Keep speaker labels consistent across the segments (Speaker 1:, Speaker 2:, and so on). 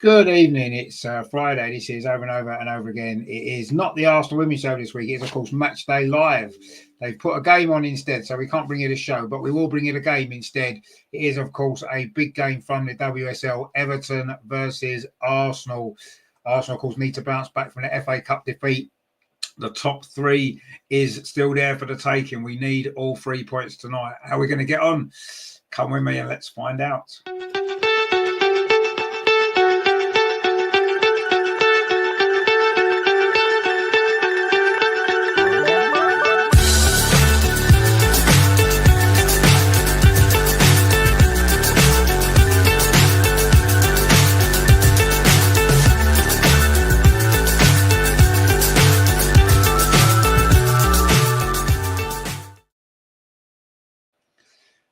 Speaker 1: Good evening. It's Friday. This is over and over and over again. It is not the Arsenal Women's Show this week. It is, of course, Matchday Live. They've put a game on instead, so we can't bring you the show, but we will bring you the game instead. It is, of course, a big game from the WSL, Everton versus Arsenal. Arsenal, of course, need to bounce back from the FA Cup defeat. The top three is still there for the taking. We need all 3 points tonight. How are we going to get on? Come with me and let's find out.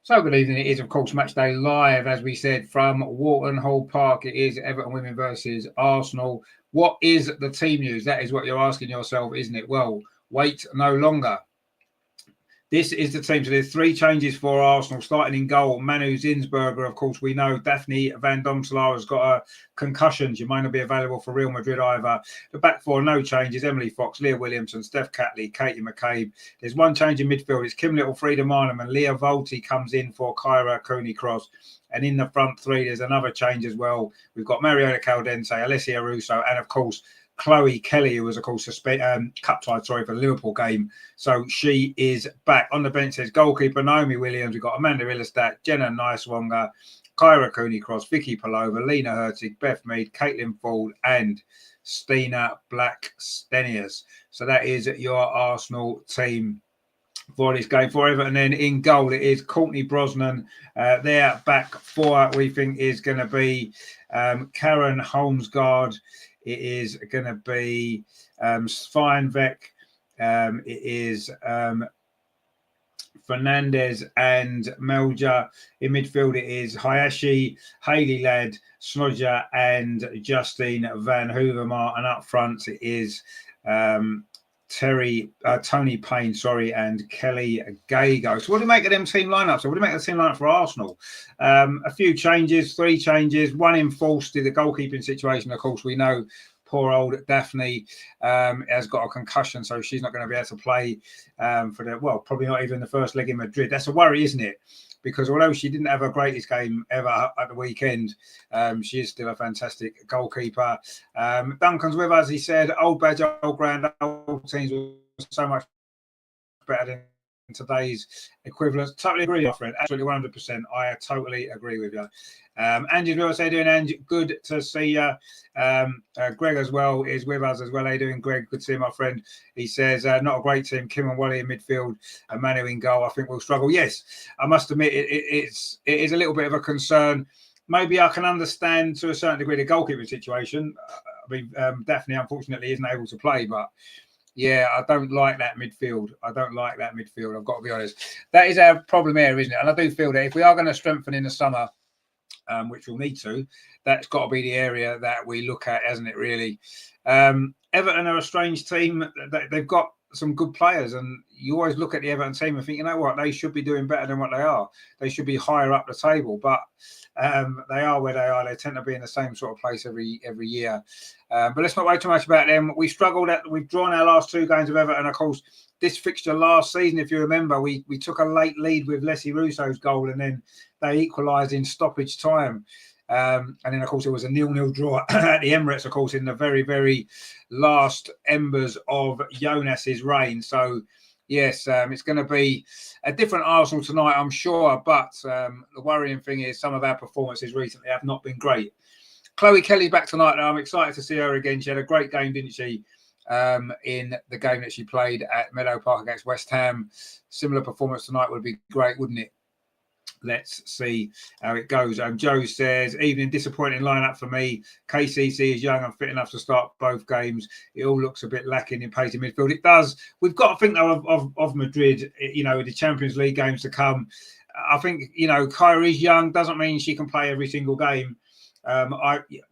Speaker 1: So good evening. It is, of course, Matchday Live, as we said, from Walton Hall Park. It is Everton women versus Arsenal. What is the team news? That is what you're asking yourself, isn't it? Well, wait no longer. This is the team. So there's 3 changes for Arsenal, starting in goal. Manu Zinsberger, of course, we know. Daphne Van Domselaar has got a concussion. She might not be available for Real Madrid either. The back 4, no changes. Emily Fox, Leah Williamson, Steph Catley, Katie McCabe. There's 1 change in midfield. It's Kim Little, Frida Marnham, and Leah Volti comes in for Kyra Cooney-Cross. And in the front 3, there's another change as well. We've got Mariota Caldense, Alessia Russo, and, of course, Chloe Kelly, who was, of course, cup-tied, for the Liverpool game. So she is back. On the bench, there's goalkeeper Naomi Williams. We've got Amanda Illerstadt, Jenna Niswanger, Kyra Cooney-Cross, Vicky Palova, Lena Hurtig, Beth Mead, Caitlin Ford, and Stina Black-Stenius. So that is your Arsenal team for this game for Everton. And then in goal, it is Courtney Brosnan. Their back 4, we think, is going to be Karen Holmesgaard. It is going to be Sveinvek. It is Fernandez and Melja. In midfield, it is Hayashi, Hayley Ladd, Snodger, and Justine Van Hoovermar. And up front, it is Tony Payne, and Kelly Gago. So what do you make of them team lineups? So what do you make of the team lineup for Arsenal? A few changes, 3 changes, 1 enforced to the goalkeeping situation. Of course, we know poor old Daphne has got a concussion, so she's not going to be able to play probably not even the first leg in Madrid. That's a worry, isn't it? Because although she didn't have her greatest game ever at the weekend, she is still a fantastic goalkeeper. Duncan's with us. He said, old badge, old grand, old teams were so much better than today's equivalents. Totally agree, my friend. Absolutely 100%. I totally agree with you. Angie's with us. How you doing, Angie? Good to see you. Greg as well is with us as well. How you doing, Greg? Good to see you, my friend. He says, not a great team. Kim and Wally in midfield and Manu in goal. I think we'll struggle. Yes, I must admit it is a little bit of a concern. Maybe I can understand to a certain degree the goalkeeping situation. Daphne, unfortunately, isn't able to play, but yeah, I don't like that midfield. I've got to be honest. That is our problem area, isn't it? And I do feel that if we are going to strengthen in the summer, which we'll need to, that's got to be the area that we look at, hasn't it, really? Everton are a strange team. They've got some good players, and you always look at the Everton team and think, you know what, they should be doing better than what they are. They should be higher up the table, but they are where they are. They tend to be in the same sort of place every year. But let's not worry too much about them. We struggled. We've drawn our last 2 games of Everton. Of course, this fixture last season, if you remember, we took a late lead with Leslie Russo's goal, and then they equalised in stoppage time. And then, of course, it was a 0-0 draw at the Emirates, of course, in the very, very last embers of Jonas's reign. So, yes, it's going to be a different Arsenal tonight, I'm sure. But the worrying thing is some of our performances recently have not been great. Chloe Kelly's back tonight. Now I'm excited to see her again. She had a great game, didn't she, in the game that she played at Meadow Park against West Ham. Similar performance tonight would be great, wouldn't it? Let's see how it goes. Joe says, evening, disappointing lineup for me. KCC is young and fit enough to start both games. It all looks a bit lacking in pace in midfield. It does. We've got to think, though, of Madrid, the Champions League games to come. I think, Kyra is young. Doesn't mean she can play every single game.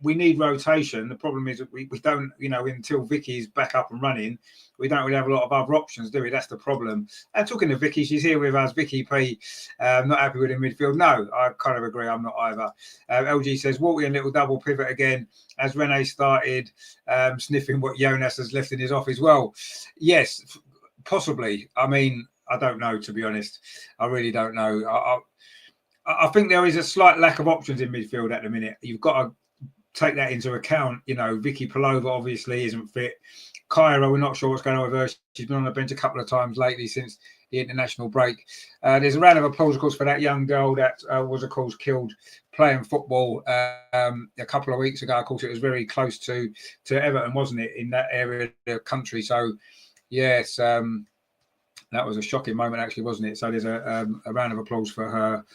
Speaker 1: We need rotation. The problem is that we don't, until Vicky's back up and running, we don't really have a lot of other options, do we? That's the problem. And talking to Vicky, she's here with us. Vicky P, not happy with the midfield. No, I kind of agree. I'm not either. LG says, Walton little double pivot again as Rene started sniffing what Jonas has left in his office. Well, yes, possibly. I mean, I don't know, to be honest. I really don't know. I think there is a slight lack of options in midfield at the minute. You've got to take that into account. Vicky Palova obviously isn't fit. Kyra, we're not sure what's going on with her. She's been on the bench a couple of times lately since the international break. There's a round of applause, of course, for that young girl that was, of course, killed playing football a couple of weeks ago. Of course, it was very close to Everton, wasn't it, in that area of the country? So, yes, that was a shocking moment, actually, wasn't it? So there's a round of applause for her.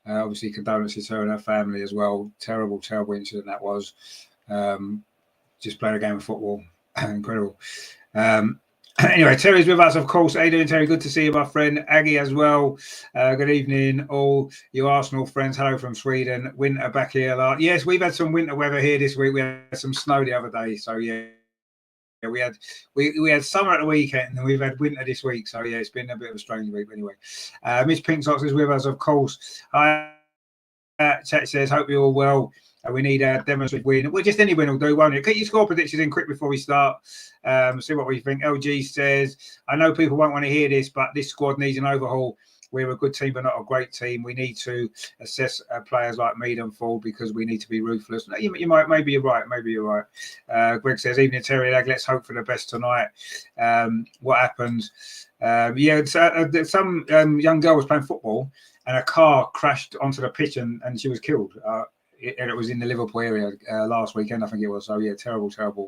Speaker 1: Obviously, condolences to her and her family as well. Terrible, terrible incident that was. Just playing a game of football. Incredible. Anyway, Terry's with us, of course. How you doing, Terry? Good to see you, my friend. Aggie as well. Good evening, all you Arsenal friends. Hello from Sweden. Winter back here. Yes, we've had some winter weather here this week. We had some snow the other day. So, yeah. We had summer at the weekend and we've had winter this week. So, yeah, it's been a bit of a strange week. But anyway, Miss Pink Socks is with us, of course. Hi, chat says, hope you're all well. We need a demonstrative win. Well, just any win will do, won't it? Get your score predictions in quick before we start. See what we think. LG says, I know people won't want to hear this, but this squad needs an overhaul. We're a good team, but not a great team. We need to assess players like Mead and Ford because we need to be ruthless. No, maybe you're right. Maybe you're right. Greg says, evening, Terry Lag. Let's hope for the best tonight. What happened? Some young girl was playing football and a car crashed onto the pitch and she was killed. And it was in the Liverpool area last weekend, I think it was. So, yeah, terrible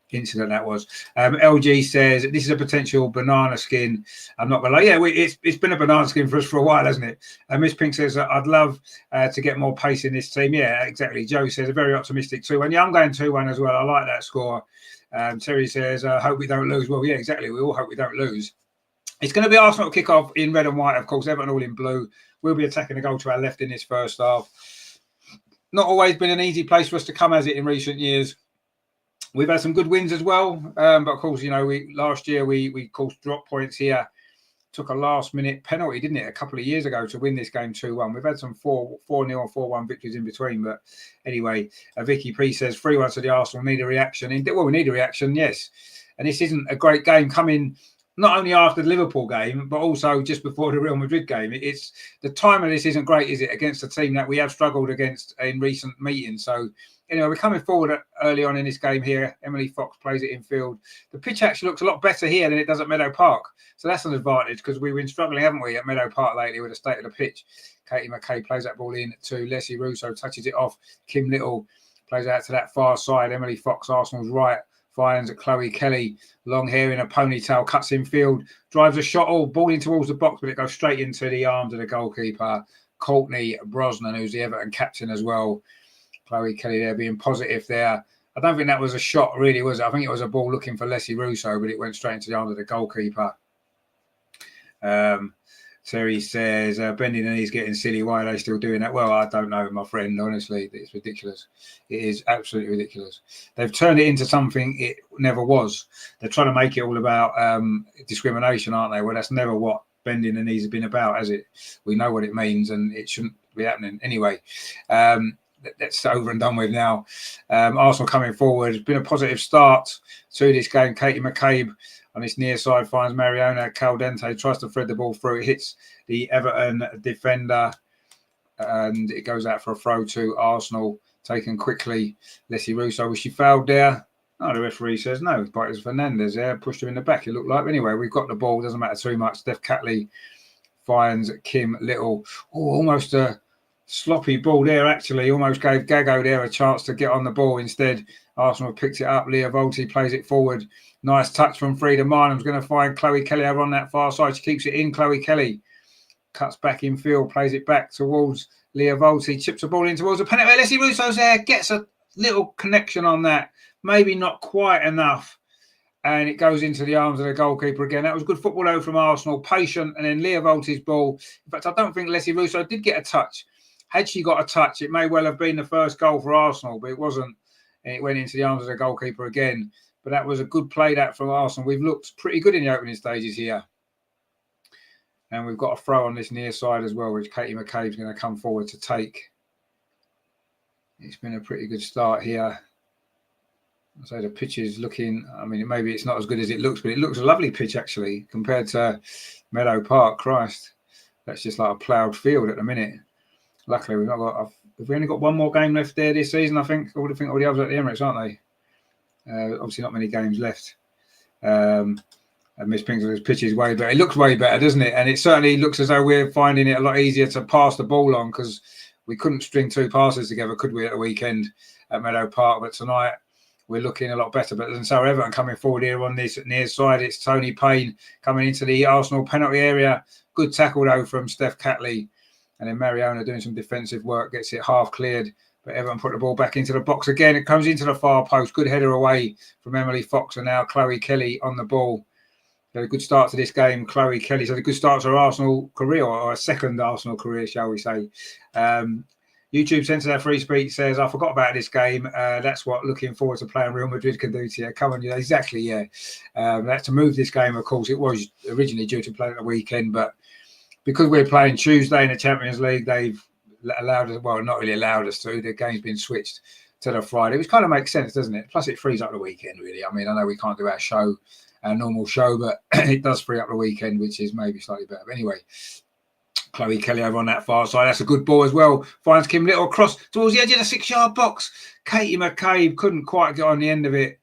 Speaker 1: incident that was. LG says, this is a potential banana skin. I'm not going to lie. Yeah, it's been a banana skin for us for a while, hasn't it? Miss Pink says, I'd love to get more pace in this team. Yeah, exactly. Joe says, a very optimistic 2-1. Yeah, I'm going 2-1 as well. I like that score. Terry says, I hope we don't lose. Well, yeah, exactly. We all hope we don't lose. It's going to be Arsenal kick-off in red and white, of course. Everton all in blue. We'll be attacking the goal to our left in this first half. Not always been an easy place for us to come, has it, in recent years? We've had some good wins as well. But, of course, last year we of course, dropped points here. Took a last-minute penalty, didn't it, a couple of years ago to win this game 2-1. We've had some 4-0 and 4-1 victories in between. But, anyway, Vicky P says, 3-1 to the Arsenal. Need a reaction. Well, we need a reaction, yes. And this isn't a great game coming not only after the Liverpool game, but also just before the Real Madrid game. It's the time of this isn't great, is it, against a team that we have struggled against in recent meetings. So, we're coming forward early on in this game here. Emily Fox plays it in field. The pitch actually looks a lot better here than it does at Meadow Park. So that's an advantage because we've been struggling, haven't we, at Meadow Park lately with the state of the pitch. Katie McKay plays that ball in to Leslie Russo, touches it off. Kim Little plays out to that far side. Emily Fox, Arsenal's right, finds Chloe Kelly, long hair in a ponytail, cuts in field, drives a shot, ball in towards the box, but it goes straight into the arms of the goalkeeper, Courtney Brosnan, who's the Everton captain as well. Chloe Kelly there being positive there. I don't think that was a shot, really, was it? I think it was a ball looking for Leslie Russo, but it went straight into the arms of the goalkeeper. Terry says, bending the knees getting silly. Why are they still doing that? Well, I don't know, my friend. Honestly, it's ridiculous. It is absolutely ridiculous. They've turned it into something it never was. They're trying to make it all about discrimination, aren't they? Well, that's never what bending the knees has been about, has it? We know what it means and it shouldn't be happening. Anyway, that's over and done with now. Arsenal coming forward. It's been a positive start to this game. Katie McCabe on this near side finds Mariona Caldente, tries to thread the ball through. It hits the Everton defender and it goes out for a throw to Arsenal, taken quickly. Leslie Russo, was she fouled there? No, the referee says no, but it was Fernandez there, pushed him in the back, it looked like. Anyway, we've got the ball, doesn't matter too much. Steph Catley finds Kim Little. Almost a sloppy ball there, actually. Almost gave Gago there a chance to get on the ball. Instead, Arsenal picked it up. Leah Volti plays it forward. Nice touch from Frida Marnham's going to find Chloe Kelly over on that far side. She keeps it in. Chloe Kelly cuts back in field, plays it back towards Leah Volti, chips the ball in towards the penalty. Leslie Russo's there, gets a little connection on that. Maybe not quite enough. And it goes into the arms of the goalkeeper again. That was good football though from Arsenal. Patient. And then Leah Volti's ball. In fact, I don't think Leslie Russo did get a touch. Had she got a touch, it may well have been the first goal for Arsenal, but it wasn't. And it went into the arms of the goalkeeper again. But that was a good play that from Arsenal. We've looked pretty good in the opening stages here. And we've got a throw on this near side as well, which Katie McCabe's going to come forward to take. It's been a pretty good start here. So the pitch is looking, I mean, maybe it's not as good as it looks, but it looks a lovely pitch actually compared to Meadow Park. Christ, that's just like a ploughed field at the minute. Luckily, we've not got. Have we only got one more game left there this season? I think all the others are at the Emirates, aren't they? Obviously, not many games left. And Miss Pinkster's pitch is way better. It looks way better, doesn't it? And it certainly looks as though we're finding it a lot easier to pass the ball on because we couldn't string two passes together, could we, at the weekend at Meadow Park? But tonight we're looking a lot better. But then so Everton coming forward here on this near side. It's Tony Payne coming into the Arsenal penalty area. Good tackle though from Steph Catley. And then Mariona doing some defensive work, gets it half cleared. But Everton put the ball back into the box again. It comes into the far post. Good header away from Emily Fox. And now Chloe Kelly on the ball. Had a good start to this game. Chloe Kelly's had a good start to her Arsenal career, or a second Arsenal career, shall we say. YouTube Centre Their Free Speech says, I forgot about this game. That's what looking forward to playing Real Madrid can do to you. Come on, yeah, exactly, yeah. That's to move this game, of course. It was originally due to play at the weekend, but because we're playing Tuesday in the Champions League, they've allowed us, well, not really allowed us to. The game's been switched to the Friday, which kind of makes sense, doesn't it? Plus, it frees up the weekend, really. I mean, I know we can't do our normal show, but it does free up the weekend, which is maybe slightly better. But anyway, Chloe Kelly over on that far side. That's a good ball as well. Finds Kim Little across towards the edge of the 6-yard box. Katie McCabe couldn't quite get on the end of it.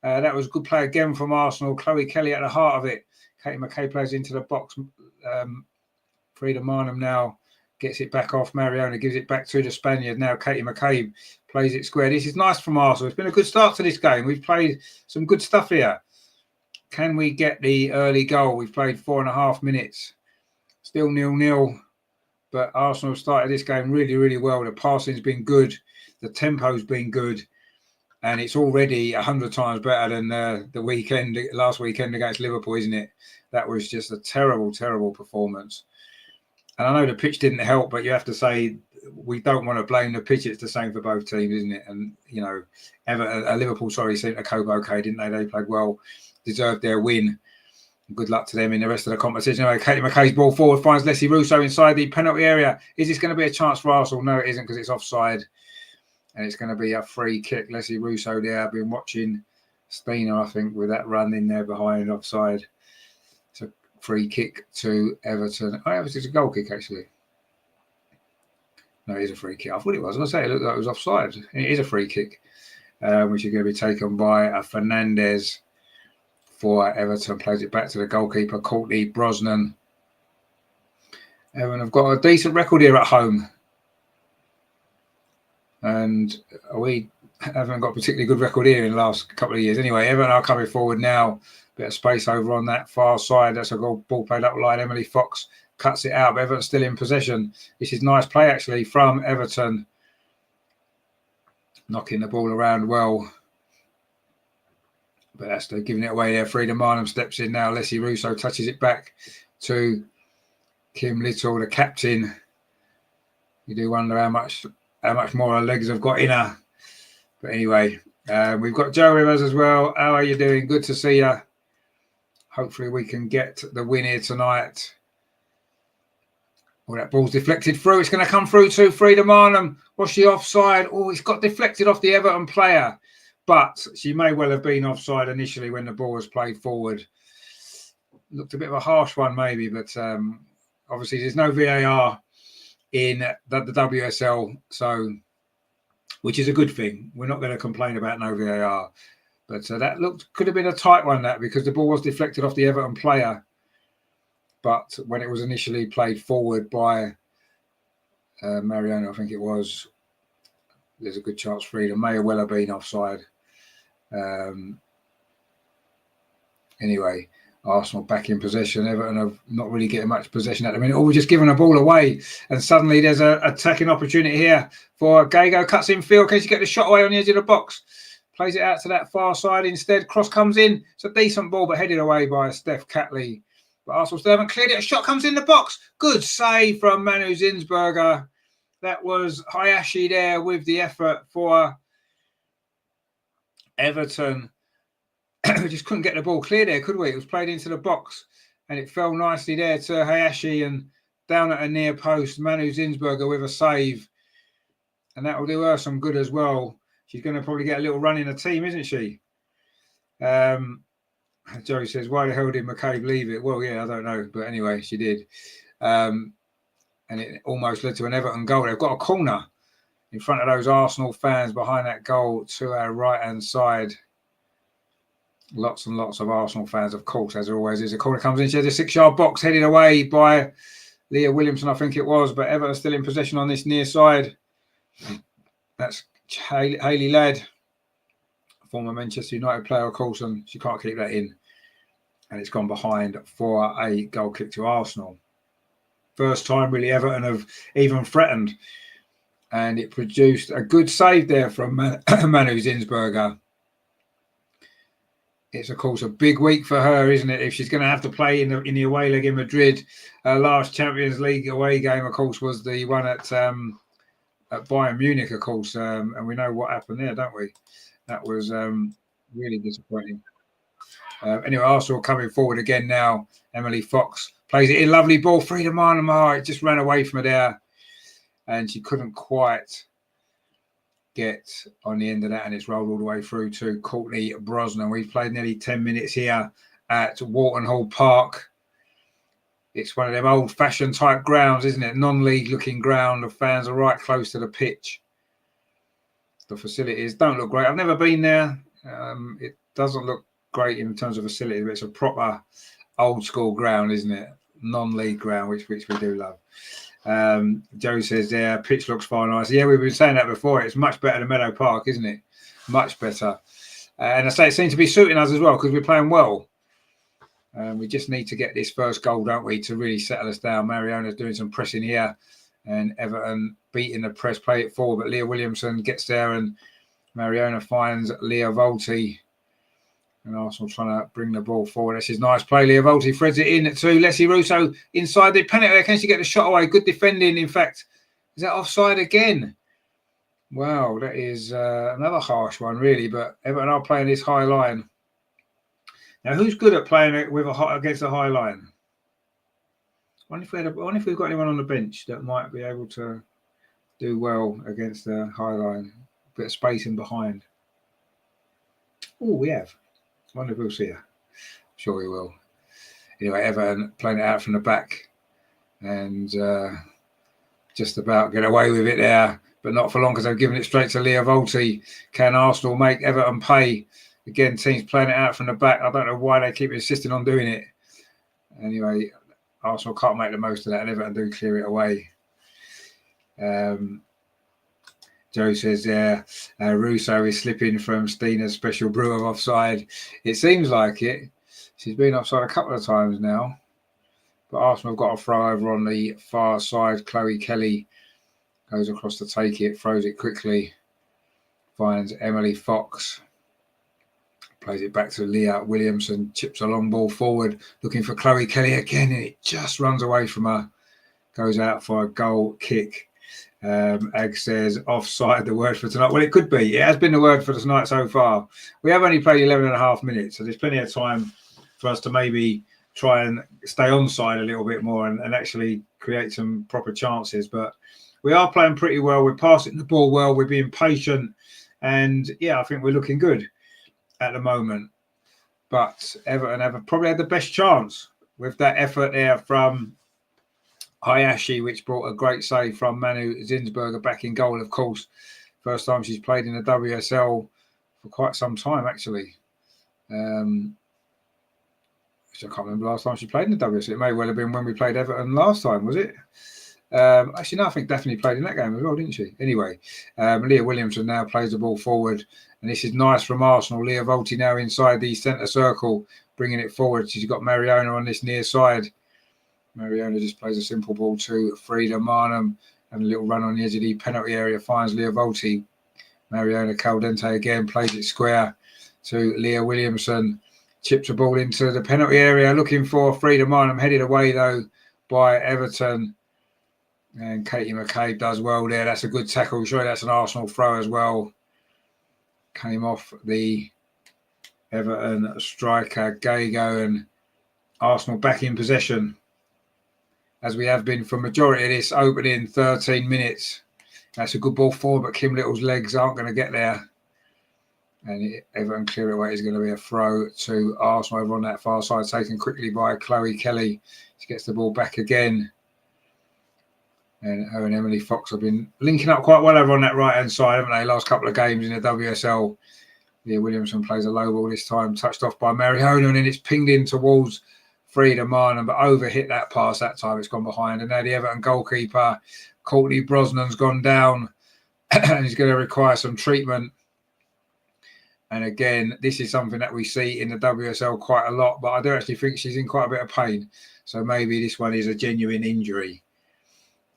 Speaker 1: That was a good play again from Arsenal. Chloe Kelly at the heart of it. Katie McCabe plays into the box. Frida Marnham now gets it back off. Mariona gives it back to the Spaniard. Now Katie McCabe plays it square. This is nice from Arsenal. It's been a good start to this game. We've played some good stuff here. Can we get the early goal? We've played 4.5 minutes. Still 0-0. But Arsenal started this game really, really well. The passing's been good. The tempo's been good. And it's already 100 times better than the last weekend against Liverpool, isn't it? That was just a terrible, terrible performance. And I know the pitch didn't help, but you have to say we don't want to blame the pitch. It's the same for both teams, isn't it? And, you know, Liverpool, seemed to cope okay, didn't they? They played well, deserved their win. Good luck to them in the rest of the competition. Anyway, Katie McCabe's ball forward finds Leslie Russo inside the penalty area. Is this going to be a chance for Arsenal? No, it isn't, because it's offside. And it's going to be a free kick. Leslie Russo there. I've been watching Stina, I think, with that run in there behind offside. It's a free kick to Everton. Oh, it's a goal kick, actually. No, it is a free kick. I thought it was. I was going to say, it looked like it was offside. It is a free kick, which is going to be taken by Fernandez for Everton. Plays it back to the goalkeeper, Courtney Brosnan. Everton have got a decent record here at home. And we haven't got a particularly good record here in the last couple of years. Anyway, Everton are coming forward now. Bit of space over on that far side. That's a ball played up line. Emily Fox cuts it out, but Everton's still in possession. This is nice play, actually, from Everton. Knocking the ball around well. But that's giving it away there. Frida Marnham steps in now. Leslie Russo touches it back to Kim Little, the captain. You do wonder how much more her legs have got in her. But anyway, we've got Joe Rivers as well. How are you doing? Good to see you. Hopefully we can get the win here tonight. Oh, that ball's deflected through. It's going to come through to Frida Marnham. Was she offside? Oh, it's got deflected off the Everton player. But she may well have been offside initially when the ball was played forward. Looked a bit of a harsh one maybe, but obviously there's no VAR in the WSL, so which is a good thing. We're not going to complain about no VAR. But that could have been a tight one, that, because the ball was deflected off the Everton player. But when it was initially played forward by Mariona, I think it was, there's a good chance Frida may well have been offside. Anyway, Arsenal back in possession. Everton have not really getting much possession at the minute. We're just giving the ball away. And suddenly there's an attacking opportunity here for Gago. Cuts in field. Can she get the shot away on the edge of the box? Plays it out to that far side instead. Cross comes in. It's a decent ball, but headed away by Steph Catley. But Arsenal still haven't cleared it. A shot comes in the box. Good save from Manu Zinsberger. that was Hayashi there with the effort for Everton. We just couldn't get the ball clear there, could we? It was played into the box and it fell nicely there to Hayashi and down at a near post. Manu Zinsberger with a save. And that will do her some good as well. She's going to probably get a little run in the team, isn't she? Joe says, why the hell did McCabe leave it? Well, yeah, I don't know. But anyway, she did. And it almost led to an Everton goal. They've got a corner in front of those Arsenal fans behind that goal to our right-hand side. Lots and lots of Arsenal fans, of course, as there always is. The corner comes in. She has a 6-yard box headed away by Leah Williamson, I think it was. But Everton still in possession on this near side. That's Hayley Ladd, former Manchester United player, of course, and she can't keep that in. And it's gone behind for a goal kick to Arsenal. First time, really, Everton have even threatened. And it produced a good save there from Manu Zinsberger. It's, of course, a big week for her, isn't it? If she's going to have to play in the away leg in Madrid. Her last Champions League away game, of course, was the one at Bayern Munich, of course. And we know what happened there, don't we? That was really disappointing. Anyway, Arsenal coming forward again now. Emily Fox plays it in. Lovely ball. Frida Manama. It just ran away from her there. And she couldn't quite get on the end of that, and it's rolled all the way through to Courtney Brosnan. We've played nearly 10 minutes here at Walton Hall Park. It's one of them old-fashioned type grounds, isn't it? Non-league looking ground. The fans are right close to the pitch. The facilities don't look great. I've never been there. It doesn't look great in terms of facilities, but it's a proper old-school ground, isn't it? Non-league ground, which we do love. Joe says there, pitch looks far nice. Yeah, we've been saying that before. It's much better than Meadow Park, isn't it? Much better. And I say it seems to be suiting us as well because we're playing well. We just need to get this first goal, don't we, to really settle us down. Mariona's doing some pressing here and Everton beating the press, play it forward. But Leah Williamson gets there and Mariona finds Leah Volti. And Arsenal trying to bring the ball forward. This is nice play. Leah Volti threads it in to Leslie Russo inside the penalty. Can she get the shot away? Good defending, in fact. Is that offside again? Wow, that is another harsh one, really. But Everton are playing this high line. Now, who's good at playing it with against a high line? I wonder if we've got anyone on the bench that might be able to do well against the high line. A bit of space in behind. Oh, we have. I wonder if we'll see her. I'm sure we will. Anyway, Everton playing it out from the back and just about get away with it there, but not for long because they've given it straight to Leah Volti. Can Arsenal make Everton pay? Again, teams playing it out from the back. I don't know why they keep insisting on doing it. Anyway, Arsenal can't make the most of that and Everton do clear it away. Joe says, Russo is slipping from Stina's special brew of offside. It seems like it. She's been offside a couple of times now. But Arsenal have got a throw over on the far side. Chloe Kelly goes across to take it, throws it quickly, finds Emily Fox. Plays it back to Leah Williamson, chips a long ball forward, looking for Chloe Kelly again, and it just runs away from her. Goes out for a goal kick. Ag says offside, the word for tonight. Well, it could be. It has been the word for tonight so far. We have only played 11 and a half minutes, so there's plenty of time for us to maybe try and stay onside a little bit more and actually create some proper chances. But we are playing pretty well. We're passing the ball well. We're being patient. And, yeah, I think we're looking good at the moment. But Everton have probably had the best chance with that effort there from Hayashi, which brought a great save from Manu Zinsberger back in goal, of course. First time she's played in the WSL for quite some time, actually. I can't remember the last time she played in the WSL. It may well have been when we played Everton last time, was it? Actually, no, I think Daphne played in that game as well, didn't she? Anyway, Leah Williamson now plays the ball forward. And this is nice from Arsenal. Leah Volti now inside the centre circle, bringing it forward. She's got Mariona on this near side. Mariona just plays a simple ball to Frida Marnham and a little run on the edge of the penalty area, finds Leah Volti. Mariona Caldente again plays it square to Leah Williamson. Chips a ball into the penalty area, looking for Frida Marnham, headed away though by Everton. And Katie McCabe does well there. That's a good tackle. Sure, that's an Arsenal throw as well. Came off the Everton striker Gago, and Arsenal back in possession, as we have been for majority of this opening 13 minutes. That's a good ball forward, but Kim Little's legs aren't going to get there. And Everton clear it away. Is going to be a throw to Arsenal over on that far side, taken quickly by Chloe Kelly. She gets the ball back again. And her and Emily Fox have been linking up quite well over on that right-hand side, haven't they? Last couple of games in the WSL. Leah Williamson plays a low ball this time, touched off by Mariona, and then it's pinged in towards Frida Marnan, but overhit that pass that time. It's gone behind. And now the Everton goalkeeper, Courtney Brosnan's gone down and he's going to require some treatment. And again, this is something that we see in the WSL quite a lot, but I do actually think she's in quite a bit of pain. So maybe this one is a genuine injury.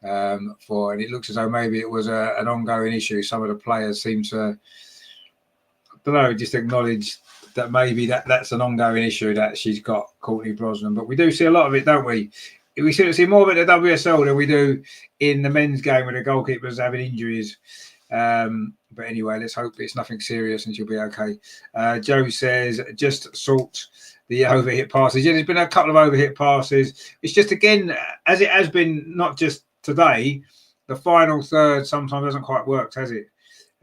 Speaker 1: And it looks as though maybe it was an ongoing issue. Some of the players seem to, I don't know, just acknowledge that maybe that's an ongoing issue that she's got, Courtney Brosnan. But we do see a lot of it, don't we? We seem to see more of it in the WSL than we do in the men's game with the goalkeepers having injuries. But anyway, let's hope it's nothing serious and she'll be okay. Joe says, just sort the overhit passes. Yeah, there's been a couple of overhit passes. It's just, again, as it has been, not just today, the final third sometimes hasn't quite worked, has it?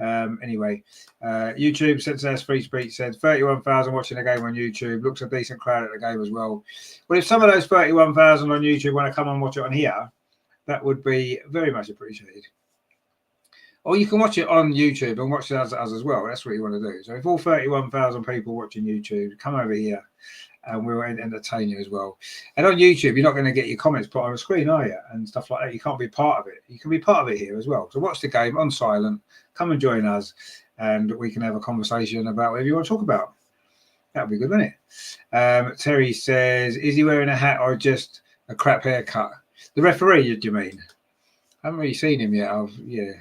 Speaker 1: Anyway, YouTube says free speech said 31,000 watching the game on YouTube. Looks a decent crowd at the game as well. Well, if some of those 31,000 on YouTube want to come and watch it on here, that would be very much appreciated. Or you can watch it on YouTube and watch us as well. That's what you want to do. So if all 31,000 people watching YouTube, come over here and we'll entertain you as well. And on YouTube, you're not going to get your comments put on the screen, are you? And stuff like that. You can't be part of it. You can be part of it here as well. So watch the game on silent. Come and join us and we can have a conversation about whatever you want to talk about. That would be good, wouldn't it? Terry says, is he wearing a hat or just a crap haircut? The referee, do you mean? I haven't really seen him yet. Yeah.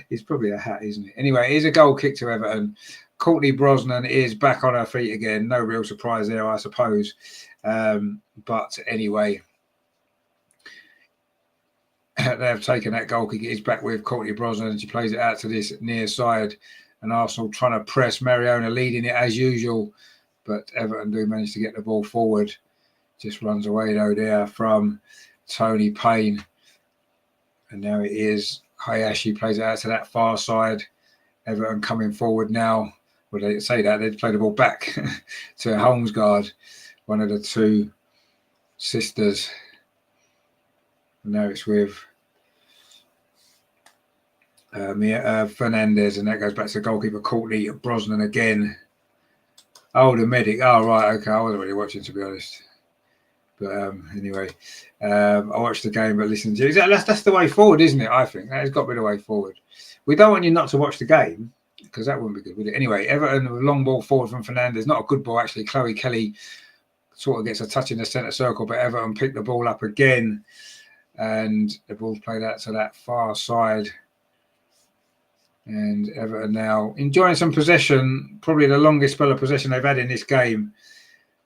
Speaker 1: It's probably a hat, isn't it? Anyway, here's a goal kick to Everton. Courtney Brosnan is back on her feet again. No real surprise there, I suppose. But anyway, they have taken that goal kick. It is back with Courtney Brosnan, and she plays it out to this near side. And Arsenal trying to press. Mariona leading it as usual. But Everton do manage to get the ball forward. Just runs away, though, there from Tony Payne. And now it is Hayashi plays it out to that far side. Everton coming forward now. Well, they say that they'd play the ball back to Holmesgaard, one of the two sisters. And now it's with Fernandez, and that goes back to goalkeeper Courtney Brosnan again. Oh, the medic. Oh, right. Okay. I wasn't really watching, to be honest. But anyway, I watched the game, but listened to you. That's the way forward, isn't it? I think that has got to be the way forward. We don't want you not to watch the game because that wouldn't be good, would it? Anyway, Everton with a long ball forward from Fernandez. Not a good ball, actually. Chloe Kelly sort of gets a touch in the centre circle, but Everton picked the ball up again. And the ball's played out to that far side. And Everton now enjoying some possession, probably the longest spell of possession they've had in this game.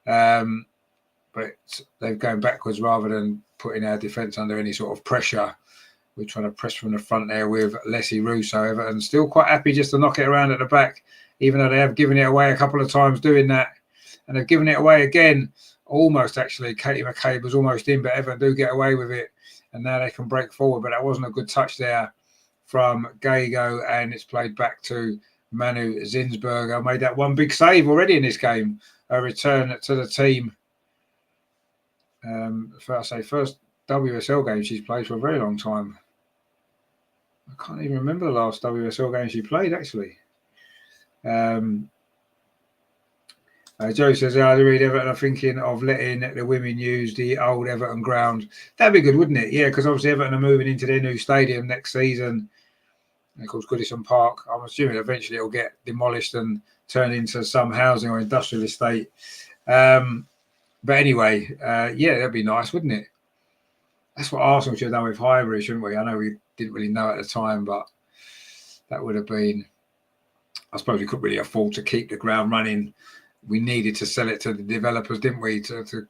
Speaker 1: But they're going backwards rather than putting our defence under any sort of pressure. We're trying to press from the front there with Leslie Russo. Everton still quite happy just to knock it around at the back, even though they have given it away a couple of times doing that. And they've given it away again, almost actually. Katie McCabe was almost in, but Everton do get away with it. And now they can break forward, but that wasn't a good touch there from Gago, and it's played back to Manu Zinsberger. Made that one big save already in this game. A return to the team. First WSL game she's played for a very long time. I can't even remember the last WSL game she played, actually. Joe says, I read Everton are thinking of letting the women use the old Everton ground. That'd be good, wouldn't it? Yeah, because obviously Everton are moving into their new stadium next season. And of course, Goodison Park, I'm assuming eventually it'll get demolished and turned into some housing or industrial estate. But anyway, yeah, that'd be nice, wouldn't it? That's what Arsenal should have done with Highbury, shouldn't we? I know we didn't really know at the time, but that would have been, I suppose we couldn't really afford to keep the ground running. We needed to sell it to the developers, didn't we, to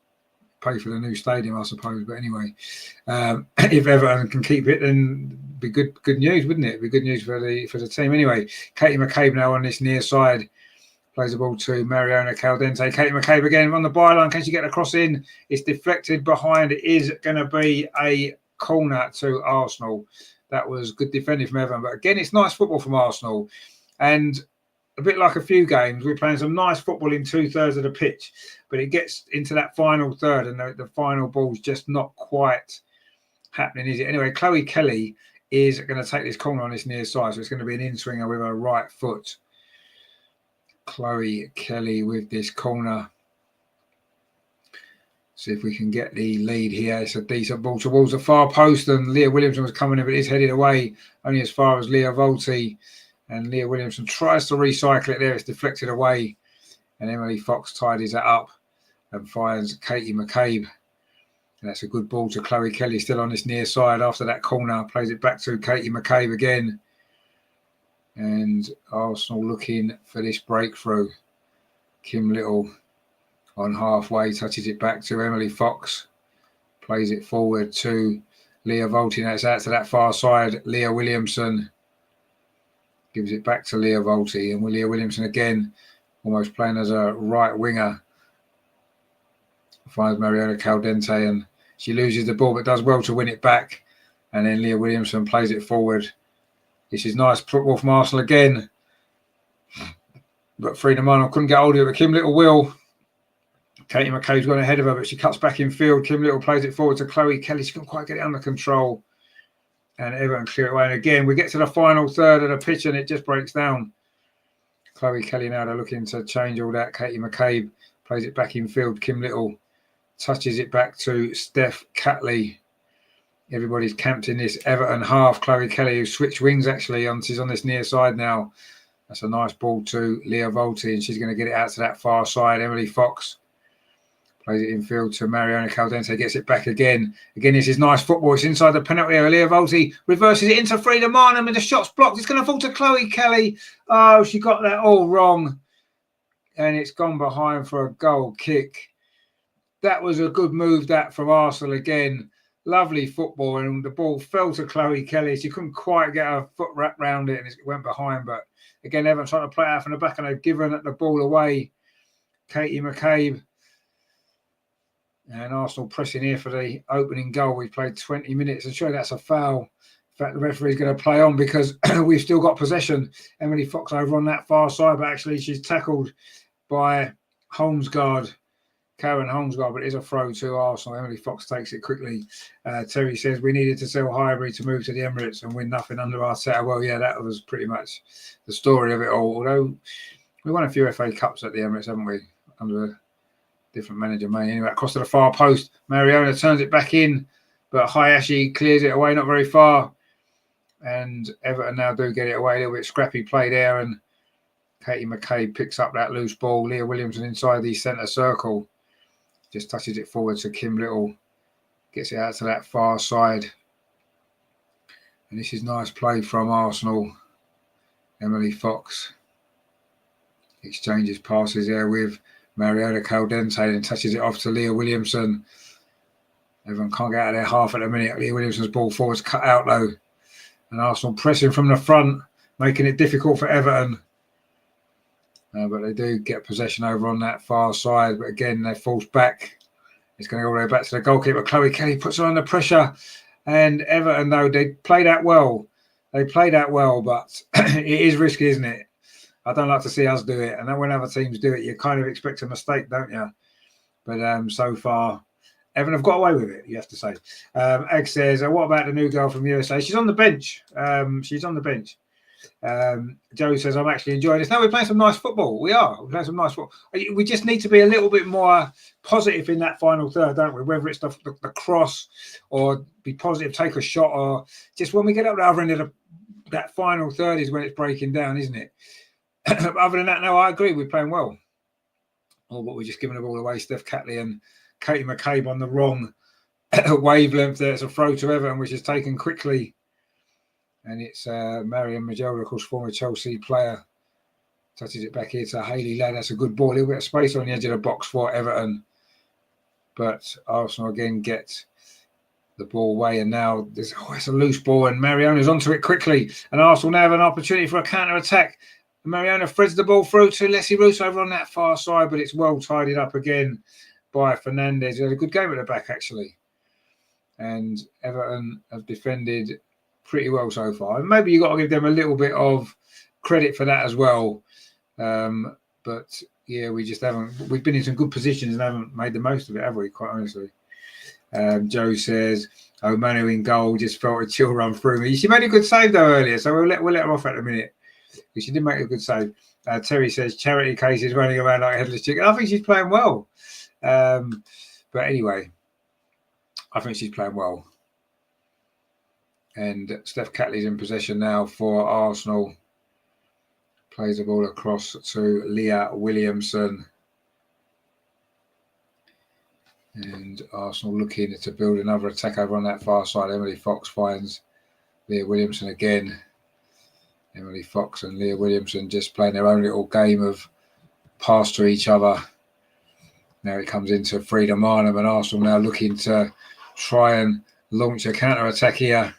Speaker 1: pay for the new stadium, I suppose. But anyway, if Everton can keep it, then be good news, wouldn't it? Be good news for the team. Anyway, Katie McCabe now on this near side. Plays the ball to Mariona Caldente. Katie McCabe again on the byline. Can she get a cross in? It's deflected behind. It is going to be a corner to Arsenal. That was good defending from Everton. But again, it's nice football from Arsenal. And a bit like a few games, we're playing some nice football in 2/3 of the pitch. But it gets into that final third and the final ball's just not quite happening, is it? Anyway, Chloe Kelly is going to take this corner on this near side. So it's going to be an in-swinger with her right foot. Chloe Kelly with this corner. See if we can get the lead here. It's a decent ball towards the far post, and Leah Williamson was coming in, but it's headed away only as far as Leah Volti. And Leah Williamson tries to recycle it there. It's deflected away, and Emily Fox tidies that up and finds Katie McCabe. And that's a good ball to Chloe Kelly, still on this near side after that corner. Plays it back to Katie McCabe again. And Arsenal looking for this breakthrough. Kim Little on halfway, touches it back to Emily Fox. Plays it forward to Leah Volti. Now it's out to that far side. Leah Williamson gives it back to Leah Volti. And Leah Williamson again, almost playing as a right winger. Finds Mariona Caldente and she loses the ball but does well to win it back. And then Leah Williamson plays it forward. This is nice football from Arsenal again. But Frida Arnold couldn't get hold of it. But Kim Little will. Katie McCabe's gone ahead of her, but she cuts back in field. Kim Little plays it forward to Chloe Kelly. She couldn't quite get it under control. And Everton clear it away. And again, we get to the final third of the pitch and it just breaks down. Chloe Kelly now, they're looking to change all that. Katie McCabe plays it back in field. Kim Little touches it back to Steph Catley. Everybody's camped in this Everton half. Chloe Kelly, who switched wings actually, she's on this near side now. That's a nice ball to Leah Volti, and she's going to get it out to that far side. Emily Fox plays it in field to Mariona Caldente, gets it back again. Again, this is nice football. It's inside the penalty area. Leah Volti reverses it into Frida Marnham, and the shot's blocked. It's going to fall to Chloe Kelly. Oh, she got that all wrong. And it's gone behind for a goal kick. That was a good move, that, from Arsenal again. Lovely football, and the ball fell to Chloe Kelly. She couldn't quite get her foot wrapped around it, and it went behind. But again, Everton trying to play out from the back, and they've given the ball away. Katie McCabe and Arsenal pressing here for the opening goal. We played 20 minutes, and surely that's a foul. In fact, the referee's going to play on because we've still got possession. Emily Fox over on that far side, but actually she's tackled by Holmesgaard. Karen Holmesgaard, but it is a throw to Arsenal. Emily Fox takes it quickly. Terry says we needed to sell Highbury to move to the Emirates and win nothing under Arteta. Well, yeah, that was pretty much the story of it all. Although we won a few FA Cups at the Emirates, haven't we? Under a different manager, mate. Anyway, across to the far post. Mariona turns it back in, but Hayashi clears it away, not very far. And Everton now do get it away. A little bit scrappy play there, and Katie McCabe picks up that loose ball. Leah Williamson inside the centre circle. Just touches it forward to Kim Little. Gets it out to that far side. And this is nice play from Arsenal. Emily Fox exchanges passes there with Mariona Caldente and touches it off to Leah Williamson. Everyone can't get out of their half at the minute. Leah Williamson's ball forward's cut out though. And Arsenal pressing from the front, making it difficult for Everton. But they do get possession over on that far side. But again, they force back. It's going to go all the way back to the goalkeeper. Chloe Kelly puts her under pressure. And Everton, though, they play that well. They play that well, but it is risky, isn't it? I don't like to see us do it. And then when other teams do it, you kind of expect a mistake, don't you? But so far, Everton have got away with it, you have to say. Egg says, what about the new girl from USA? She's on the bench. She's on the bench. Joe says, I'm actually enjoying this. No, we're playing some nice football. We are. We're playing some nice football. We just need to be a little bit more positive in that final third, don't we? Whether it's the cross or be positive, take a shot, or just when we get up the other end of that final third is when it's breaking down, isn't it? Other than that, no, I agree. We're playing well. But we're just giving the ball away. Steph Catley and Katie McCabe on the wrong wavelength there. It's a throw to Everton, which is taken quickly. And it's Mariam Majola, of course, former Chelsea player. Touches it back here to Hayley Ladd. That's a good ball. A little bit of space on the edge of the box for Everton. but Arsenal again get the ball away, and now it's a loose ball, and Mariona's onto it quickly, and Arsenal now have an opportunity for a counter-attack. Mariona threads the ball through to Leslie Russo over on that far side, but it's well tidied up again by Fernandez. He had a good game at the back, actually. And Everton have defended pretty well so far. And maybe you've got to give them a little bit of credit for that as well. But, yeah, we just haven't. We've been in some good positions and haven't made the most of it, have we, quite honestly? Joe says, "Oh, Manu in goal, just felt a chill run through me." She made a good save though earlier, so we'll let her off at a minute. She did make a good save. Terry says, "Charity Case is running around like a headless chicken." I think she's playing well. But anyway, I think she's playing well. And Steph Catley's in possession now for Arsenal. Plays the ball across to Leah Williamson. And Arsenal looking to build another attack over on that far side. Emily Fox finds Leah Williamson again. Emily Fox and Leah Williamson just playing their own little game of pass to each other. Now it comes into Frida Marnham, and Arsenal now looking to try and launch a counter-attack here.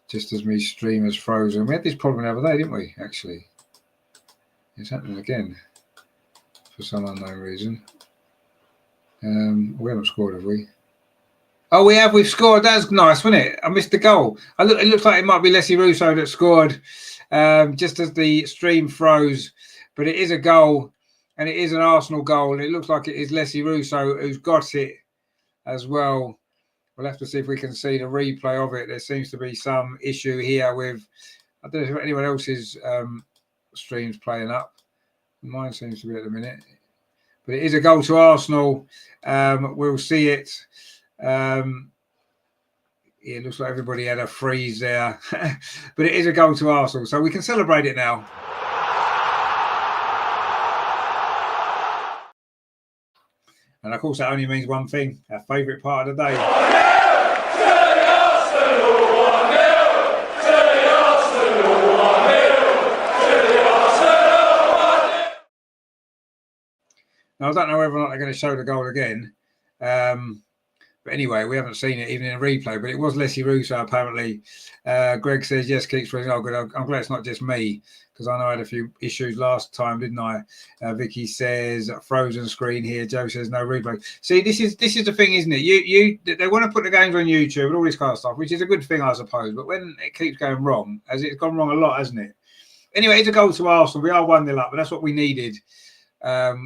Speaker 1: Just as my stream is frozen. We had this problem the other day, didn't we, actually? It's happening again for some unknown reason. We haven't scored, have we? Oh, we have. We've scored. That's nice, wasn't it? I missed the goal. It looks like it might be Leslie Russo that scored just as the stream froze. But it is a goal, and it is an Arsenal goal. It looks like it is Leslie Russo who's got it as well. We'll have to see if we can see the replay of it. There seems to be some issue here with, I don't know if anyone else's stream's playing up. Mine seems to be at the minute. But it is a goal to Arsenal. We'll see it. It looks like everybody had a freeze there. But it is a goal to Arsenal. So we can celebrate it now. And of course, that only means one thing. Our favourite part of the day. Now, I don't know whether or not they're going to show the goal again. But anyway, we haven't seen it even in a replay. But it was Leslie Russo, apparently. Greg says, yes, keeps freezing. Oh, good. I'm glad it's not just me, because I know I had a few issues last time, didn't I? Vicky says, frozen screen here. Joe says, no replay. See, this is the thing, isn't it? They want to put the games on YouTube and all this kind of stuff, which is a good thing, I suppose. But when it keeps going wrong, as it's gone wrong a lot, hasn't it? Anyway, it's a goal to Arsenal. We are 1-0 up, but that's what we needed.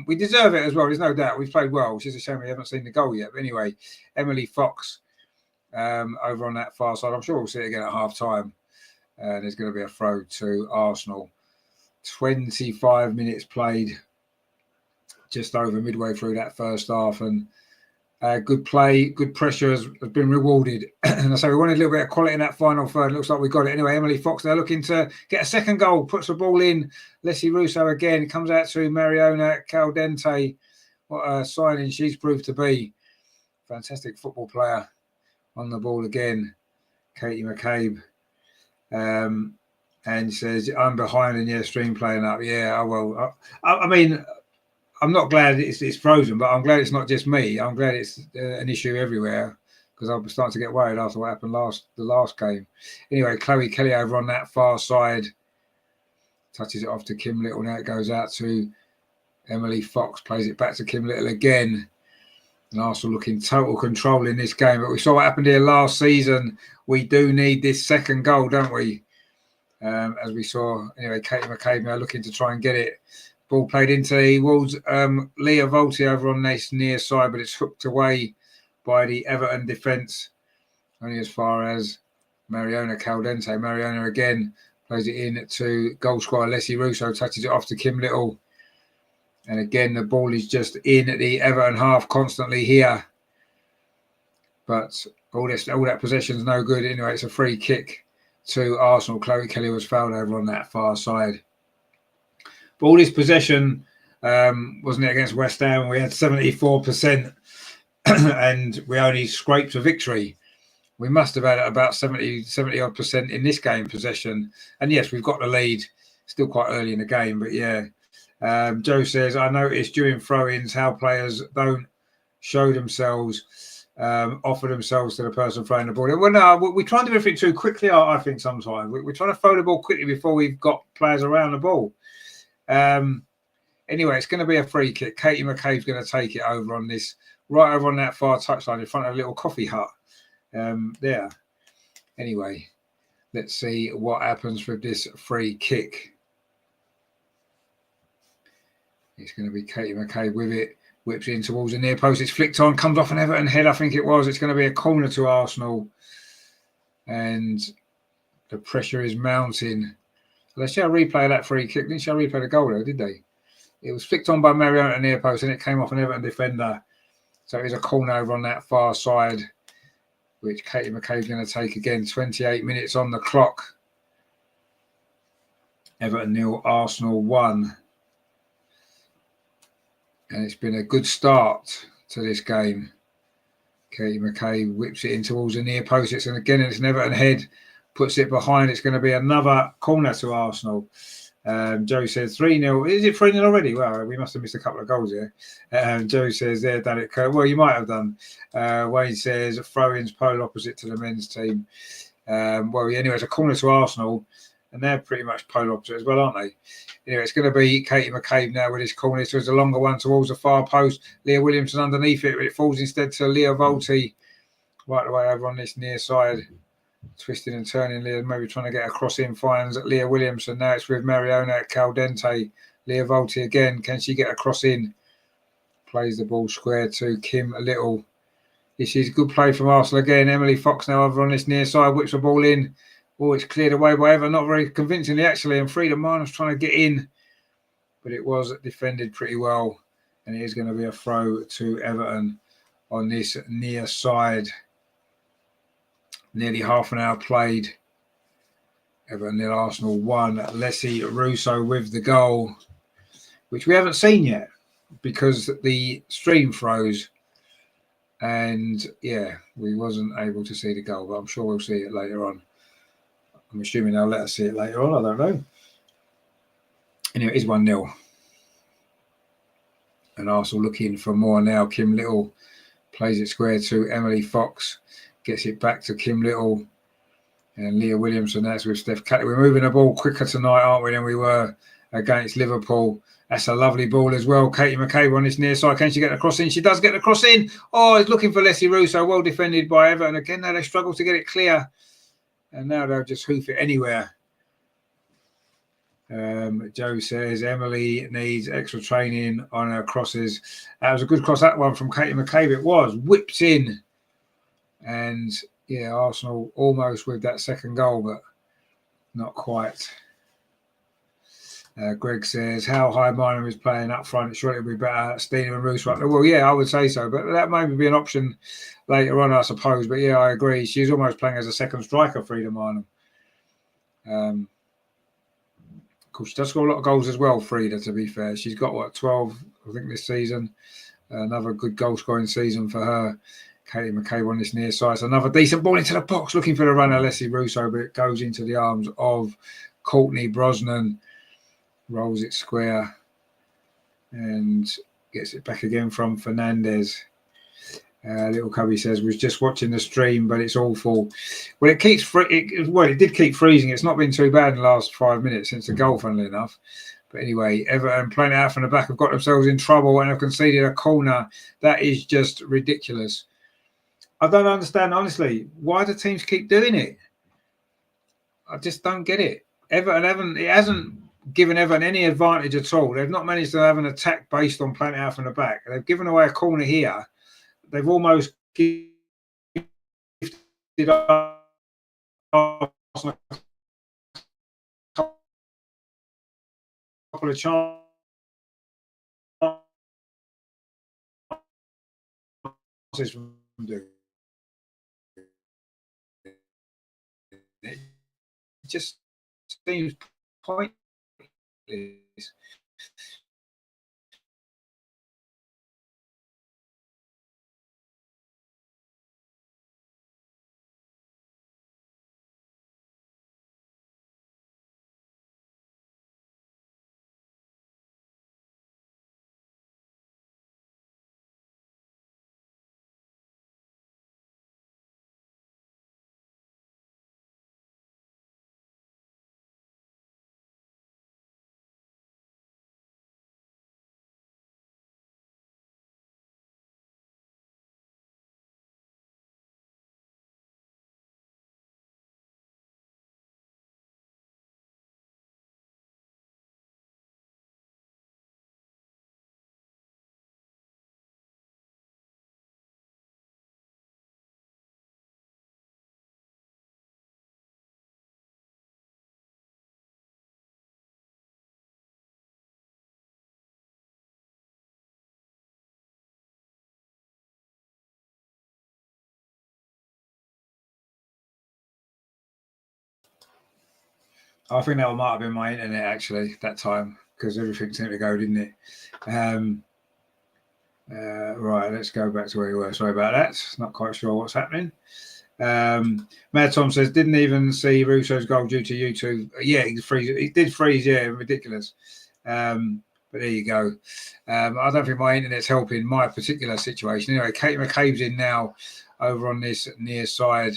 Speaker 1: We deserve it as well. There's no doubt. We've played well, which is a shame we haven't seen the goal yet. But anyway, Emily Fox over on that far side. I'm sure we'll see it again at half time. There's going to be a throw to Arsenal. 25 minutes played, just over midway through that first half. And good play, good pressure has been rewarded. And so we wanted a little bit of quality in that final third. Looks like we got it. Anyway, Emily Fox, they're looking to get a second goal, puts the ball in. Leslie Russo again. It comes out to Mariona Caldente. What a signing she's proved to be. Fantastic football player on the ball again. Katie McCabe. And says, I'm behind and stream playing up. Yeah, well, I mean, I'm not glad it's frozen, but I'm glad it's not just me. I'm glad it's an issue everywhere, because I'm starting to get worried after what happened the last game. Anyway, Chloe Kelly over on that far side. Touches it off to Kim Little. Now it goes out to Emily Fox. Plays it back to Kim Little again. And Arsenal looking total control in this game. But we saw what happened here last season. We do need this second goal, don't we? As we saw. Anyway, Katie McCabe now looking to try and get it. Ball played into the Wolves. Leah Volti over on this near side, but it's hooked away by the Everton defence. Only as far as Mariona Caldente. Mariona again plays it in to goal scorer Leslie Russo, touches it off to Kim Little. And again, the ball is just in at the Everton half constantly here. But all that possession's no good. Anyway, it's a free kick to Arsenal. Chloe Kelly was fouled over on that far side. But all this possession, wasn't it, against West Ham? We had 74% and we only scraped a victory. We must have had about 70 odd percent in this game possession. And yes, we've got the lead. Still quite early in the game, but yeah. Joe says, I noticed during throw-ins how players don't show themselves, offer themselves to the person throwing the ball. Well, no, we try and do everything too quickly, I think, sometimes. We're trying to throw the ball quickly before we've got players around the ball. Anyway, it's going to be a free kick. Katie McCabe's going to take it over on this, right over on that far touchline in front of a little coffee hut. There. Anyway, let's see what happens with this free kick. It's going to be Katie McCabe with it. Whips in towards the near post. It's flicked on. Comes off an Everton head, I think it was. It's going to be a corner to Arsenal. And the pressure is mounting. They shall replay that free kick. Didn't shall replay the goal, though, did they? It was flicked on by Mariona near post and it came off an Everton defender. So it is a corner over on that far side, which Katie McCabe's going to take again. 28 minutes on the clock. Everton 0, Arsenal 1. And it's been a good start to this game. Katie McCabe whips it in towards the near post. It's an Everton head. Puts it behind. It's going to be another corner to Arsenal. Joe says 3-0. Is it 3-0 already? Well, we must have missed a couple of goals here. Joe says there, done it. Well, you might have done. Wayne says throw-ins polar opposite to the men's team. Well, anyway, it's a corner to Arsenal. And they're pretty much polar opposite as well, aren't they? Anyway, it's going to be Katie McCabe now with his corner. So it's a longer one towards the far post. Leah Williamson underneath it. But it falls instead to Leah Volti right away over on this near side. Twisting and turning. Leah maybe trying to get a cross in. Finds Leah Williamson. Now it's with Mariona at Caldente. Leah Volti again. Can she get a cross in? Plays the ball square to Kim Little. This is good play from Arsenal again. Emily Fox now over on this near side. Whips the ball in. Oh, it's cleared away by Everton, not very convincingly actually, and Frida Mann was trying to get in, but it was defended pretty well, and it is going to be a throw to Everton on this near side. Nearly half an hour played. Everton 0, Arsenal 1. Leslie Russo with the goal, which we haven't seen yet because the stream froze, and yeah, we wasn't able to see the goal, but I'm sure we'll see it later on. I'm assuming they'll let us see it later on. I don't know. Anyway, it is 1-0. And Arsenal looking for more now. Kim Little plays it square to Emily Fox. Gets it back to Kim Little. And Leah Williamson. That's with Steph Catley. We're moving the ball quicker tonight, aren't we, than we were against Liverpool. That's a lovely ball as well. Katie McCabe on this near side. Can she get the cross in? She does get the cross in. Oh, it's looking for Leslie Russo. Well defended by Everton. Again, now they struggle to get it clear. And now they'll just hoof it anywhere. Joe says Emily needs extra training on her crosses. That was a good cross, that one from Katie McCabe. It was whipped in. And yeah, Arsenal almost with that second goal, but not quite. Greg says, how high Minor is playing up front. Sure, it'll be better. Stina and Roos right now. Well, yeah, I would say so, but that may be an option later on, I suppose. But yeah, I agree. She's almost playing as a second striker, Frida Minor. Of course, she does score a lot of goals as well, Frida, to be fair. She's got, 12, I think, this season. Another good goal-scoring season for her. Katie McCabe on this near side. It's another decent ball into the box, looking for the runner, Leslie Russo, but it goes into the arms of Courtney Brosnan. Rolls it square and gets it back again from Fernandez. Little Cubby says, was just watching the stream, but it's awful. Well, it did keep freezing. It's not been too bad in the last 5 minutes since the goal, funnily enough. But anyway, Everton playing out from the back have got themselves in trouble and have conceded a corner. That is just ridiculous. I don't understand, honestly, why do teams keep doing it? I just don't get it. Everton, it hasn't given Everton any advantage at all. They've not managed to have an attack based on playing out from the back. They've given away a corner here. They've almost gifted Arsenal a couple of chances from doing it. It just seems pointless. I think that might have been my internet actually that time, because everything seemed to go, didn't it? Right, let's go back to where we were. Sorry about that. Not quite sure what's happening. Mad Tom says, didn't even see Russo's goal due to YouTube. Yeah, he did freeze. Yeah, ridiculous. But there you go. I don't think my internet's helping my particular situation. Anyway, Kate McCabe's in now over on this near side.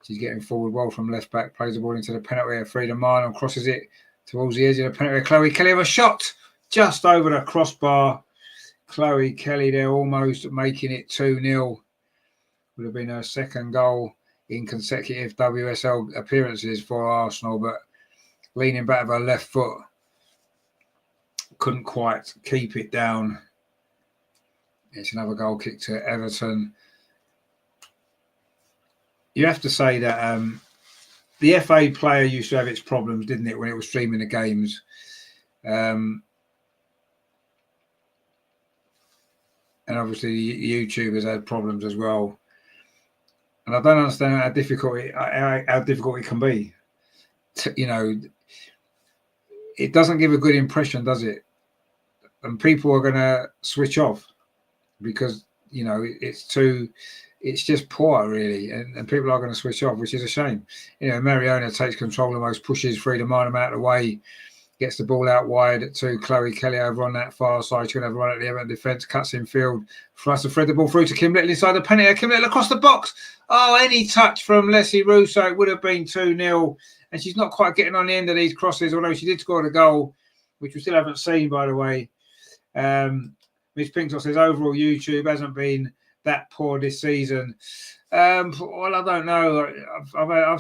Speaker 1: She's getting forward well from left back, plays the ball into the penalty area. Frida Marlon crosses it towards the edge of the penalty area. Chloe Kelly have a shot just over the crossbar. Chloe Kelly there almost making it 2-0. Would have been her second goal in consecutive WSL appearances for Arsenal, but leaning back of her left foot, couldn't quite keep it down. It's another goal kick to Everton. You have to say that the FA player used to have its problems, didn't it, when it was streaming the games? And obviously YouTube has had problems as well. And I don't understand how difficult it can be. You know, it doesn't give a good impression, does it? And people are going to switch off because, you know, it's just poor, really. And people are going to switch off, which is a shame. You know, Mariona takes control almost, pushes Frida Marlon out of the way, gets the ball out wide to Chloe Kelly over on that far side. She's going to have a run at the Everton defence, cuts in field, tries to thread the ball through to Kim Little inside the penalty. Kim Little across the box. Oh, any touch from Leslie Russo, it would have been 2-0. And she's not quite getting on the end of these crosses, although she did score the goal, which we still haven't seen, by the way. Miss Pinkton says, overall, YouTube hasn't been that poor this season. Well, I don't know. I've had a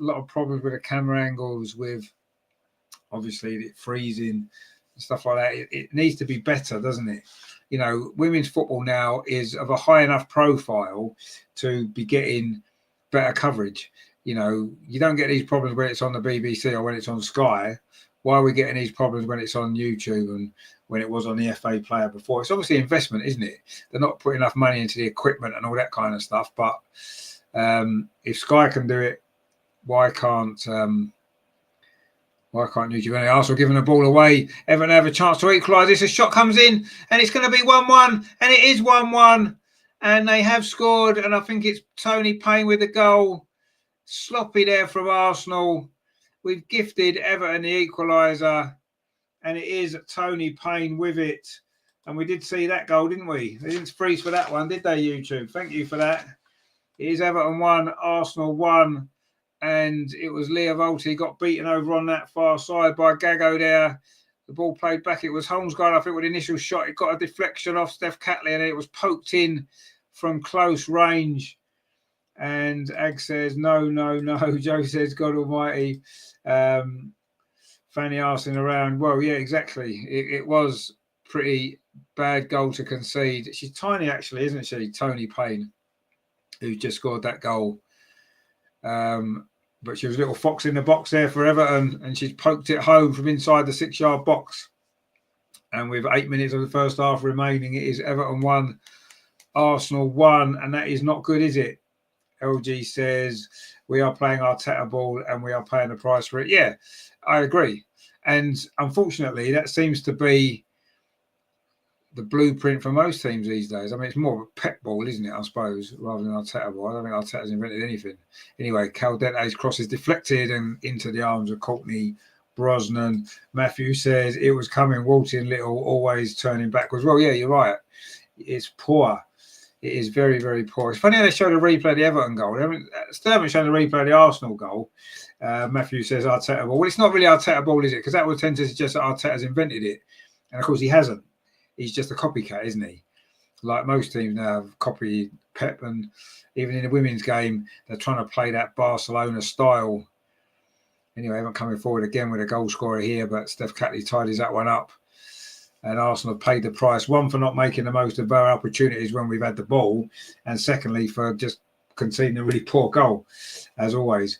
Speaker 1: lot of problems with the camera angles, with obviously it freezing and stuff like that. It needs to be better, doesn't it? You know, women's football now is of a high enough profile to be getting better coverage. You know, you don't get these problems when it's on the BBC or when it's on Sky. Why are we getting these problems when it's on YouTube and when it was on the FA player before? It's obviously investment, isn't it? They're not putting enough money into the equipment and all that kind of stuff. But if Sky can do it, why can't YouTube? And Arsenal giving the ball away. Everton have a chance to equalise. This shot comes in and it's going to be 1-1. And it is 1-1. And they have scored. And I think it's Tony Payne with the goal. Sloppy there from Arsenal. We've gifted Everton the equaliser. And it is Tony Payne with it. And we did see that goal, didn't we? They didn't freeze for that one, did they, YouTube? Thank you for that. It is Everton 1, Arsenal 1. And it was Leah Volti got beaten over on that far side by Gago there. The ball played back. It was Holmesgard, I think, with the initial shot. It got a deflection off Steph Catley and it was poked in from close range. And Ag says, no. Joe says, God almighty. Fanny arsing around. Well, yeah, exactly. It was pretty bad goal to concede. She's tiny, actually, isn't she? Tony Payne, who just scored that goal. But she was a little fox in the box there for Everton, and she's poked it home from inside the 6-yard box. And with 8 minutes of the first half remaining, it is Everton 1, Arsenal 1, and that is not good, is it? LG says, we are playing Arteta ball and we are paying the price for it. Yeah, I agree. And unfortunately, that seems to be the blueprint for most teams these days. I mean, it's more of a pep ball, isn't it, I suppose, rather than Arteta ball. I don't think Arteta's invented anything. Anyway, Caldente's cross is deflected and into the arms of Courtney Brosnan. Matthew says, it was coming, Walton Little, always turning backwards. Well, yeah, you're right. It's poor. It is very, very poor. It's funny how they showed a replay of the Everton goal. They still haven't shown a replay of the Arsenal goal. Matthew says Arteta ball. Well, it's not really Arteta ball, is it? Because that would tend to suggest that Arteta's invented it. And, of course, he hasn't. He's just a copycat, isn't he? Like most teams now have copied Pep, and even in the women's game, they're trying to play that Barcelona style. Anyway, haven't coming forward again with a goal scorer here, but Steph Catley tidies that one up. And Arsenal have paid the price, one, for not making the most of our opportunities when we've had the ball, and secondly, for just conceding a really poor goal, as always.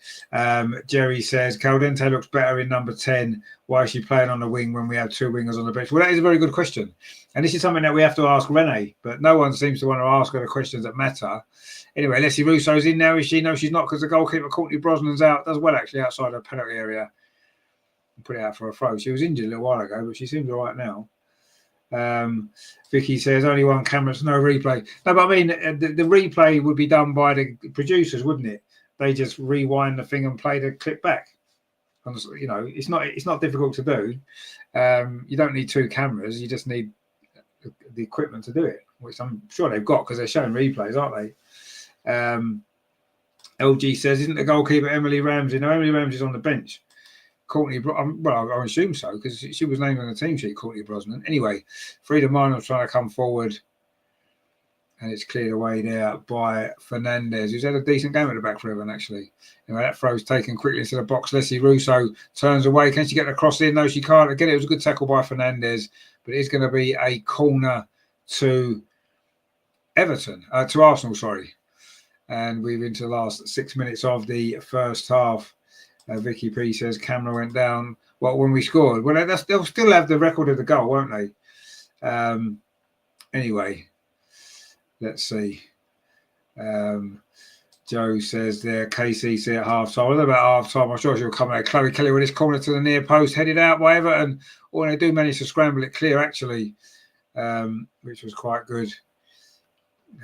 Speaker 1: Jerry says, Caldente looks better in number 10. Why is she playing on the wing when we have two wingers on the bench? Well, that is a very good question. And this is something that we have to ask Renee, but no one seems to want to ask her the questions that matter. Anyway, Leslie Russo's in now, is she? No, she's not, because the goalkeeper, Courtney Brosnan's out. Does well, actually, outside the penalty area. put it out for a throw. She was injured a little while ago, but she seems all right now. Vicky says only one camera, no replay. No, but I mean the replay would be done by the producers, wouldn't it? They just rewind the thing and play the clip back. And, you know, it's not difficult to do. You don't need two cameras. You just need the equipment to do it, which I'm sure they've got because they're showing replays, aren't they? LG says, isn't the goalkeeper Emily Ramsey? No, Emily Ramsey's on the bench. Courtney, well, I assume so because she was named on the team sheet, Courtney Brosnan. Anyway, Frida Minor trying to come forward, and it's cleared away there by Fernandez, who's had a decent game at the back for Everton, actually. Anyway, that throw's taken quickly into the box. Leslie Russo turns away. Can she get the cross in? No, she can't. Again, it was a good tackle by Fernandez, but it's going to be a corner to Everton, to Arsenal, sorry. And we're into the last 6 minutes of the first half. Vicky P says camera went down. Well, when we scored, well, they'll still have the record of the goal, won't they? Anyway, let's see. Joe says there, KCC at half time. What about half time? I'm sure she'll come out. Chloe Kelly with this corner to the near post, headed out by Everton. Or they do manage to scramble it clear, actually, which was quite good.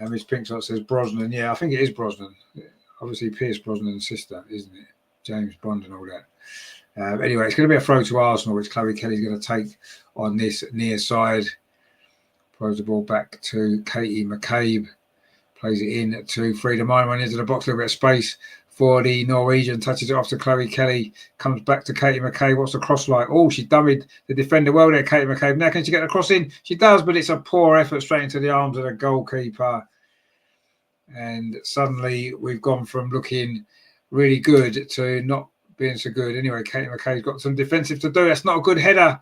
Speaker 1: Miss Pinkshot says Brosnan. Yeah, I think it is Brosnan. Obviously, Pierce Brosnan's sister, isn't it? James Bond and all that. Anyway, it's going to be a throw to Arsenal, which Chloe Kelly's going to take on this near side. Throws the ball back to Katie McCabe. Plays it in to Frida Minor into the box. A little bit of space for the Norwegian. Touches it off to Chloe Kelly. Comes back to Katie McCabe. What's the cross like? Oh, she dummied the defender well there, Katie McCabe. Now can she get the cross in? She does, but it's a poor effort straight into the arms of the goalkeeper. And suddenly we've gone from looking really good to not being so good. Anyway, Katie McCabe's got some defensive to do. That's not a good header.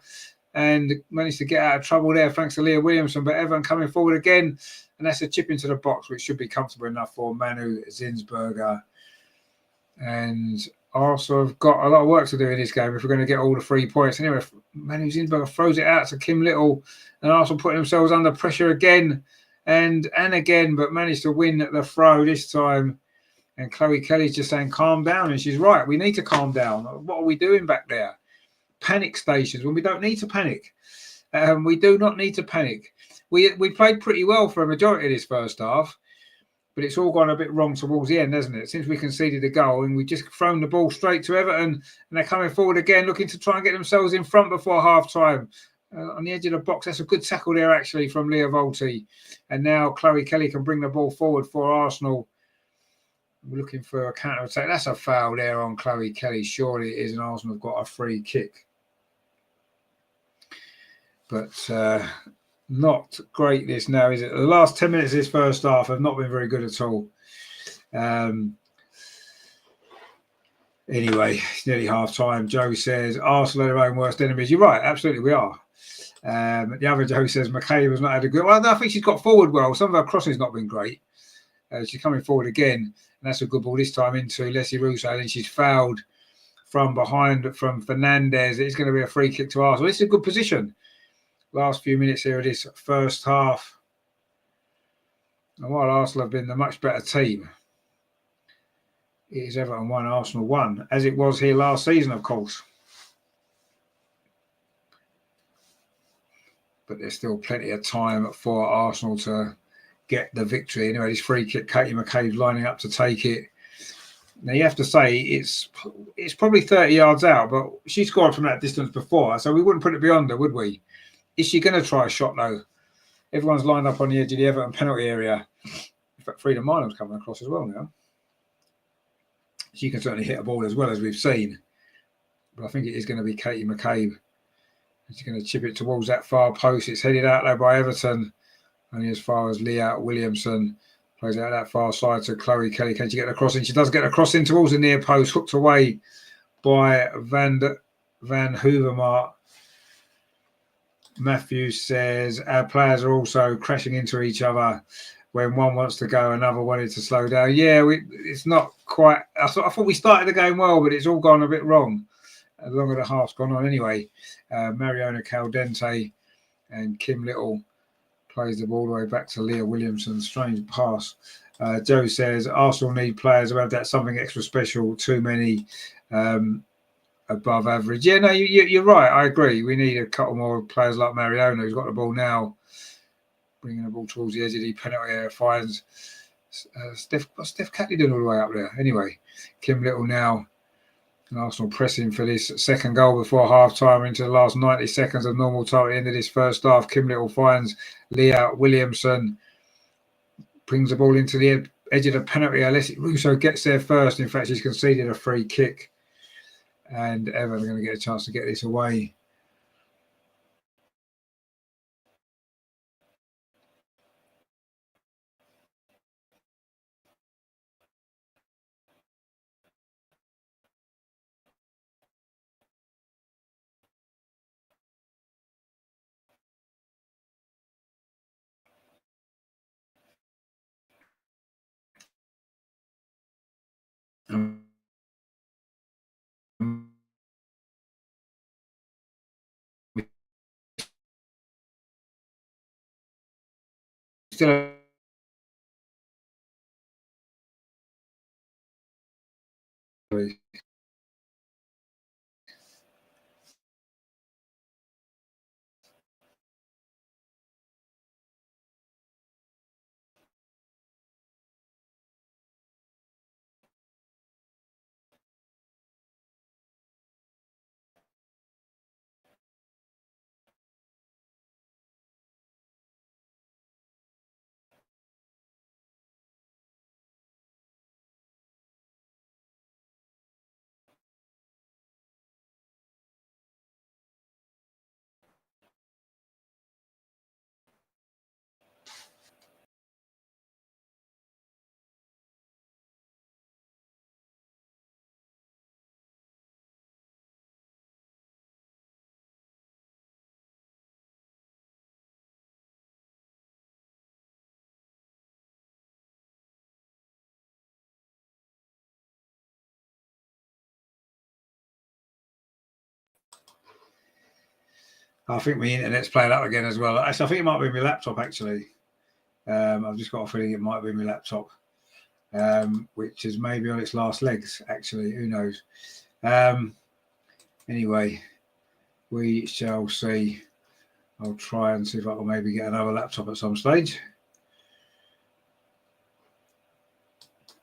Speaker 1: And managed to get out of trouble there thanks to Leah Williamson. But Everton coming forward again. And that's a chip into the box, which should be comfortable enough for Manu Zinsberger. And Arsenal have got a lot of work to do in this game if we're going to get all the 3 points. Anyway, Manu Zinsberger throws it out to Kim Little. And Arsenal put themselves under pressure again and again, but managed to win the throw this time. And Chloe Kelly's just saying, calm down. And she's right. We need to calm down. What are we doing back there? Panic stations when we don't need to panic. We do not need to panic. We played pretty well for a majority of this first half, but it's all gone a bit wrong towards the end, hasn't it? Since we conceded a goal and we just thrown the ball straight to Everton, and they're coming forward again, looking to try and get themselves in front before half-time. On the edge of the box, that's a good tackle there, actually, from Leah Volti. And now Chloe Kelly can bring the ball forward for Arsenal. We're looking for a counter-attack. That's a foul there on Chloe Kelly. Surely it is, and Arsenal have got a free kick. But not great this now, is it? The last 10 minutes of this first half have not been very good at all. Anyway, it's nearly half-time. Joe says, Arsenal are their own worst enemies. You're right, absolutely we are. The other Joe says, McCabe has not had a good... Well, I think she's got forward well. Some of her crossing's not been great. She's coming forward again, and that's a good ball this time into Leslie Russo, and she's fouled from behind from Fernandez. It's going to be a free kick to Arsenal. This is a good position. Last few minutes here of this first half. And while Arsenal have been the much better team, it is Everton 1, Arsenal 1, as it was here last season, of course. But there's still plenty of time for Arsenal to get the victory. Anyway, this free kick, Katie McCabe's lining up to take it. Now, you have to say it's probably 30 yards out, but she scored from that distance before, so we wouldn't put it beyond her, would we? Is she going to try a shot, though? Everyone's lined up on the edge of the Everton penalty area. In fact, Frida Minor's coming across as well now. She can certainly hit a ball as well, as we've seen. But I think it is going to be Katie McCabe. She's going to chip it towards that far post. It's headed out there by Everton. Only as far as Leah Williamson. Plays out that far side to Chloe Kelly. Can she get the cross in? She does get a cross in towards the near post. Hooked away by Van Hoovermaat. Matthews says, our players are also crashing into each other. When one wants to go, another wanted to slow down. Yeah, it's not quite... I thought we started the game well, but it's all gone a bit wrong. As long as the half's gone on anyway. Mariona Caldente and Kim Little plays the ball all the way back to Leah Williamson. Strange pass. Joe says, Arsenal need players who have that something extra special. Too many. above average. Yeah, no, you're right. I agree. We need a couple more players like Mariona, who's got the ball now, bringing the ball towards the edge of the penalty area, finds what's Steph Catley doing all the way up there? Anyway, Kim Little now, and Arsenal pressing for this second goal before half-time into the last 90 seconds of normal time at the end of this first half. Kim Little finds Leah Williamson, brings the ball into the edge of the penalty area. Russo gets there first. In fact, she's conceded a free kick. And Everton are going to get a chance to get this away. Still I think my internet's playing up again as well. Actually, I think it might be my laptop, actually. I've just got a feeling it might be my laptop, which is maybe on its last legs, actually. Who knows? Anyway, we shall see. I'll try and see if I can maybe get another laptop at some stage.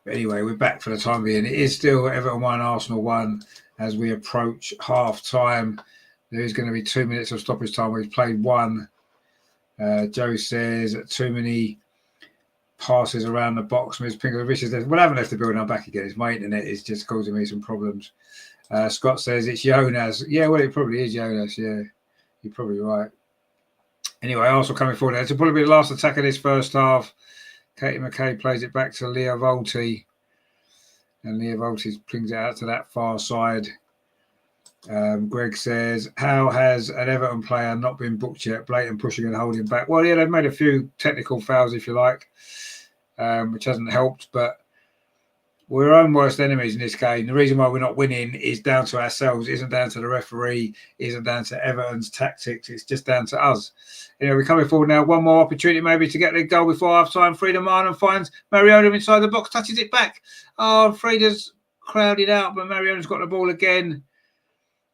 Speaker 1: But anyway, we're back for the time being. It is still Everton 1, Arsenal 1 as we approach half-time. There is going to be 2 minutes of stoppage time. We've played one. Joe says too many passes around the box. Ms. Pinker says, well, I haven't left the building. I'm back again. My internet is just causing me some problems. Scott says it's Jonas. Yeah, well, it probably is Jonas. Yeah, you're probably right. Anyway, Arsenal coming forward. It's probably the last attack of this first half. Katie McKay plays it back to Leah Volti. And Leah Volti brings it out to that far side. Greg says, how has an Everton player not been booked yet? Blatant pushing and holding back. Well, yeah, they've made a few technical fouls, if you like, which hasn't helped. But we're our own worst enemies in this game. The reason why we're not winning is down to ourselves. It isn't down to the referee. It isn't down to Everton's tactics. It's just down to us. Anyway, we're coming forward now. One more opportunity maybe to get the goal before half-time. Frida Martin finds Mariona inside the box, touches it back. Oh, Frida's crowded out, but Mariona's got the ball again.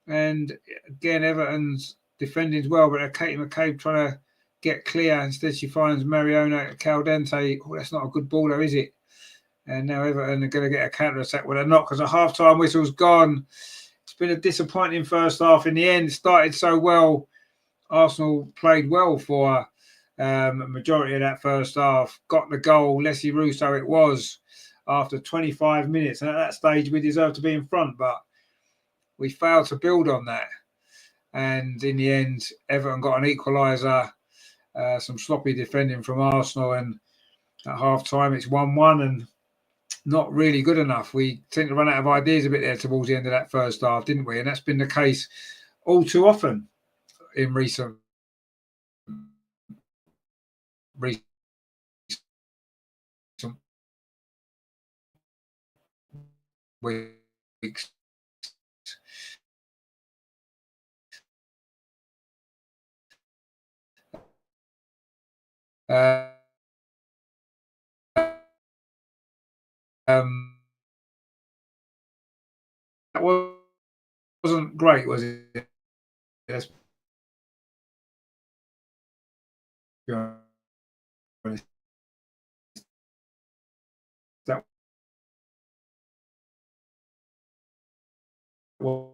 Speaker 1: And again, Everton's defending well, but Katie McCabe trying to get clear. Instead, she finds Mariona Caldente. Oh, that's not a good ball, though, is it? And now Everton are going to get a counter-attack with a knock because the half-time whistle's gone. It's been a disappointing first half. In the end, started so well. Arsenal played well for a majority of that first half. Got the goal. Leslie Russo it was after 25 minutes. And at that stage, we deserved to be in front, but we failed to build on that. And in the end, Everton got an equaliser, some sloppy defending from Arsenal. And at half-time, it's 1-1 and not really good enough. We seem to run out of ideas a bit there towards the end of that first half, didn't we? And that's been the case all too often in recent weeks. That was wasn't great, was it? Let's be honest. That was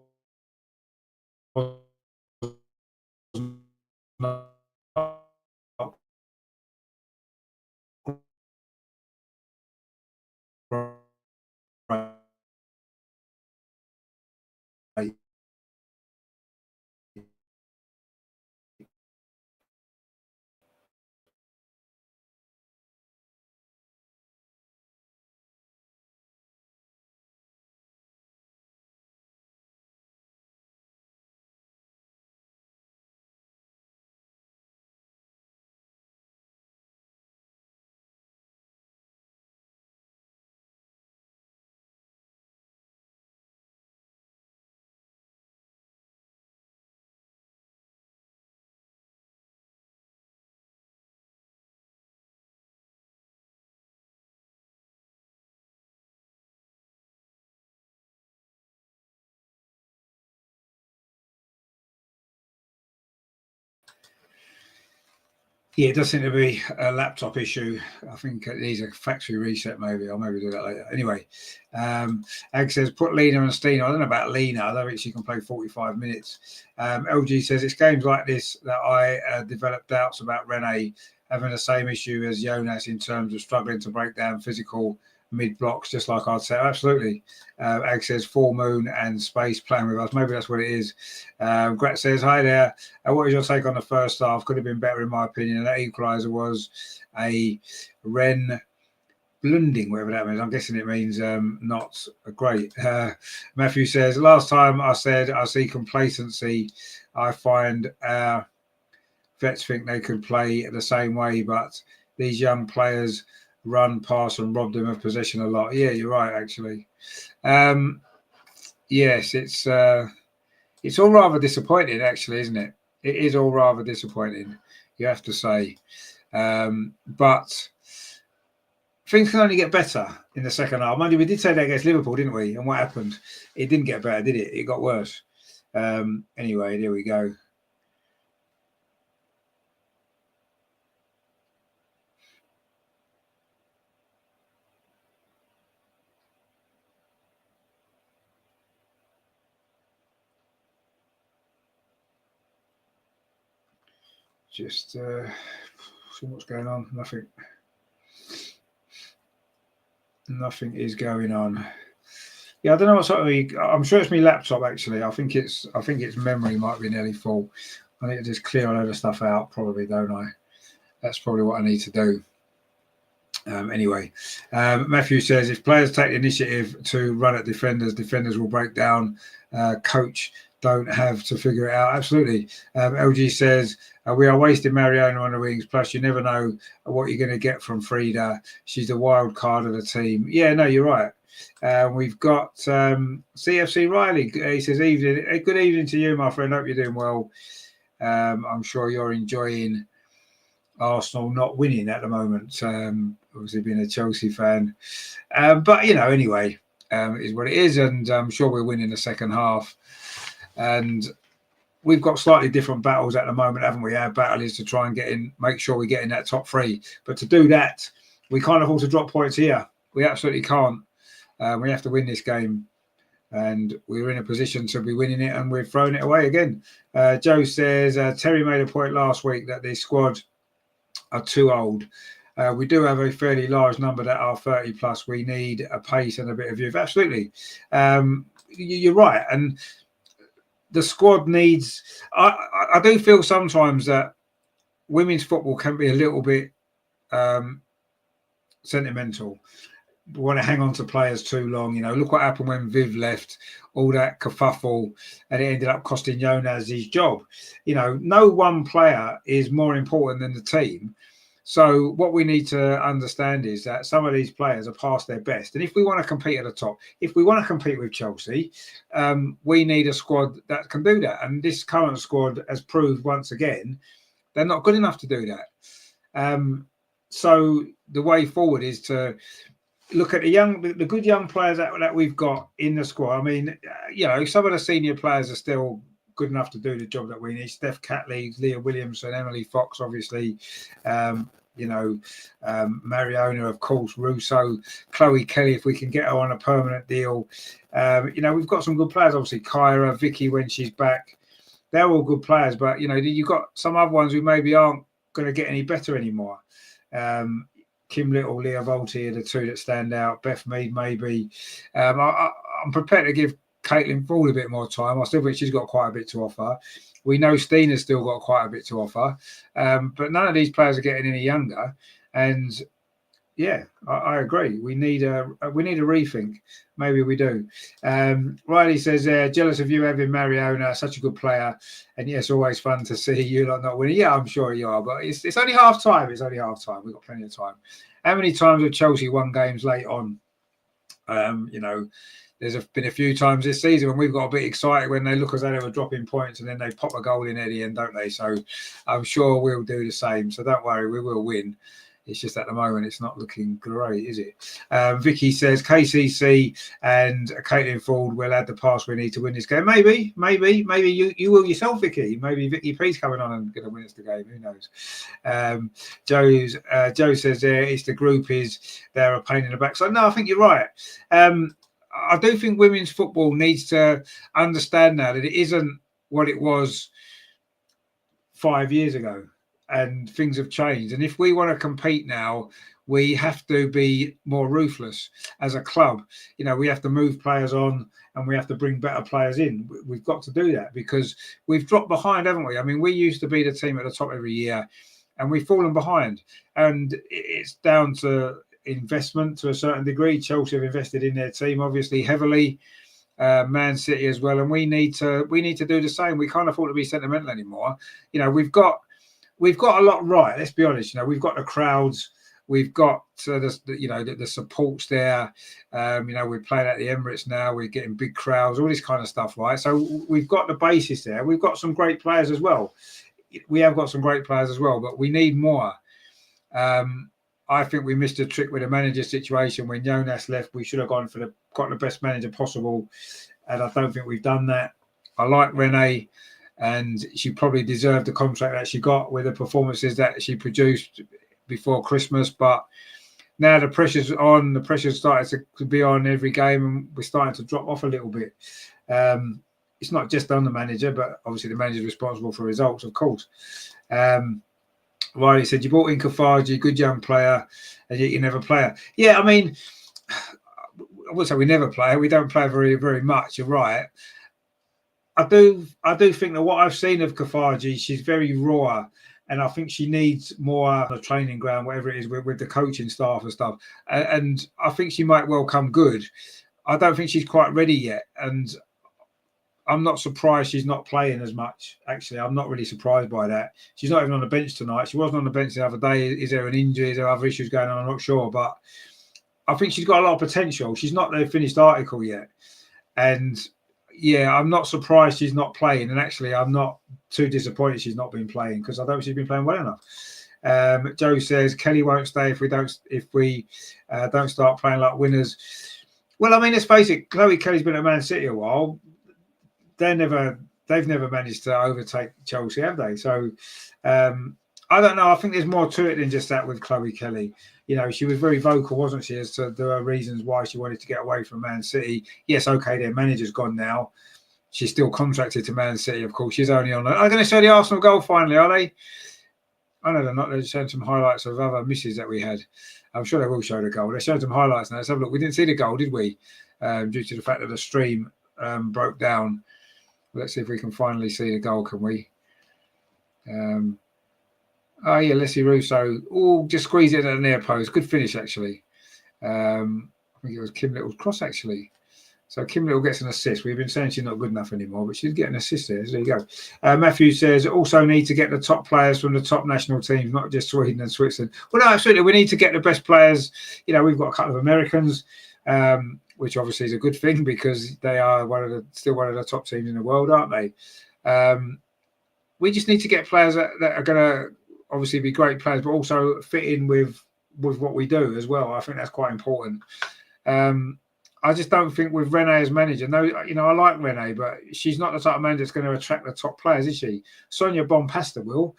Speaker 1: not great. Yeah, it does seem to be a laptop issue. I think it needs a factory reset, maybe. I'll maybe do that later. Anyway, Ag says, put Lena and Stina. I don't know about Lena. I don't think she can play 45 minutes. LG says, it's games like this that I developed doubts about Rene having the same issue as Jonas in terms of struggling to break down physical mid-blocks, just like I'd say. Absolutely. Ag says, full moon and space playing with us. Maybe that's what it is. Grat says, hi there. What is your take on the first half? Could have been better, in my opinion. That equalizer was a Ren blunding, whatever that means. I'm guessing it means not great. Matthew says, last time I said I see complacency. I find vets think they could play the same way, but these young players run, pass, and rob them of possession a lot. Yeah, you're right, actually. Yes, it's all rather disappointing, actually, isn't it? It is all rather disappointing, you have to say. But things can only get better in the second half. Mind you, we did say that against Liverpool, didn't we? And what happened? It didn't get better, did it? It got worse. Anyway, there we go. Just see what's going on. Nothing is going on. Yeah, I don't know what sort of. I'm sure it's my laptop. Actually, I think its memory might be nearly full. I need to just clear a load of stuff out, probably, don't I? That's probably what I need to do. Anyway, Matthew says, if players take the initiative to run at defenders will break down. Coach don't have to figure it out. Absolutely. LG says, we are wasting Mariona on the wings. Plus, you never know what you're going to get from Frida. She's the wild card of the team. Yeah, no, you're right. We've got CFC Riley. He says, evening. Good evening to you, my friend. Hope you're doing well. I'm sure you're enjoying Arsenal not winning at the moment. Obviously, being a Chelsea fan. But, anyway, it is what it is. And I'm sure we'll win in the second half. And we've got slightly different battles at the moment, haven't we? Our battle is to try and make sure we get in that top three. But to do that, we can't afford to drop points here. We absolutely can't. We have to win this game. And we're in a position to be winning it, and we've thrown it away again. Joe says, Terry made a point last week that the squad are too old. We do have a fairly large number that are 30 plus. We need a pace and a bit of youth. Absolutely. You're right. And the squad needs. I do feel sometimes that women's football can be a little bit sentimental. We want to hang on to players too long. Look what happened when Viv left, all that kerfuffle, and it ended up costing Jonas his job. No one player is more important than the team. So what we need to understand is that some of these players are past their best. And if we want to compete at the top, if we want to compete with Chelsea, we need a squad that can do that. And this current squad has proved once again, they're not good enough to do that. So the way forward is to look at the good young players that we've got in the squad. I mean, some of the senior players are still good enough to do the job that we need. Steph Catley, Leah Williamson, Emily Fox, obviously. Mariona, of course, Russo, Chloe Kelly, if we can get her on a permanent deal. We've got some good players, obviously, Kyra, Vicky when she's back. They're all good players, but, you've got some other ones who maybe aren't going to get any better anymore. Kim Little, Leah Volti are the two that stand out. Beth Mead, maybe. I'm prepared to give Caitlin Ford a bit more time. I still think she's got quite a bit to offer. We know Stina's still got quite a bit to offer. But none of these players are getting any younger. And yeah, I agree. We need a rethink. Maybe we do. Riley says, jealous of you having Mariona, such a good player. And yes, always fun to see you not winning. Yeah, I'm sure you are, but it's only half time. It's only half time. We've got plenty of time. How many times have Chelsea won games late on? There's been a few times this season when we've got a bit excited when they look as though they were dropping points and then they pop a goal in at the end, don't they? So I'm sure we'll do the same. So don't worry, we will win. It's just at the moment it's not looking great, is it? Vicky says KCC and Caitlin Ford will add the pass we need to win this game. Maybe you will yourself, Vicky. Maybe Vicky P's coming on and going to win us the game. Who knows? Joe says it's the group they're a pain in the backside. No, I think you're right. I do think women's football needs to understand now that it isn't what it was 5 years ago. And things have changed. And if we want to compete now, we have to be more ruthless as a club. We have to move players on and we have to bring better players in. We've got to do that because we've dropped behind, haven't we? I mean, we used to be the team at the top every year and we've fallen behind. And it's down to investment to a certain degree. Chelsea have invested in their team, obviously, heavily. Man City as well. And we need to do the same. We can't afford to be sentimental anymore. We've got a lot right. Let's be honest. We've got the crowds. We've got the supports there. We're playing at the Emirates now. We're getting big crowds. All this kind of stuff, right? So we've got the basis there. We've got some great players as well. But we need more. I think we missed a trick with the manager situation when Jonas left. We should have got the best manager possible, and I don't think we've done that. I like Renee. And she probably deserved the contract that she got with the performances that she produced before Christmas. But now the pressure's on. The pressure's started to be on every game, and we're starting to drop off a little bit. It's not just on the manager, but obviously the manager's responsible for results, of course. Riley said, you brought in Kafaji, good young player, and yet you never play her. Yeah, I mean, I would say we never play her. We don't play very, very much. You're right. I do think that what I've seen of Kafaji, she's very raw, and I think she needs more on the training ground, whatever it is, with the coaching staff and stuff. And I think she might well come good. I don't think she's quite ready yet, and I'm not surprised she's not playing as much. Actually, I'm not really surprised by that. She's not even on the bench tonight. She wasn't on the bench the other day. Is there an injury? Is there other issues going on? I'm not sure, but I think she's got a lot of potential. She's not the finished article yet, and yeah, I'm not surprised she's not playing. And actually, I'm not too disappointed she's not been playing because I don't think she's been playing well enough. Joe says Kelly won't stay if we don't start playing like winners. Well, I mean, let's face it. Chloe Kelly's been at Man City a while. They've never managed to overtake Chelsea, have they? So I don't know. I think there's more to it than just that with Chloe Kelly. She was very vocal, wasn't she, as to her reasons why she wanted to get away from Man City. Yes, okay, their manager's gone now. She's still contracted to Man City, of course. She's only on. Are they going to show the Arsenal goal finally, are they? I know they're not. They're showing some highlights of other misses that we had. I'm sure they will show the goal. They're showing some highlights now. Let's have a look. We didn't see the goal, did we? Due to the fact that the stream broke down. Let's see if we can finally see the goal, can we? Oh, yeah, Leslie Russo. Oh, just squeeze it at the near post. Good finish, actually. I think it was Kim Little's cross, actually. So Kim Little gets an assist. We've been saying she's not good enough anymore, but she's getting an assist there. So there you go. Matthew says, also need to get the top players from the top national teams, not just Sweden and Switzerland. Well, no, absolutely. We need to get the best players. We've got a couple of Americans, which obviously is a good thing because they are still one of the top teams in the world, aren't they? We just need to get players that are going to obviously be great players, but also fit in with with what we do as well. I think that's quite important. I just don't think with Renee as manager. No, I like Renee, but she's not the type of manager that's going to attract the top players, is she? Sonia Bonpasta will,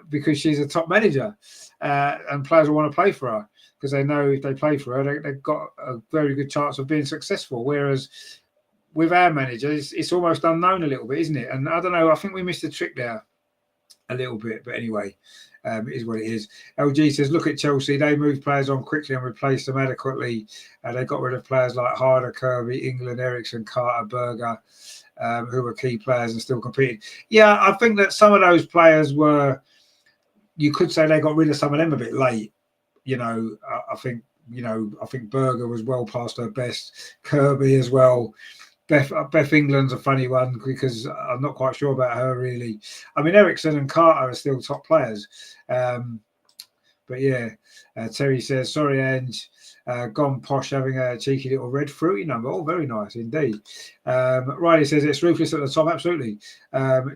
Speaker 1: because she's a top manager, and players will want to play for her because they know if they play for her, they've got a very good chance of being successful. Whereas with our manager, it's almost unknown a little bit, isn't it? And I don't know. I think we missed a trick there a little bit, but anyway. It is what it is. LG says, look at Chelsea. They moved players on quickly and replaced them adequately. They got rid of players like Harder, Kirby, England, Ericsson, Carter, Berger, who were key players and still competing. Yeah, I think that some of those players were, you could say they got rid of some of them a bit late. I think Berger was well past her best. Kirby as well. Beth England's a funny one because I'm not quite sure about her really. I mean, Ericsson and Carter are still top players. But yeah, Terry says, sorry, Ange, gone posh having a cheeky little red fruity number. Oh, very nice indeed. Riley says it's ruthless at the top. Absolutely.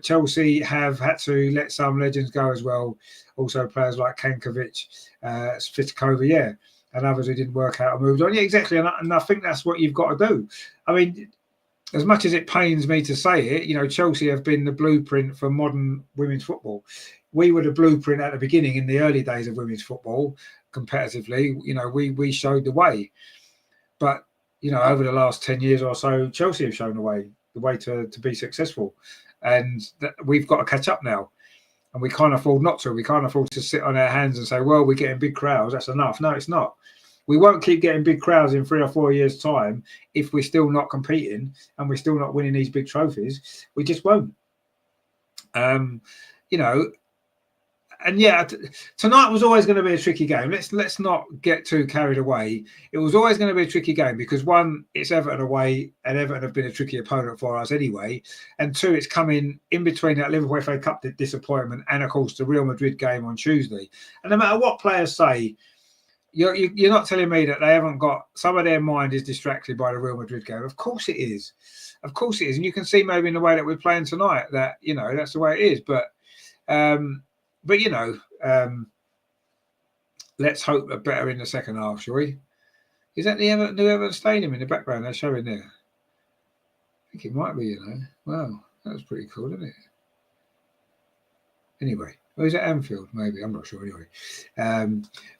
Speaker 1: Chelsea have had to let some legends go as well. Also players like Kankovic, Svitkova, yeah, and others who didn't work out and moved on. Yeah, exactly. And I think that's what you've got to do. I mean, as much as it pains me to say it, Chelsea have been the blueprint for modern women's football. We were the blueprint at the beginning in the early days of women's football, competitively. We showed the way. But, over the last 10 years or so, Chelsea have shown the way to be successful. And we've got to catch up now. And we can't afford not to. We can't afford to sit on our hands and say, well, we're getting big crowds. That's enough. No, it's not. We won't keep getting big crowds in 3 or 4 years' time if we're still not competing and we're still not winning these big trophies. We just won't. And yeah, tonight was always going to be a tricky game. Let's not get too carried away. It was always going to be a tricky game because, one, it's Everton away, and Everton have been a tricky opponent for us anyway. And two, it's coming in between that Liverpool FA Cup disappointment and, of course, the Real Madrid game on Tuesday. And no matter what players say, you're not telling me that they haven't got some of their mind is distracted by the Real Madrid game. Of course it is. Of course it is. And you can see maybe in the way that we're playing tonight that, that's the way it is. But let's hope a better in the second half, shall we? Is that the new Everton Stadium in the background they're showing there? I think it might be, Wow, that was pretty cool, isn't it? Anyway. Or is it Anfield? Maybe. I'm not sure anyway.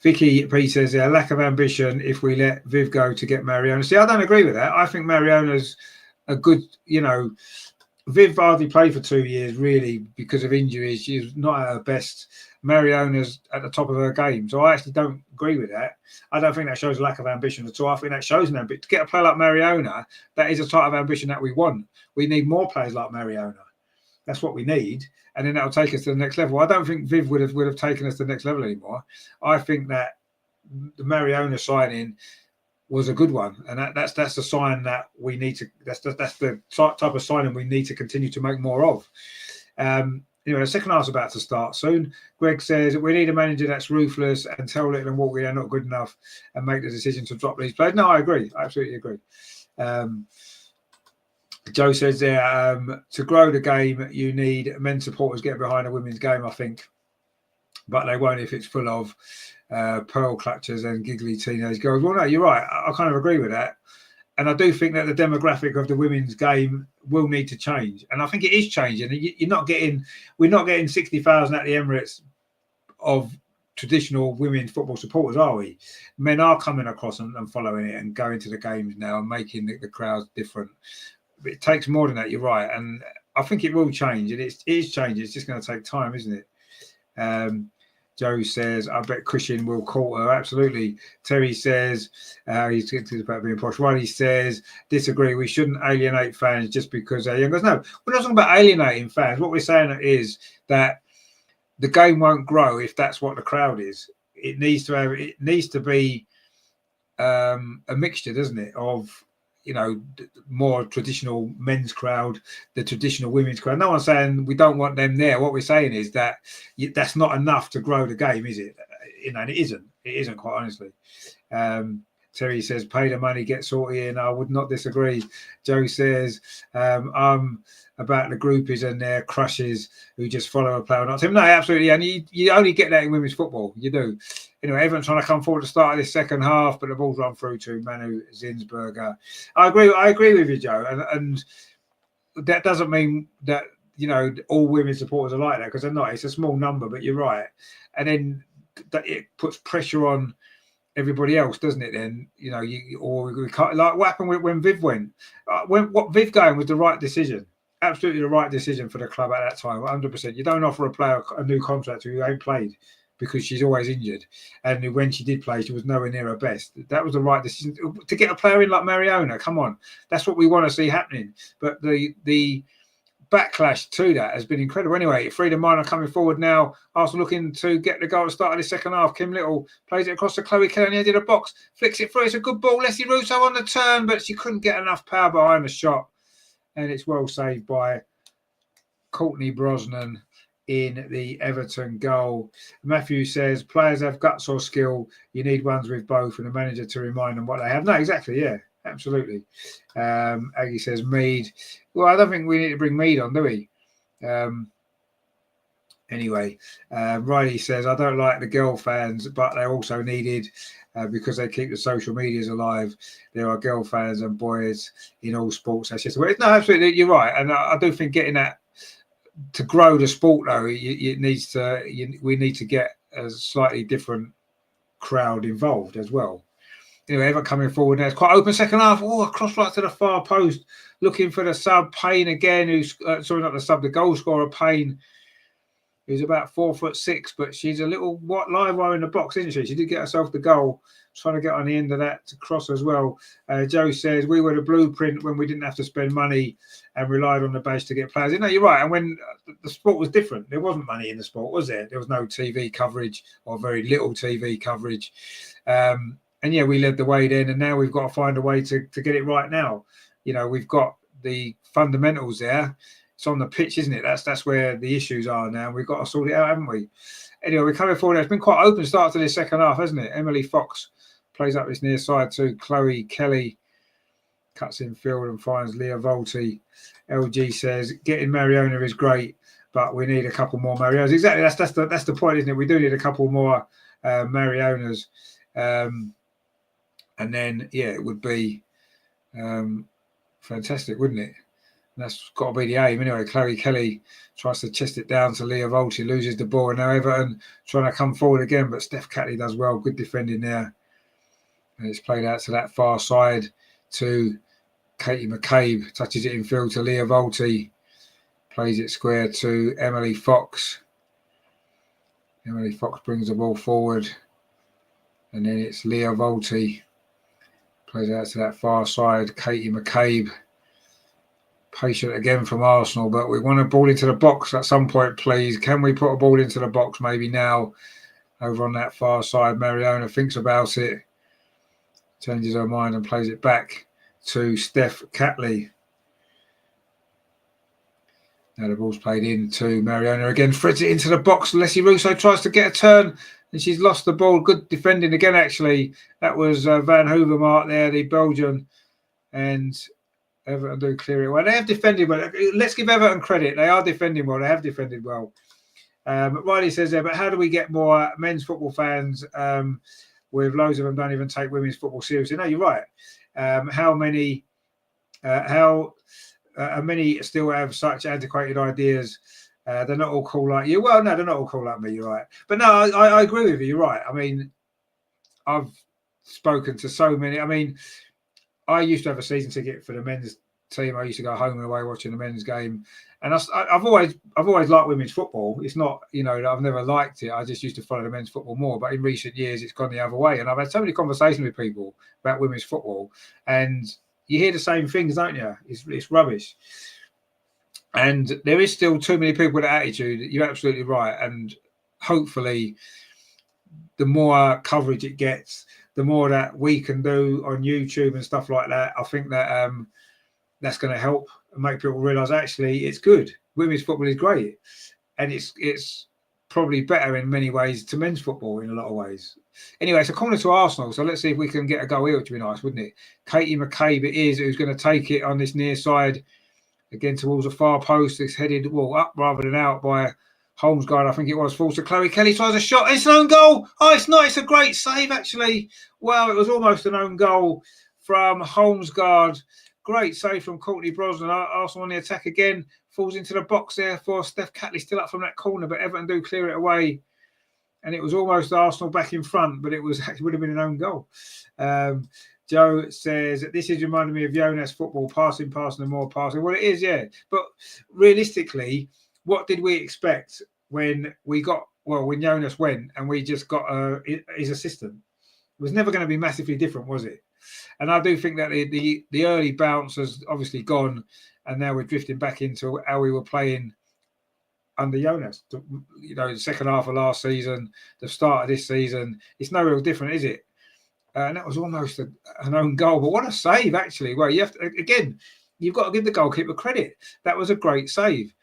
Speaker 1: Vicky P says, a lack of ambition if we let Viv go to get Mariona. See, I don't agree with that. I think Mariona's a good, Viv hardly played for 2 years, really, because of injuries. She's not at her best. Mariona's at the top of her game. So I actually don't agree with that. I don't think that shows a lack of ambition at all. I think that shows an ambition. To get a player like Mariona, that is a type of ambition that we want. We need more players like Mariona. That's what we need. And then that'll take us to the next level. I don't think Viv would have taken us to the next level anymore. I think that the Mariona signing was a good one, and that's the sign that we need to. That's the type of signing we need to continue to make more of. The second half's about to start soon. Greg says we need a manager that's ruthless and tell Little and Walker they're not good enough and make the decision to drop these players. No, I agree. I absolutely agree. Joe says there, to grow the game, you need men's supporters get behind a women's game, I think. But they won't if it's full of pearl clutchers and giggly teenage girls. Well, no, you're right. I kind of agree with that. And I do think that the demographic of the women's game will need to change. And I think it is changing. We're not getting 60,000 at the Emirates of traditional women's football supporters, are we? Men are coming across and following it and going to the games now and making the crowds different. It takes more than that, you're right. And I think it will change. And it is changing. It's just going to take time, isn't it? Joe says, I bet Cushing will call her. Absolutely. Terry says, he's about being posh. Riley says, disagree. We shouldn't alienate fans just because they're young. No, we're not talking about alienating fans. What we're saying is that the game won't grow if that's what the crowd is. It needs to be a mixture, doesn't it, of more traditional men's crowd, the traditional women's crowd. No one's saying we don't want them there. What we're saying is that that's not enough to grow the game, is it? And it isn't. It isn't, quite honestly. Terry says, pay the money, get sorted in. I would not disagree. Joe says, I'm about the groupies and their crushes who just follow a player not him. No, absolutely. And you only get that in women's football. You do. Anyway, Everton trying to come forward to start of this second half, but the ball's run through to Manu Zinsberger. I agree with you, Joe. And that doesn't mean that, all women supporters are like that, because they're not. It's a small number, but you're right. And then it puts pressure on everybody else, doesn't it? Then we can't, like what happened when Viv went. What Viv going was the right decision, absolutely the right decision for the club at that time, 100%. You don't offer a player a new contract who ain't played, because she's always injured, and when she did play, she was nowhere near her best. That was the right decision to get a player in like Mariona. Come on, that's what we want to see happening. But the backlash to that has been incredible. Anyway, Frida Minor coming forward now. Arsenal looking to get the goal at the start of the second half. Kim Little plays it across to Chloe Kelly on the edge of the box, flicks it through. It's a good ball. Leslie Russo on the turn, but she couldn't get enough power behind the shot. And it's well saved by Courtney Brosnan in the Everton goal. Matthew says, players have guts or skill. You need ones with both, and a manager to remind them what they have. No, exactly, yeah. Absolutely. Aggie says Mead. Well, I don't think we need to bring Mead on, do we? Anyway, Riley says, I don't like the girl fans, but they're also needed because they keep the social medias alive. There are girl fans and boys in all sports. That's just no, absolutely, you're right. And I do think getting that to grow the sport, though, we need to get a slightly different crowd involved as well. Anyway, Everton coming forward now. It's quite open second half. Oh, a cross right to the far post. Looking for the sub, Payne again. The goal scorer, Payne, who's about 4'6", but she's a little live wire in the box, isn't she? She did get herself the goal. Trying to get on the end of that to cross as well. Joe says, we were the blueprint when we didn't have to spend money and relied on the badge to get players. You're right. And when the sport was different, there wasn't money in the sport, was there? There was no TV coverage, or very little TV coverage. And yeah, we led the way then, and now we've got to find a way to get it right now. We've got the fundamentals there. It's on the pitch, isn't it? That's where the issues are now. We've got to sort it out, haven't we? Anyway, we're coming forward. It's been quite open start to this second half, hasn't it? Emily Fox plays up this near side to Chloe Kelly. Cuts in field and finds Leah Volti. LG says, getting Mariona is great, but we need a couple more Marionas. Exactly, that's the point, isn't it? We do need a couple more Marionas. And then, yeah, it would be fantastic, wouldn't it? And that's got to be the aim. Anyway, Chloe Kelly tries to chest it down to Leah Volti, loses the ball. And now Everton trying to come forward again, but Steph Catley does well. Good defending there. And it's played out to that far side to Katie McCabe. Touches it in field to Leah Volti. Plays it square to Emily Fox. Emily Fox brings the ball forward. And then it's Leah Volti. Plays out to that far side, Katie McCabe. Patient again from Arsenal, but we want a ball into the box at some point, please. Can we put a ball into the box maybe now? Over on that far side, Mariona thinks about it, changes her mind and plays it back to Steph Catley. Now the ball's played into Mariona again, threads it into the box. Leslie Russo tries to get a turn, and she's lost the ball. Good defending again, actually. That was Van Hoovermark there, the Belgian. And Everton do clear it well. They have defended well. Let's give Everton credit. They are defending well. They have defended well. Riley says there, but how do we get more men's football fans with loads of them don't even take women's football seriously? No, you're right. How many still have such antiquated ideas? They're not all cool like you. Well, no, they're not all cool like me. You're right. But no, I agree with you. You're right. I mean, I've spoken to so many. I mean, I used to have a season ticket for the men's team. I used to go home and away watching the men's game. And I've always liked women's football. It's not, I've never liked it. I just used to follow the men's football more. But in recent years, it's gone the other way. And I've had so many conversations with people about women's football. And you hear the same things, don't you? It's rubbish. And there is still too many people with that attitude. You're absolutely right. And hopefully, the more coverage it gets, the more that we can do on YouTube and stuff like that. I think that that's going to help and make people realise actually it's good. Women's football is great, and it's probably better in many ways to men's football in a lot of ways. Anyway, it's a corner to Arsenal, so let's see if we can get a goal here, which would be nice, wouldn't it? Katie McCabe it is, who's going to take it on this near side, again towards the far post. It's headed, up rather than out by Holmesgard, I think it was. Falls to Chloe Kelly, tries a shot. It's an own goal. Oh, it's not. It's a great save, actually. Well, it was almost an own goal from Holmesgard. Great save from Courtney Brosnan. Arsenal on the attack again. Falls into the box there for Steph Catley, still up from that corner, but Everton do clear it away. And it was almost Arsenal back in front, but it would have been an own goal. Joe says, this is reminding me of Jonas football, passing, and more passing. Well, it is, yeah. But realistically, what did we expect when Jonas went and we just got his assistant? It was never going to be massively different, was it? And I do think that the early bounce has obviously gone, and now we're drifting back into how we were playing under Jonas. The second half of last season, the start of this season, it's no real different, is it? And that was almost an own goal. But what a save, actually. Well, you've got to give the goalkeeper credit. That was a great save.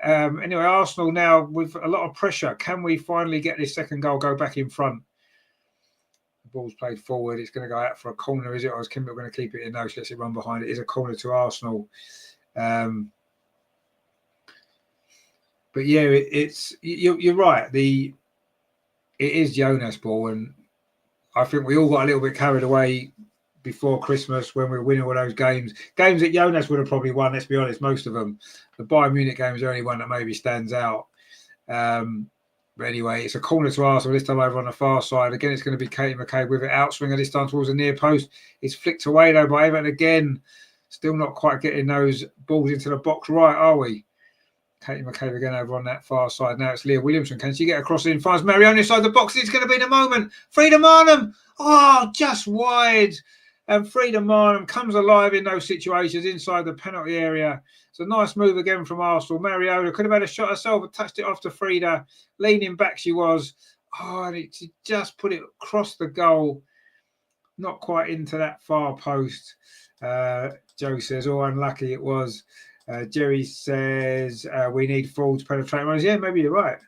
Speaker 1: Anyway, Arsenal now with a lot of pressure. Can we finally get this second goal, go back in front? The ball's played forward. It's going to go out for a corner, is it? Or is Kimber going to keep it in? No, she lets it run behind. It is a corner to Arsenal. But yeah, you're right. It is Jonas ball, and I think we all got a little bit carried away before Christmas when we were winning all those games. Games that Jonas would have probably won, let's be honest, most of them. The Bayern Munich game is the only one that maybe stands out. But anyway, it's a corner to Arsenal, this time over on the far side. Again, it's going to be Katie McCabe with it. Outswinger this time towards the near post. It's flicked away, though, by Everton again. Still not quite getting those balls into the box right, are we? Katie McCabe again over on that far side. Now it's Leah Williamson. Can she get across in? Finds Marion inside the box. It's going to be the moment. Frida Marnham. Oh, just wide. And Frida Marnham comes alive in those situations inside the penalty area. It's a nice move again from Arsenal. Mariota could have had a shot herself, but touched it off to Frida. Leaning back she was. Oh, and she just put it across the goal. Not quite into that far post. Joe says, oh, unlucky it was. Jerry says, we need forwards penetrating runners. Yeah, maybe you're right.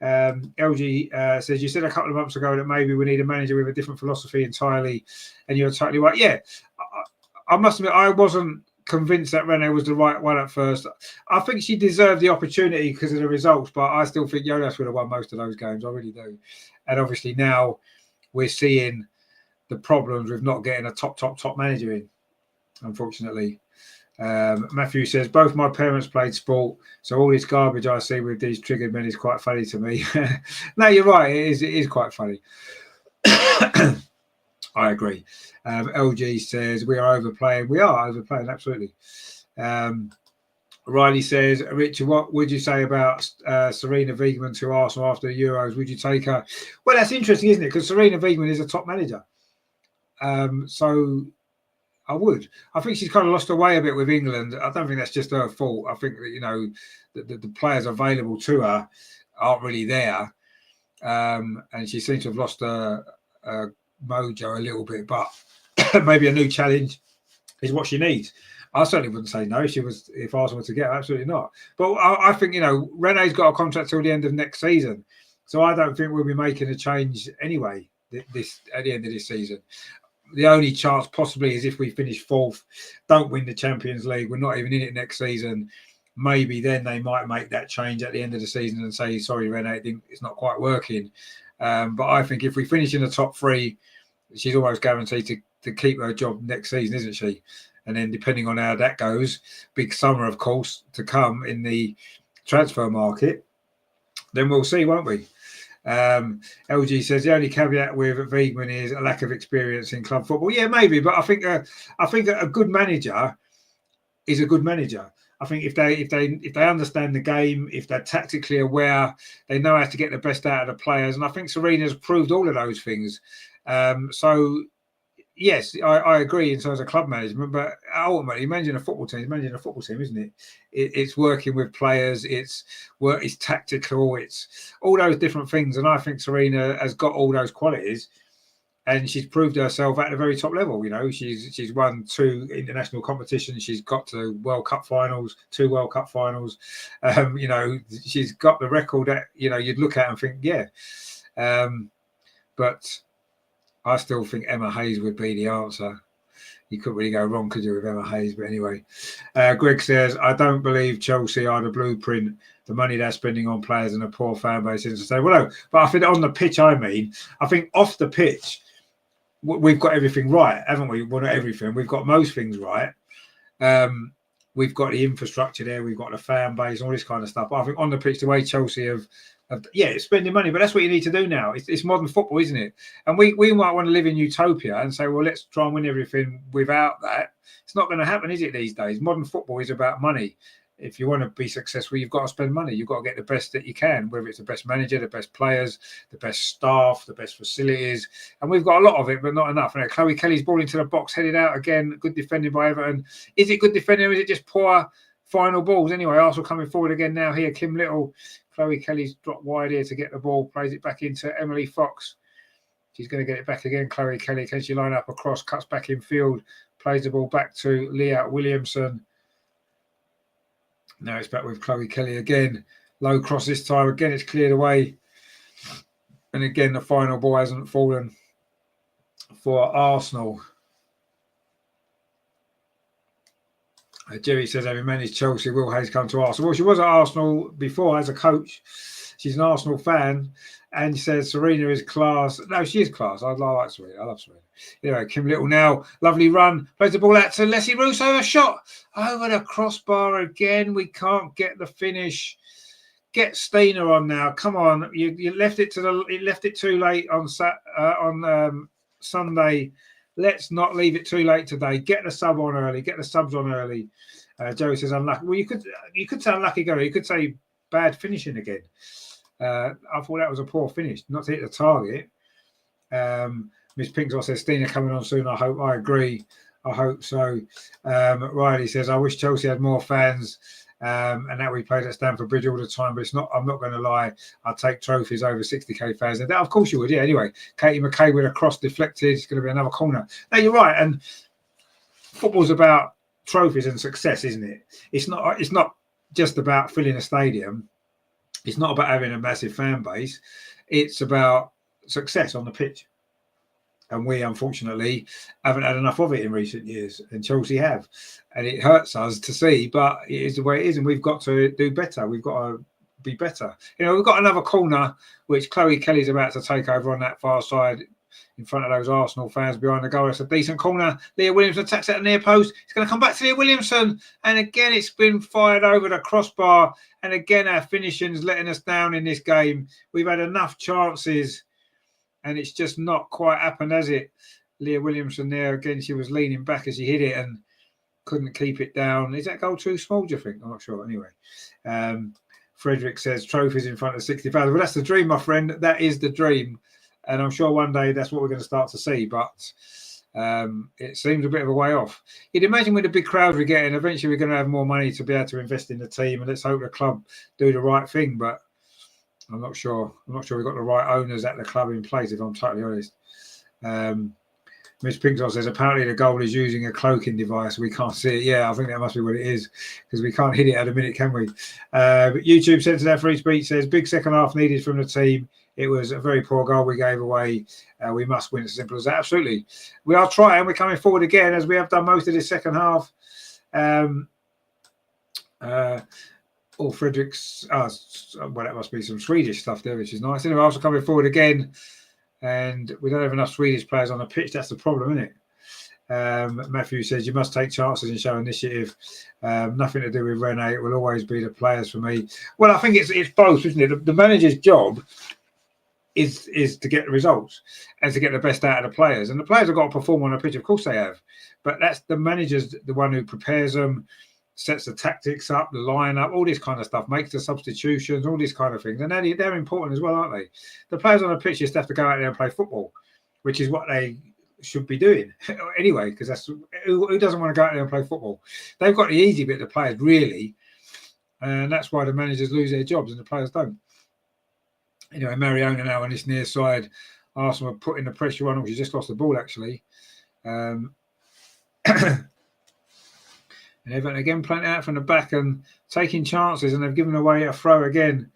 Speaker 1: LG says, you said a couple of months ago that maybe we need a manager with a different philosophy entirely. And you're totally right. Yeah, I must admit, I wasn't convinced that Renee was the right one at first. I think she deserved the opportunity because of the results, but I still think Jonas would have won most of those games. I really do. And obviously now we're seeing the problems with not getting a top manager in, unfortunately. Matthew says, both my parents played sport, so all this garbage I see with these triggered men is quite funny to me. No, you're right. It is quite funny. I agree. LG says, we are overplaying. We are overplaying, absolutely. Riley says, Richard, what would you say about Serena Wiegman to Arsenal after the Euros? Would you take her? Well, that's interesting, isn't it? Because Serena Wiegman is a top manager. So I would. I think she's kind of lost her way a bit with England. I don't think that's just her fault. I think that, the players available to her aren't really there. And she seems to have lost her mojo a little bit. But maybe a new challenge is what she needs. I certainly wouldn't say no if Arsenal were to get her. Absolutely not. But I think, Renee's got a contract till the end of next season. So I don't think we'll be making a change anyway at the end of this season. The only chance possibly is if we finish fourth, don't win the Champions League, we're not even in it next season. Maybe then they might make that change at the end of the season and say, sorry, Renee, it's not quite working. But I think if we finish in the top three, she's almost guaranteed to keep her job next season, isn't she? And then depending on how that goes, big summer, of course, to come in the transfer market, then we'll see, won't we? LG says the only caveat with Wiegman is a lack of experience in club football. Yeah, maybe, but I think a good manager is a good manager. I think if they understand the game, if they're tactically aware, they know how to get the best out of the players. And I think Serena's proved all of those things. So yes, I agree in terms of club management, but ultimately managing a football team, isn't it? It's working with players, it's tactical, it's all those different things. And I think Serena has got all those qualities. and she's proved herself at the very top level. You know, she's won 2 international competitions. She's got to World Cup finals, 2 World Cup finals. You know, she's got the record that, you know, you'd look at and think, yeah. But I still think Emma Hayes would be the answer. You couldn't really go wrong, could you, with Emma Hayes? But anyway, Greg says, I don't believe Chelsea are the blueprint. The money they're spending on players and a poor fan base isn't to say, well, no, but I think on the pitch, I think off the pitch, we've got everything right, haven't we? Well, not everything. We've got most things right. We've got the infrastructure there. We've got the fan base, all this kind of stuff. But I think on the pitch, the way Chelsea have it's spending money, but that's what you need to do now. It's modern football, isn't it? And we might want to live in utopia and say, well, let's try and win everything without that. It's not going to happen, is it, these days? Modern football is about money. If you want to be successful, you've got to spend money. You've got to get the best that you can, whether it's the best manager, the best players, the best staff, the best facilities. And we've got a lot of it, but not enough. And Chloe Kelly's ball into the box, headed out again. Good defending by Everton. Is it good defending or is it just poor final balls? Anyway, Arsenal coming forward again now here. Kim Little. Chloe Kelly's dropped wide here to get the ball. Plays it back into Emily Fox. She's going to get it back again. Chloe Kelly, can she line up across? Cuts back in field. Plays the ball back to Leah Williamson. Now it's back with Chloe Kelly again. Low cross this time. Again, it's cleared away. And again, the final ball hasn't fallen for Arsenal. Jerry says, having managed Chelsea, will Hayes come to Arsenal? Well, she was at Arsenal before as a coach. She's an Arsenal fan. And she says, Serena is class. No, she is class. I like Serena. I love Serena. Anyway, Kim Little now. Lovely run. Plays the ball out to Leslie Russo. A shot over the crossbar again. We can't get the finish. Get Steiner on now. Come on. You left it too late on Sunday. Let's not leave it too late today. Get the sub on early. Get the subs on early. Joey says unlucky. Well, you could say unlucky goal. You could say bad finishing again. I thought that was a poor finish, not to hit the target. Miss Pinksall says Steiner coming on soon. I hope. I agree. I hope so. Riley says I wish Chelsea had more fans. And that we played at Stamford Bridge all the time, but it's not. I'm not going to lie. I'd take trophies over 60k fans. And that, of course, you would. Yeah. Anyway, Katie McKay with a cross deflected. It's going to be another corner. No, you're right. And football's about trophies and success, isn't it? It's not just about filling a stadium. It's not about having a massive fan base. It's about success on the pitch. And we, unfortunately, haven't had enough of it in recent years. And Chelsea have. And it hurts us to see, but it is the way it is. And we've got to do better. We've got to be better. You know, we've got another corner, which Chloe Kelly's about to take over on that far side in front of those Arsenal fans behind the goal. It's a decent corner. Leah Williamson attacks at the near post. It's going to come back to Leah Williamson. And again, it's been fired over the crossbar. And again, our finishing's letting us down in this game. We've had enough chances. And it's just not quite happened, has it? Leah Williamson there, again, she was leaning back as she hit it and couldn't keep it down. Is that goal too small, do you think? I'm not sure. Anyway, Frederick says trophies in front of 60,000. Well, that's the dream, my friend. That is the dream. And I'm sure one day that's what we're going to start to see. But it seems a bit of a way off. You'd imagine with the big crowds we're getting, eventually we're going to have more money to be able to invest in the team. And let's hope the club do the right thing. But I'm not sure. I'm not sure we've got the right owners at the club in place, if I'm totally honest. Miss Pinksall says, apparently the goal is using a cloaking device. We can't see it. Yeah, I think that must be what it is, because we can't hit it at a minute, can we? But YouTube Centre there free speech says, big second half needed from the team. It was a very poor goal we gave away. We must win. It's as simple as that. Absolutely. We are trying. We're coming forward again, as we have done most of this second half. Fredericks, well, that must be some Swedish stuff there, which is nice. Anyway, also coming forward again, and we don't have enough Swedish players on the pitch. That's the problem, isn't it? Matthew says, you must take chances and show initiative. Nothing to do with Renee. It will always be the players for me. Well, I think it's both, isn't it? The manager's job is to get the results and to get the best out of the players. And the players have got to perform on the pitch. Of course they have. But that's the manager's the one who prepares them, sets the tactics up, the line-up, all this kind of stuff, makes the substitutions, all these kind of things. And they're important as well, aren't they? The players on the pitch just have to go out there and play football, which is what they should be doing anyway, because that's who doesn't want to go out there and play football. They've got the easy bit, the players, really. And that's why the managers lose their jobs and the players don't. Anyway, Mariona now on this near side Arsenal are putting the pressure on. She's just lost the ball, actually. And Everton again playing out from the back and taking chances, and they've given away a throw again.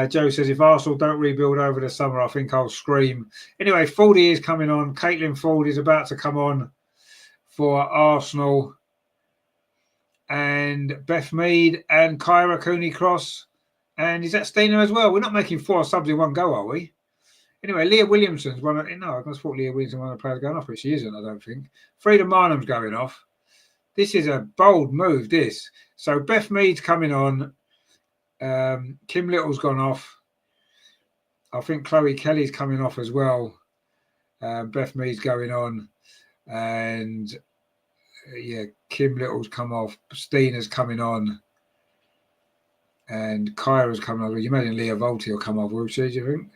Speaker 1: Joe says, if Arsenal don't rebuild over the summer, I think I'll scream. Anyway, Fordy is coming on. Caitlin Ford is about to come on for Arsenal. And Beth Mead and Kyra Cooney-Cross. And is that Stina as well? We're not making 4 subs in one go, are we? Anyway, Leah Williamson's one. No, I thought Leah Williamson one of the players going off, but she isn't, I don't think. Frida Marnham's going off. This is a bold move, this. So Beth Mead's coming on. Kim Little's gone off. I think Chloe Kelly's coming off as well. Beth Mead's going on. And yeah, Kim Little's come off. Stina's coming on. And Kyra's coming on. You imagine Leah Volti will come off, will she, do you think?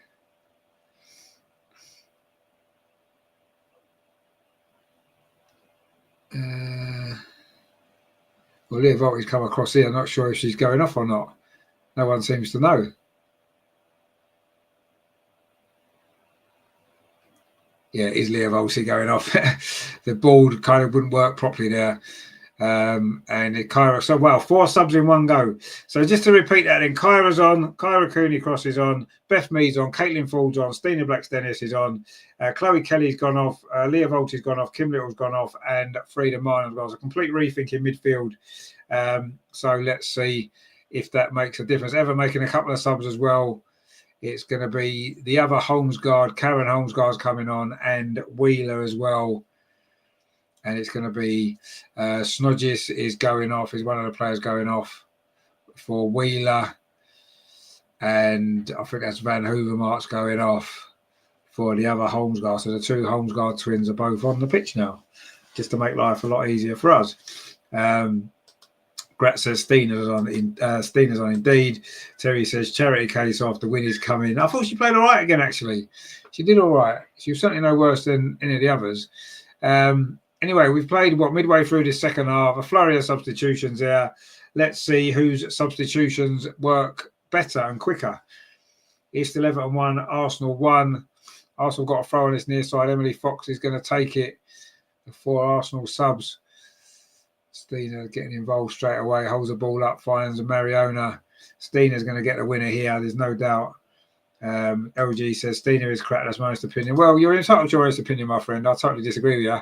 Speaker 1: Well, Leah Volti's come across here. I'm not sure if she's going off or not. No one seems to know. Yeah, it is Leah Volti going off. The board kind of wouldn't work properly there. And Kyra, so well, 4 subs in one go. So just to repeat that, then Kyra's on, Kyra Cooney-Cross is on, Beth Mead's on, Caitlin Ford's on, Stina Blackstennis is on, Chloe Kelly's gone off, Leah Volti's gone off, Kim Little's gone off, and Frida Marnham's gone off. A complete rethink in midfield. So let's see if that makes a difference. Ever making a couple of subs as well. It's going to be the other Holmesgaard, Karen Holmesgaard's coming on, and Wheeler as well. And it's going to be Snodgis is going off, is one of the players going off for Wheeler. And I think that's Van Hoovermark's going off for the other Holmesgaard. So the 2 Holmesgaard twins are both on the pitch now, just to make life a lot easier for us. Grat says Stina's on indeed. Terry says charity case after Winnie's coming. I thought she played all right again, actually. She did all right. She was certainly no worse than any of the others. Anyway, we've played, midway through this second half, a flurry of substitutions there. Let's see whose substitutions work better and quicker. East 11 1, Arsenal 1. Arsenal got a throw on this near side. Emily Fox is going to take it for Arsenal subs. Stina getting involved straight away, holds the ball up, finds Mariona. Stina's going to get the winner here, there's no doubt. LG says Stina is crap, that's my honest opinion. Well, you're entitled to your honest opinion, my friend. I totally disagree with you.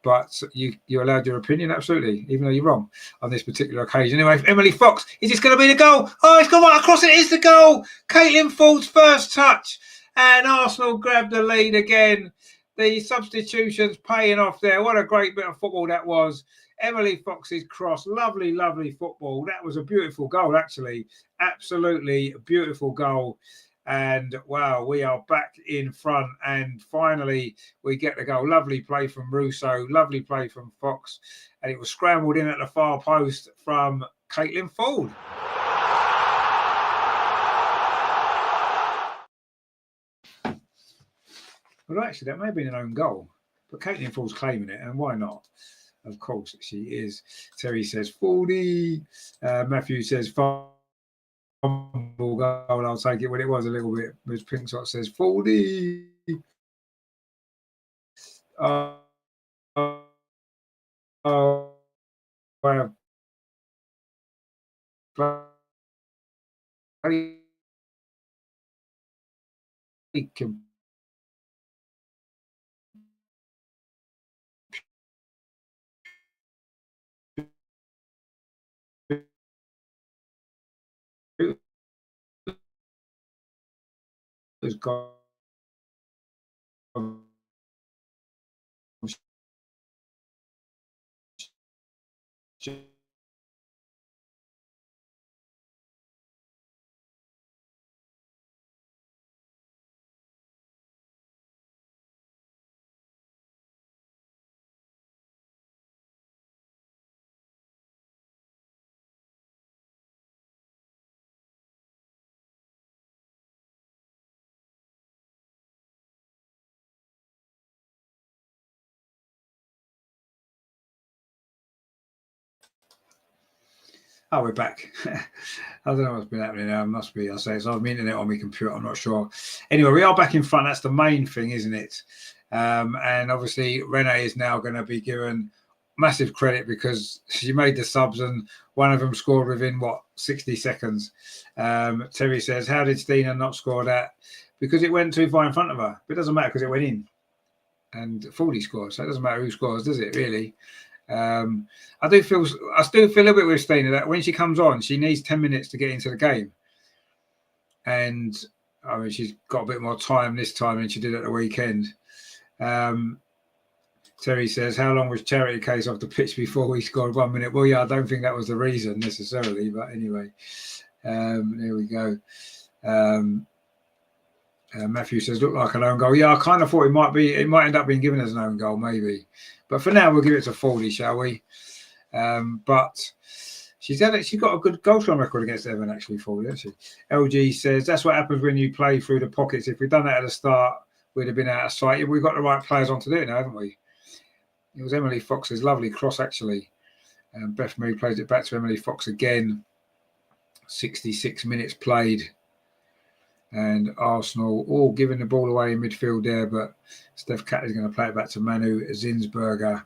Speaker 1: But you're allowed your opinion, absolutely, even though you're wrong on this particular occasion. Anyway, Emily Fox, is this going to be the goal? Oh, it's gone right across, it is the goal. Caitlin Ford's first touch, and Arsenal grabbed the lead again. The substitutions paying off there. What a great bit of football that was. Emily Fox's cross, lovely, lovely football. That was a beautiful goal, actually. Absolutely beautiful goal. And wow, we are back in front. And finally, we get the goal. Lovely play from Russo, lovely play from Fox. And it was scrambled in at the far post from Caitlin Ford. Well, actually, that may have been an own goal. But Caitlin Ford's claiming it, and why not? Of course, she is. Terry says 40. Matthew says fumble goal. I'll take it when it was a little bit. Ms. Pinkshot says 40. Wow. Has gone Oh, we're back. I don't know what's been happening now. It must be, I say, it's on the internet on my computer. I'm not sure. Anyway, we are back in front. That's the main thing, isn't it? And obviously, Renee is now going to be given massive credit because she made the subs and one of them scored within, 60 seconds. Terry says, how did Stina not score that? Because it went too far in front of her. But it doesn't matter because it went in. And Fordy scored. So it doesn't matter who scores, does it, really? I do feel a little bit with Stina that when she comes on, she needs 10 minutes to get into the game, and I mean she's got a bit more time this time than she did at the weekend. Terry says, how long was Charity Case off the pitch before we scored 1 minute? Well, yeah, I don't think that was the reason necessarily, but anyway, there we go. Matthew says, look like an own goal. Yeah, I kind of thought it might end up being given as an own goal, maybe. But for now, we'll give it to Fordy, shall we? But she's got a good goal scoring record against Everton, actually, Fordy, hasn't she? LG says, that's what happens when you play through the pockets. If we'd done that at the start, we'd have been out of sight. We've got the right players on to do it now, haven't we? It was Emily Fox's lovely cross, actually. Beth Mead plays it back to Emily Fox again. 66 minutes played. And Arsenal all giving the ball away in midfield there, but Steph Catley's going to play it back to Manu Zinsberger.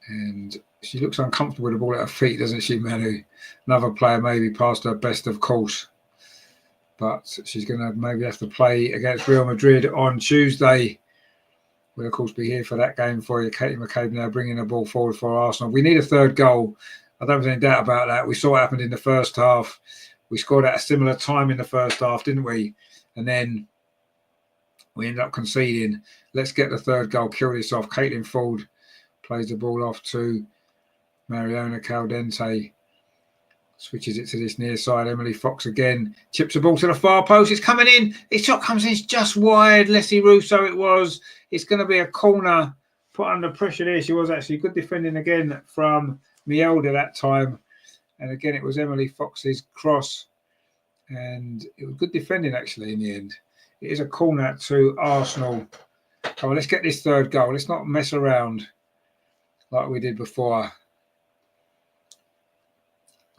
Speaker 1: And she looks uncomfortable with the ball at her feet, doesn't she, Manu? Another player maybe past her best, of course. But she's going to maybe have to play against Real Madrid on Tuesday. We'll, of course, be here for that game for you. Katie McCabe now bringing the ball forward for Arsenal. We need a third goal. I don't have any doubt about that. We saw what happened in the first half. We scored at a similar time in the first half, didn't we? And then we ended up conceding. Let's get the third goal, kill this off. Caitlin Ford plays the ball off to Mariona Caldente. Switches it to this near side. Emily Fox again. Chips the ball to the far post. It's coming in. This shot comes in. It's just wide. Leslie Russo it was. It's going to be a corner. Put under pressure there. She was actually good defending again from Mielda that time. And again, it was Emily Fox's cross. And it was good defending, actually, in the end. It is a corner to Arsenal. Oh, well, let's get this third goal. Let's not mess around like we did before.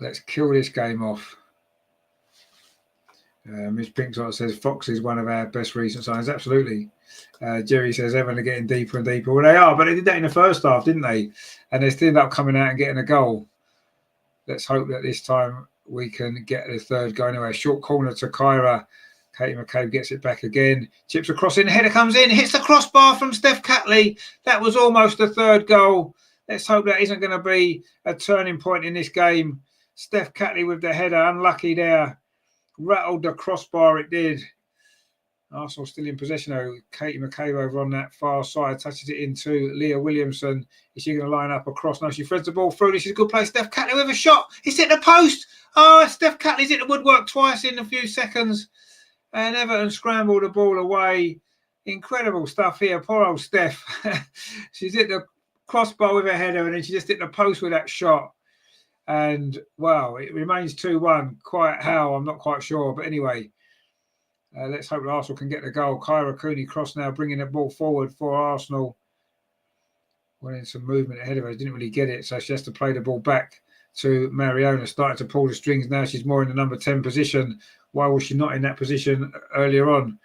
Speaker 1: Let's kill this game off. Ms. Pinktot says, Fox is one of our best recent signs. Absolutely. Jerry says, Everton are getting deeper and deeper. Well, they are, but they did that in the first half, didn't they? And they still ended up coming out and getting a goal. Let's hope that this time we can get the third goal. Anyway, short corner to Kyra. Katie McCabe gets it back again. Chips across in. Header comes in. Hits the crossbar from Steph Catley. That was almost the third goal. Let's hope that isn't going to be a turning point in this game. Steph Catley with the header. Unlucky there. Rattled the crossbar, it did. Arsenal still in possession though. Katie McCabe over on that far side. Touches it into Leah Williamson. Is she going to line up across? No, she threads the ball through. This is a good play. Steph Catley with a shot. It's hit the post. Oh, Steph Catley's hit the woodwork twice in a few seconds. And Everton scrambled the ball away. Incredible stuff here. Poor old Steph. She's hit the crossbar with her header and then she just hit the post with that shot. And, well, it remains 2-1. Quite how, I'm not quite sure. But anyway, let's hope that Arsenal can get the goal. Kyra Cooney cross now, bringing the ball forward for Arsenal. Wanting some movement ahead of her. Didn't really get it, so she has to play the ball back to Mariona. Starting to pull the strings now. She's more in the number 10 position. Why was she not in that position earlier on?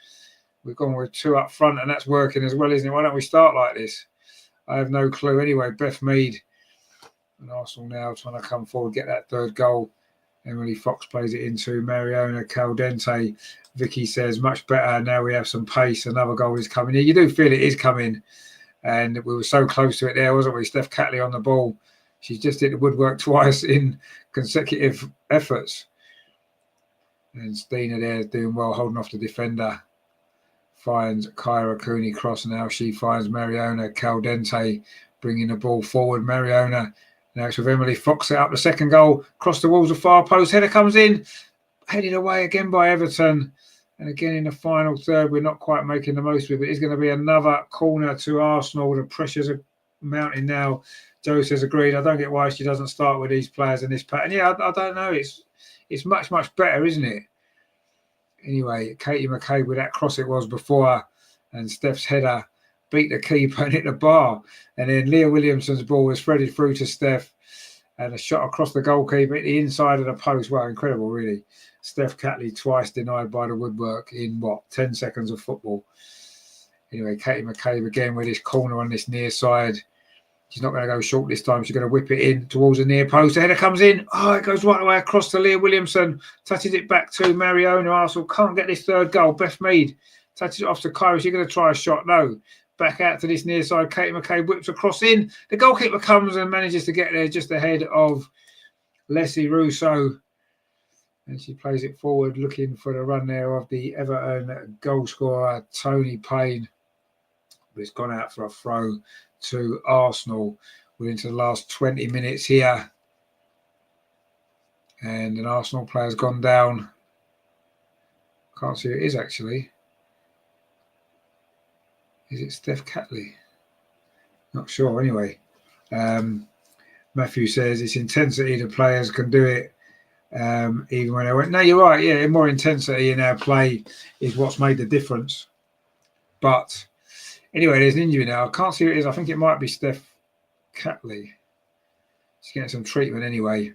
Speaker 1: We've gone with two up front, and that's working as well, isn't it? Why don't we start like this? I have no clue. Anyway, Beth Mead and Arsenal now trying to come forward, get that third goal. Emily Fox plays it into Mariona Caldente. Vicky says, much better. Now we have some pace. Another goal is coming. Yeah, you do feel it is coming. And we were so close to it there, wasn't we? Steph Catley on the ball. She's just hit the woodwork twice in consecutive efforts. And Stina there doing well, holding off the defender. Finds Kyra Cooney cross now. She finds Mariona Caldente bringing the ball forward. Mariona now it's with Emily Fox set up the second goal. Cross the walls of far post. Header comes in. Headed away again by Everton. And again in the final third, we're not quite making the most of it. But it's going to be another corner to Arsenal. The pressures are mounting now. Joe says agreed. I don't get why she doesn't start with these players in this pattern. Yeah, I don't know. It's much, much better, isn't it? Anyway, Katie McCabe with that cross it was before. And Steph's header beat the keeper and hit the bar. And then Leah Williamson's ball was threaded through to Steph. And a shot across the goalkeeper at the inside of the post. Wow, incredible, really. Steph Catley twice denied by the woodwork in, 10 seconds of football. Anyway, Katie McCabe again with this corner on this near side. She's not going to go short this time. She's going to whip it in towards the near post. The header comes in. Oh, it goes right away across to Leah Williamson. Touches it back to Mariona. Arsenal can't get this third goal. Beth Mead touches it off to Kyra. She's going to try a shot. No. Back out to this near side. Katie McCabe whips across in. The goalkeeper comes and manages to get there just ahead of Leslie Russo. And she plays it forward, looking for the run there of the Everton goal scorer, Tony Payne. But it's gone out for a throw to Arsenal. We're into the last 20 minutes here. And an Arsenal player's gone down. Can't see who it is, actually. Is it Steph Catley? Not sure, anyway. Matthew says it's intensity. The players can do it even when they went. No, you're right. Yeah, more intensity in our play is what's made the difference. But anyway, there's an injury now. I can't see who it is. I think it might be Steph Catley. She's getting some treatment anyway.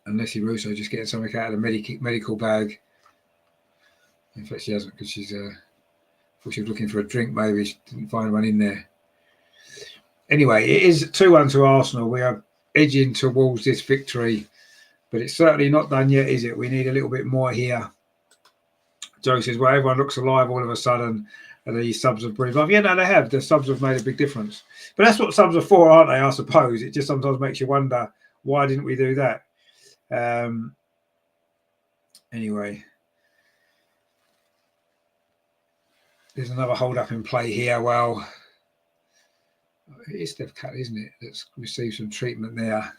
Speaker 1: And Leslie Russo just getting something out of the medical bag. In fact, she hasn't, because she's thought she was looking for a drink. Maybe she didn't find one in there. Anyway, it is 2-1 to Arsenal. We are edging towards this victory, but it's certainly not done yet, is it? We need a little bit more here. Joe says, well, everyone looks alive all of a sudden. And the subs have breathed life. Yeah, no, they have. The subs have made a big difference. But that's what subs are for, aren't they, I suppose? It just sometimes makes you wonder, why didn't we do that? Anyway. There's another hold-up in play here. Well, it is Steph Catley, isn't it? That's received some treatment there.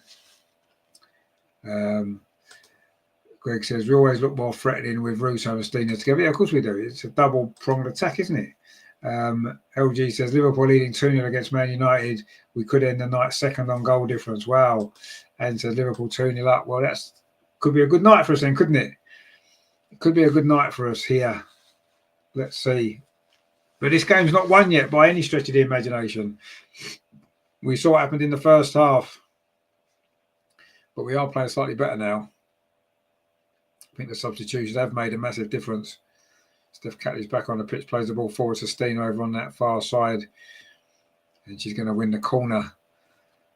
Speaker 1: Greg says, we always look more threatening with Russo and Stina together. Yeah, of course we do. It's a double-pronged attack, isn't it? LG says, Liverpool leading 2-0 against Man United. We could end the night second on goal difference. Wow. And says, Liverpool 2-0 up. Well, that's could be a good night for us then, couldn't it? It could be a good night for us here. Let's see. But this game's not won yet by any stretch of the imagination. We saw what happened in the first half. But we are playing slightly better now. I think the substitutions have made a massive difference. Steph Catley's back on the pitch, plays the ball forward to Stina over on that far side. And she's going to win the corner.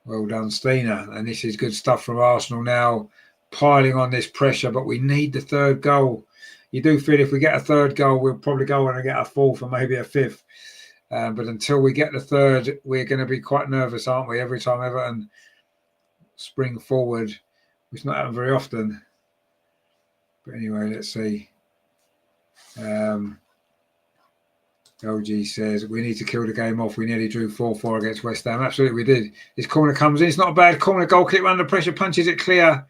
Speaker 1: Well done, Stina. And this is good stuff from Arsenal now, piling on this pressure. But we need the third goal. You do feel if we get a third goal, we'll probably go on and get a fourth or maybe a fifth. But until we get the third, we're going to be quite nervous, aren't we? Every time Everton spring forward, which not happen very often. But anyway, let's see. LG says, we need to kill the game off. We nearly drew 4-4 against West Ham. Absolutely, we did. This corner comes in. It's not a bad corner. Goalkeeper under pressure, punches it clear.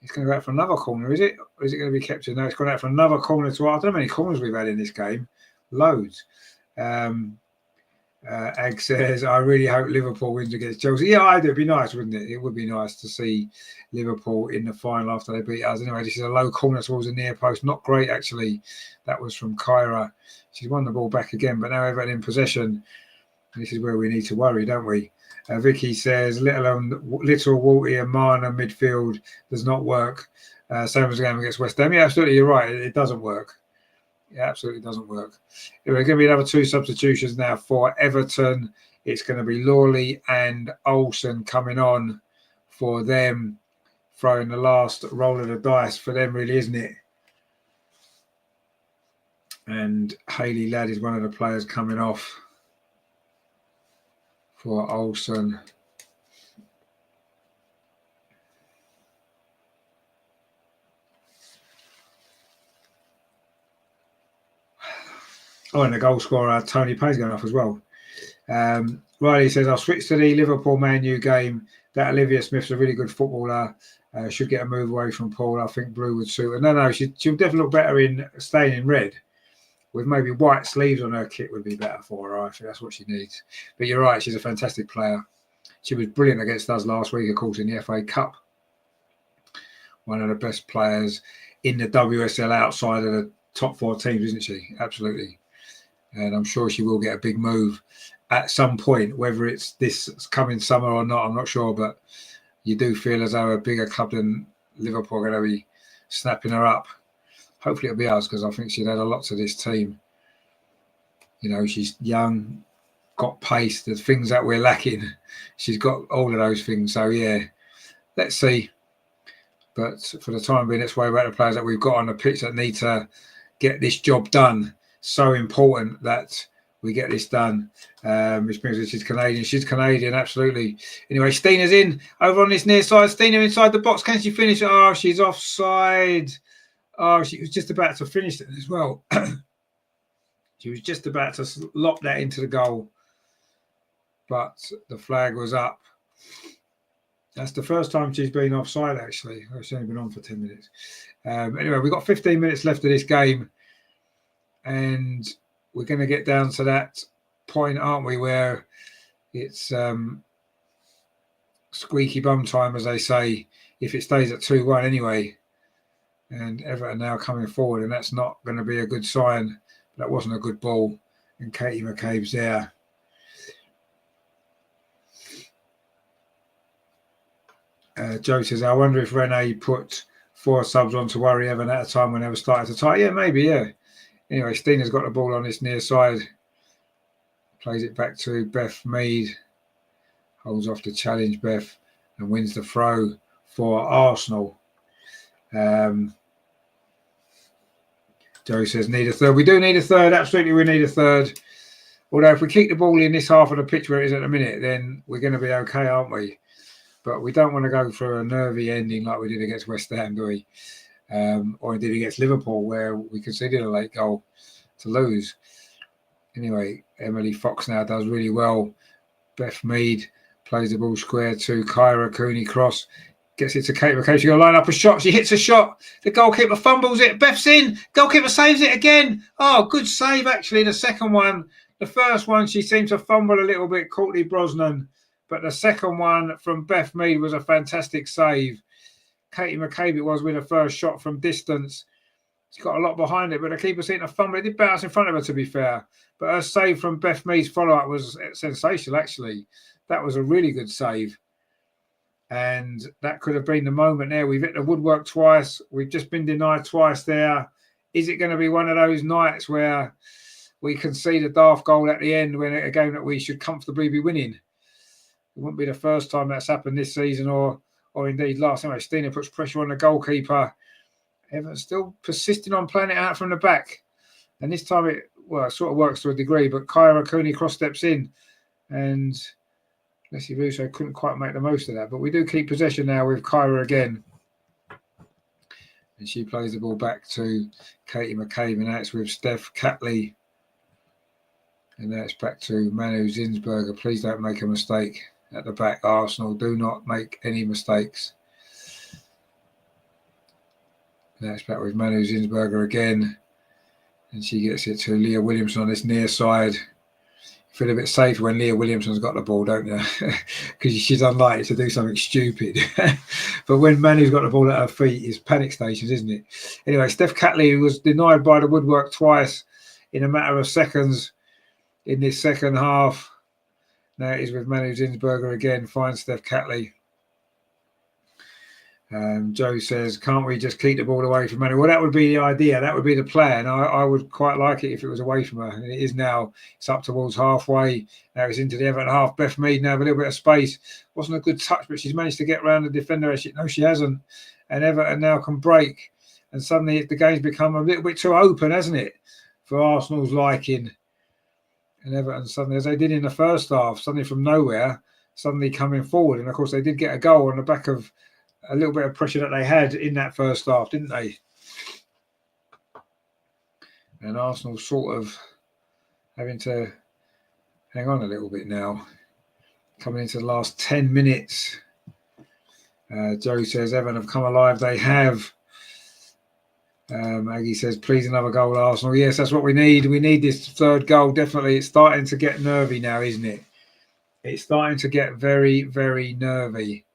Speaker 1: It's going to go out for another corner, is it? Or is it going to be kept in? No, it's going out for another corner to I don't know how many corners we've had in this game. Loads. Ag says, I really hope Liverpool wins against Chelsea. Yeah, I do. It'd be nice, wouldn't it? It would be nice to see Liverpool in the final after they beat us. Anyway, this is a low corner towards the near post. Not great, actually. That was from Kyra. She's won the ball back again, but now Everton in possession. This is where we need to worry, don't we? Vicky says, little Walty and Marner midfield does not work. Same as the game against West Ham. Yeah, absolutely, you're right. It doesn't work. It absolutely doesn't work. Anyway, going to be another two substitutions now for Everton. It's going to be Lawley and Olsen coming on for them, throwing the last roll of the dice for them, really, isn't it? And Hayley Ladd is one of the players coming off for Olsen. Oh, and the goal scorer, Tony Payne's going off as well. Riley says, I'll switch to the Liverpool-Man U game. That Olivia Smith's a really good footballer. Should get a move away from Paul. I think blue would suit her. No, she'll definitely look better in staying in red. With maybe white sleeves on her kit would be better for her. I think that's what she needs. But you're right, she's a fantastic player. She was brilliant against us last week, of course, in the FA Cup. One of the best players in the WSL outside of the top four teams, isn't she? Absolutely. And I'm sure she will get a big move at some point, whether it's this coming summer or not, I'm not sure. But you do feel as though a bigger club than Liverpool are going to be snapping her up. Hopefully it'll be us, because I think she'd add a lot to this team. You know, she's young, got pace, the things that we're lacking. She's got all of those things. So, yeah, let's see. But for the time being, let's worry about the players that we've got on the pitch that need to get this job done. So important that we get this done. Which means she's Canadian. She's Canadian, absolutely. Anyway, Stina's in over on this near side. Stina inside the box. Can she finish? Oh, she's offside. Oh, she was just about to finish it as well. She was just about to lob that into the goal. But the flag was up. That's the first time she's been offside, actually. She's only been on for 10 minutes. Anyway, we've got 15 minutes left of this game. And we're going to get down to that point, aren't we, where it's squeaky bum time, as they say, if it stays at 2-1 anyway. And Everton now coming forward, and that's not going to be a good sign. That wasn't a good ball. And Katie McCabe's there. Joe says, I wonder if Renee put 4 subs on to worry Everton at a time when they were starting to tie. Yeah, maybe, yeah. Anyway, Stina's got the ball on this near side. Plays it back to Beth Mead. Holds off the challenge, Beth, and wins the throw for Arsenal. Joe says, need a third. We do need a third. Absolutely, we need a third. Although if we keep the ball in this half of the pitch where it is at the minute, then we're going to be okay, aren't we? But we don't want to go through a nervy ending like we did against West Ham, do we? Or indeed against Liverpool, where we conceded a late goal to lose. Anyway, Emily Fox now does really well. Beth Mead plays the ball square to Kyra Cooney cross. Gets it to Kate McCabe. She's going to line up a shot. She hits a shot. The goalkeeper fumbles it. Beth's in. Goalkeeper saves it again. Oh, good save, actually. The second one. The first one, she seemed to fumble a little bit, Courtney Brosnan. But the second one from Beth Mead was a fantastic save. Katie McCabe it was with her first shot from distance. She's got a lot behind it, but the keeper seemed to fumble. It did bounce in front of her, to be fair. But her save from Beth Mead's follow-up was sensational, actually. That was a really good save. And that could have been the moment there. We've hit the woodwork twice. We've just been denied twice there. Is it going to be one of those nights where we concede a daft goal at the end when a game that we should comfortably be winning? It wouldn't be the first time that's happened this season or indeed last. Anyway, Stina puts pressure on the goalkeeper. Everton still persisting on playing it out from the back. And this time it sort of works to a degree, but Kyra Cooney cross steps in and Leslie Russo couldn't quite make the most of that. But we do keep possession now with Kyra again. And she plays the ball back to Katie McCabe, and that's with Steph Catley. And that's back to Manu Zinsberger. Please don't make a mistake at the back, Arsenal. Do not make any mistakes. And that's back with Manu Zinsberger again. And she gets it to Leah Williamson on this near side. You feel a bit safer when Leah Williamson's got the ball, don't you? Because she's unlikely to do something stupid. But when Manu's got the ball at her feet, it's panic stations, isn't it? Anyway, Steph Catley was denied by the woodwork twice in a matter of seconds in this second half. Now it is with Manu Zinsberger again. Finds Steph Catley. Joe says, can't we just keep the ball away from Manu? Well, that would be the idea. That would be the plan. I would quite like it if it was away from her. And it is now. It's up towards halfway. Now it's into the Everton half. Beth Mead now have a little bit of space. Wasn't a good touch, but she's managed to get around the defender. No, she hasn't. And Everton now can break. And suddenly the game's become a little bit too open, hasn't it? For Arsenal's liking. And Everton suddenly, as they did in the first half, suddenly from nowhere, suddenly coming forward. And of course, they did get a goal on the back of a little bit of pressure that they had in that first half, didn't they? And Arsenal sort of having to hang on a little bit now. Coming into the last 10 minutes. Joe says, Everton have come alive. They have. Maggie says, please another goal, Arsenal. Yes, that's what we need. We need this third goal, definitely. It's starting to get nervy now, isn't it? It's starting to get very, very nervy.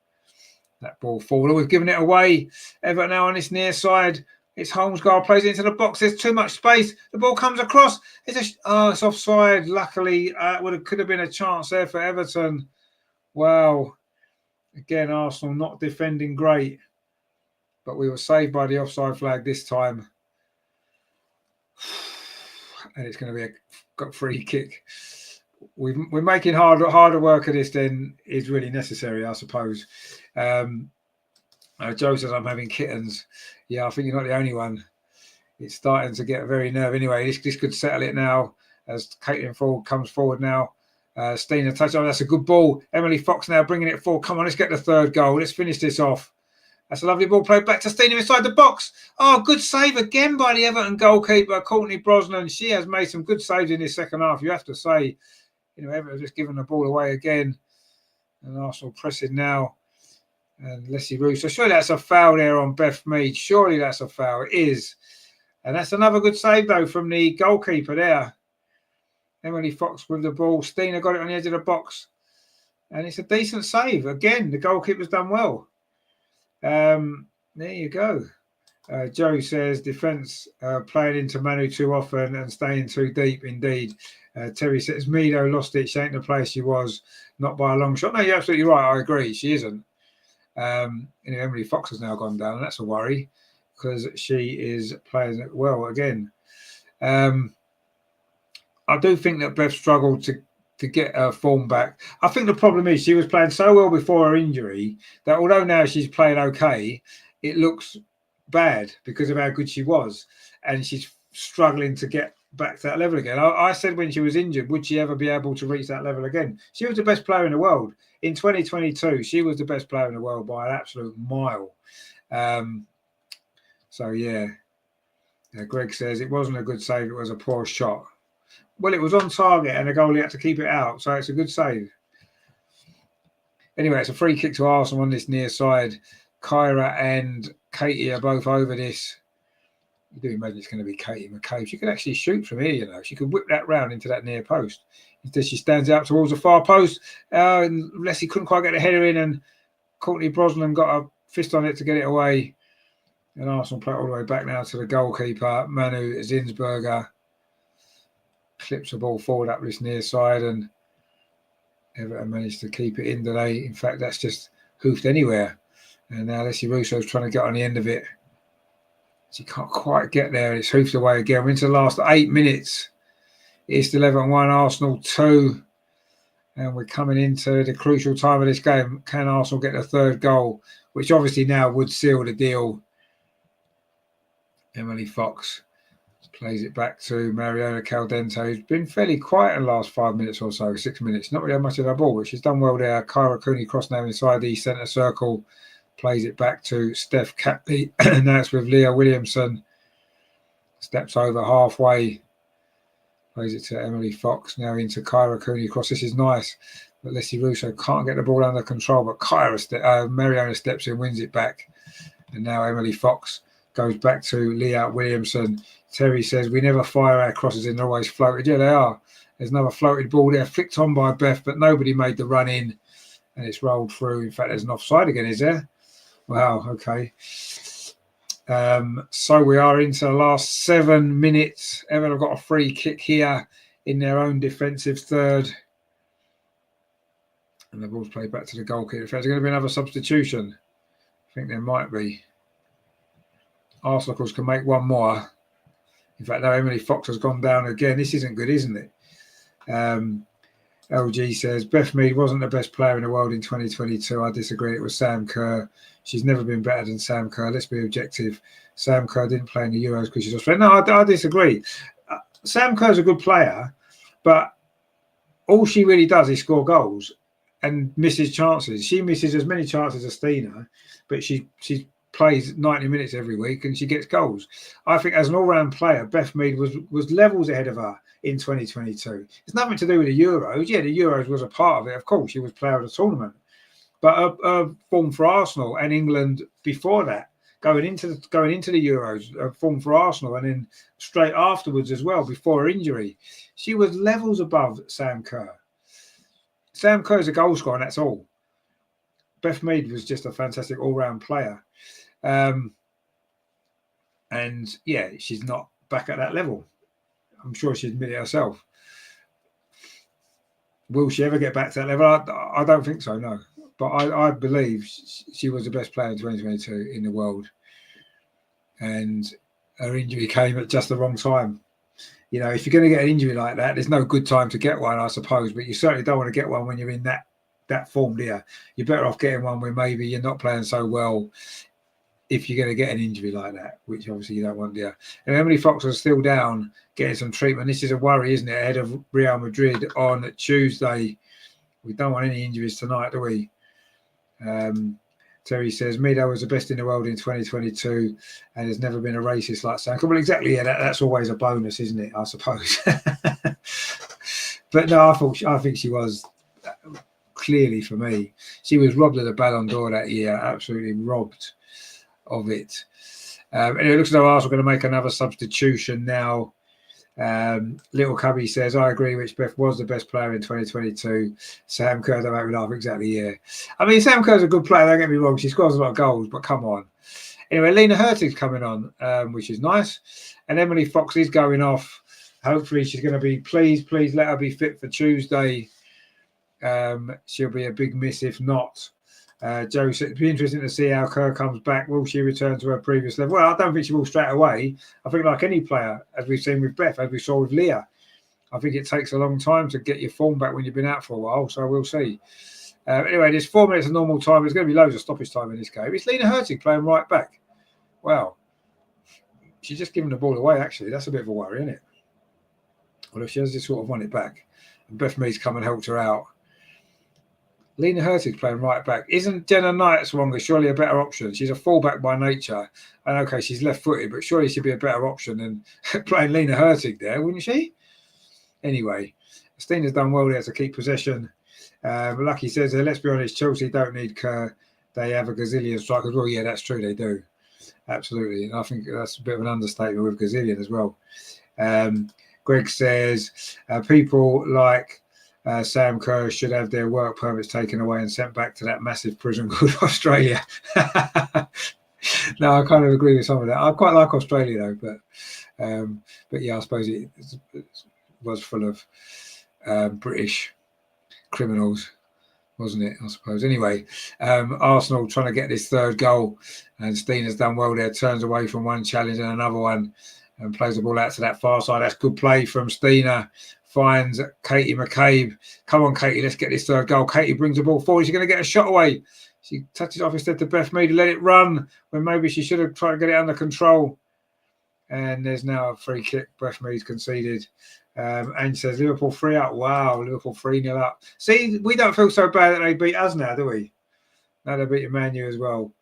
Speaker 1: That ball forward. We've given it away. Everton now on this near side. It's Holmesgard plays it into the box. There's too much space. The ball comes across. It's offside. Luckily, could have been a chance there for Everton. Wow. Again, Arsenal not defending great, but we were saved by the offside flag this time. And it's going to be a free kick. We're making harder work of this than is really necessary, I suppose. Joe says I'm having kittens. Yeah, I think you're not the only one. It's starting to get a very nerve. Anyway, this could settle it now as Caitlin Ford comes forward now. Stina touch. Oh, that's a good ball. Emily Fox now bringing it forward. Come on, let's get the third goal. Let's finish this off. That's a lovely ball played back to Stina inside the box. Oh, good save again by the Everton goalkeeper, Courtney Brosnan. She has made some good saves in this second half. You have to say, Everton just giving the ball away again. And Arsenal pressing now. And Leslie Russo. Surely that's a foul there on Beth Mead. Surely that's a foul. It is. And that's another good save, though, from the goalkeeper there. Emily Fox with the ball. Stina got it on the edge of the box. And it's a decent save. Again, the goalkeeper's done well. There you go. Joe says defence playing into Manu too often and staying too deep indeed. Terry says Mido lost it. She ain't the place she was, not by a long shot. No, you're absolutely right. I agree. She isn't. Emily Fox has now gone down. And that's a worry because she is playing well again. I do think that Beth struggled to get her form back. I think the problem is she was playing so well before her injury that although now she's playing okay, it looks bad because of how good she was. And she's struggling to get back to that level again. I said when she was injured, would she ever be able to reach that level again? She was the best player in the world. In 2022, she was the best player in the world by an absolute mile. Greg says it wasn't a good save. It was a poor shot. Well, it was on target and the goalie had to keep it out. So it's a good save. Anyway, it's a free kick to Arsenal on this near side. Kyra and Katie are both over this. You do imagine it's going to be Katie McCabe. She could actually shoot from here, She could whip that round into that near post. Instead, she stands out towards the far post. And Leslie couldn't quite get the header in, and Courtney Brosnan got a fist on it to get it away. And Arsenal play all the way back now to the goalkeeper, Manu Zinsberger. Clips the ball forward up this near side, and Everton managed to keep it in today. In fact, that's just hoofed anywhere. And now Leslie Russo's trying to get on the end of it. She can't quite get there. It's hoofed away again. We're into the last 8 minutes. It's still Everton 1, Arsenal 2. And we're coming into the crucial time of this game. Can Arsenal get the third goal? Which obviously now would seal the deal. Emily Fox plays it back to Mariona Caldente, who's been fairly quiet in the last 5 minutes or so, 6 minutes. Not really had much of that ball, but she's done well there. Kyra Cooney cross now inside the centre circle. Plays it back to Steph Catley. Now it's with Leah Williamson. Steps over halfway. Plays it to Emily Fox. Now into Kyra Cooney cross. This is nice. But Leslie Russo can't get the ball under control. But Mariona steps in, wins it back. And now Emily Fox goes back to Leah Williamson. Terry says, we never fire our crosses in, they're always floated. Yeah, they are. There's another floated ball there, flicked on by Beth, but nobody made the run in. And it's rolled through. In fact, there's an offside again, is there? Wow, okay. So we are into the last 7 minutes. Everton have got a free kick here in their own defensive third. And the ball's played back to the goalkeeper. If there's going to be another substitution, I think there might be. Arsenal, of course, can make one more. In fact, now Emily Fox has gone down again. This isn't good, isn't it? LG says, Beth Mead wasn't the best player in the world in 2022. I disagree. It was Sam Kerr. She's never been better than Sam Kerr. Let's be objective. Sam Kerr didn't play in the Euros because she's Australian. No, I disagree. Sam Kerr's a good player, but all she really does is score goals and misses chances. She misses as many chances as Stina, but she plays 90 minutes every week and she gets goals. I think as an all-round player, Beth Mead was levels ahead of her in 2022. It's nothing to do with the Euros. Yeah, the Euros was a part of it. Of course, she was player of the tournament. But her form for Arsenal and England before that, going into the Euros, her form for Arsenal, and then straight afterwards as well, before her injury, she was levels above Sam Kerr. Sam Kerr's a goal scorer, and that's all. Beth Mead was just a fantastic all-round player. And yeah, she's not back at that level. I'm sure she admitted it herself. Will she ever get back to that level? I don't think so, no. but I believe she was the best player in 2022 in the world, and her injury came at just the wrong time. You know, if you're going to get an injury like that, there's no good time to get one, I suppose. But you certainly don't want to get one when you're in that form, do you? You're better off getting one where maybe you're not playing so well, if you're going to get an injury like that, which obviously you don't want, do you? And Emily Fox is still down, getting some treatment. This is a worry, isn't it, ahead of Real Madrid on Tuesday. We don't want any injuries tonight, do we? Terry says, Mido was the best in the world in 2022 and there's never been a racist like Sam. Well, exactly, yeah, that's always a bonus, isn't it, I suppose. But no, I think she was, clearly for me, she was robbed of the Ballon d'Or that year, absolutely robbed of it. And it looks as though Arsenal are going to make another substitution now. Little Cubby says, I agree, which Beth was the best player in 2022. Sam Kerr, don't make me laugh, exactly, yeah. I mean, Sam Kerr's a good player, don't get me wrong, she scores a lot of goals, but come on. Anyway, Lena Hurtig's coming on, which is nice. And Emily Fox is going off. Hopefully she's going to be, please let her be fit for Tuesday. She'll be a big miss if not. Joe said it'd be interesting to see how Kerr comes back. Will she return to her previous level? Well, I don't think she will straight away. I think like any player, as we've seen with Beth, as we saw with Leah, I think it takes a long time to get your form back when you've been out for a while. So we'll see. Anyway, there's 4 minutes of normal time. There's going to be loads of stoppage time in this game. It's Lena Hurtig playing right back. Wow. She's just giving the ball away, actually. That's a bit of a worry, isn't it? Well, if she has just sort of won it back, and Beth Mead's come and helped her out. Lena Hurtig playing right back. Isn't Jenna Knight Swanger surely a better option? She's a fullback by nature. And okay, she's left-footed, but surely she'd be a better option than playing Lena Hurtig there, wouldn't she? Anyway, Stina's done well there to keep possession. Lucky says, let's be honest, Chelsea don't need Kerr. They have a gazillion strikers. Well, yeah, that's true, they do. Absolutely. And I think that's a bit of an understatement with gazillion as well. Greg says, people like Sam Kerr should have their work permits taken away and sent back to that massive prison called Australia. No, I kind of agree with some of that. I quite like Australia though, but yeah, I suppose it was full of British criminals, wasn't it? I suppose. Anyway, Arsenal trying to get this third goal, and Stina's done well there. Turns away from one challenge and another one, and plays the ball out to that far side. That's good play from Stina. Finds Katie McCabe. Come on, Katie, let's get this third goal. Katie brings the ball forward. She's going to get a shot away. She touches off instead to Beth Mead to let it run when maybe she should have tried to get it under control. And there's now a free kick. Beth Mead's conceded. And says Liverpool 3 up. Wow, Liverpool 3-0 up. See, we don't feel so bad that they beat us now, do we? Now they beat Man U as well.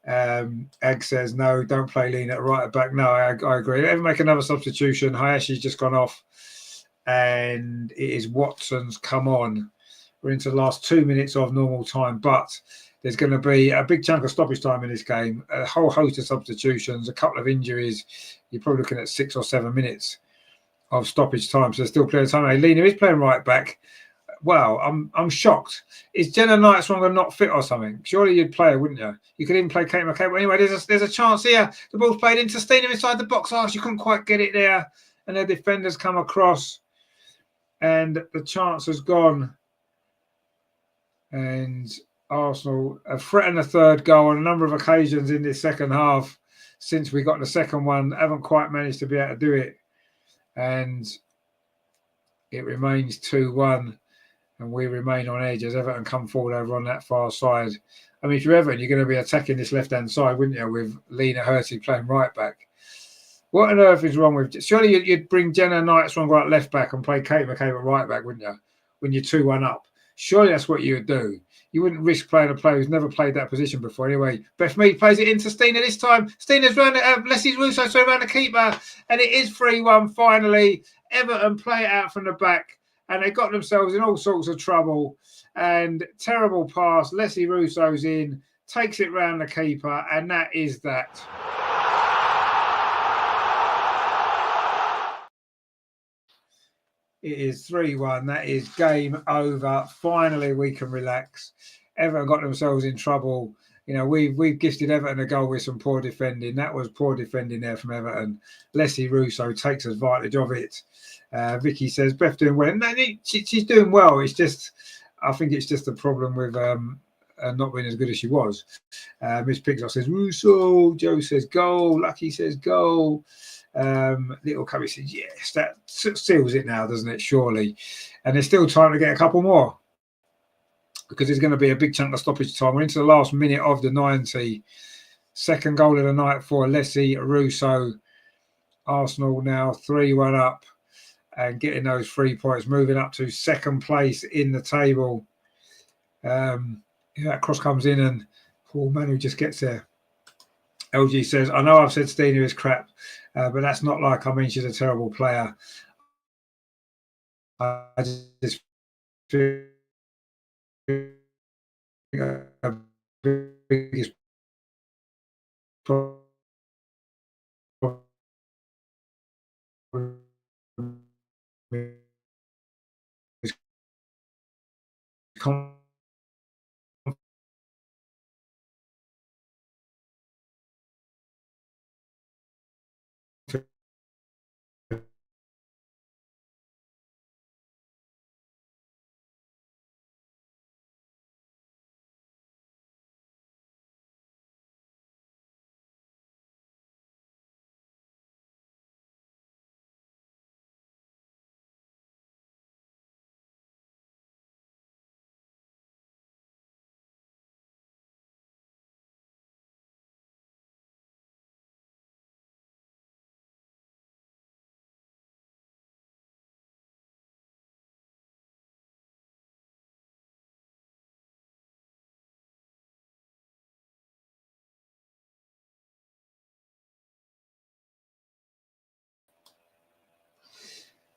Speaker 1: Egg says, no, don't play Lena at right back. No, I agree. Let me make another substitution. Hayashi's just gone off. And it is Watson's come on. We're into the last 2 minutes of normal time, but there's going to be a big chunk of stoppage time in this game, a whole host of substitutions, a couple of injuries. You're probably looking at 6 or 7 minutes of stoppage time, so there's still plenty of time. Hey, Lena is playing right back. Wow, I'm shocked. Is Jenna Knight Stronger not fit or something? Surely you'd play her, wouldn't you? You could even play Kate McCabe. But anyway, there's a chance here. The ball's played into Stina inside the box. Oh, she couldn't quite get it there, and the defenders come across. And the chance has gone. And Arsenal have threatened a third goal on a number of occasions in this second half. Since we got the second one, haven't quite managed to be able to do it. And it remains 2-1. And we remain on edge as Everton come forward over on that far side. I mean, if you're Everton, you're going to be attacking this left-hand side, wouldn't you, with Lena Hurtig playing right back. What on earth is wrong with... Surely you'd bring Jenna Knight Stronger at left back and play Kate McCabe at right back, wouldn't you, when you're 2-1 up? Surely that's what you would do. You wouldn't risk playing a player who's never played that position before. Anyway, Beth Mead plays it into Stina this time. Stina's round Leslie's Russo, so around the keeper. And it is 3-1 finally. Everton play it out from the back. And they got themselves in all sorts of trouble. And terrible pass. Leslie Russo's in, takes it round the keeper. And that is that. It is 3-1. That is game over. Finally, we can relax. Everton got themselves in trouble. You know, we've gifted Everton a goal with some poor defending. That was poor defending there from Everton. Leslie Russo takes advantage of it. Vicky says, Beth doing well. No, she's doing well. It's just, I think it's just a problem with not been as good as she was. Miss Pixar says Russo. Joe says goal. Lucky says goal. Little Cubby says yes. That seals it now, doesn't it? Surely. And there's still time to get a couple more, because there's going to be a big chunk of stoppage time. We're into the last minute of the 90. Second goal of the night for Leslie Russo. Arsenal now 3-1 up and getting those 3 points, moving up to second place in the table. That cross comes in and poor Manu just gets there. LG says, I know I've said Stina is crap, but that's not like I mean she's a terrible player. I just feel her biggest problem is confidence.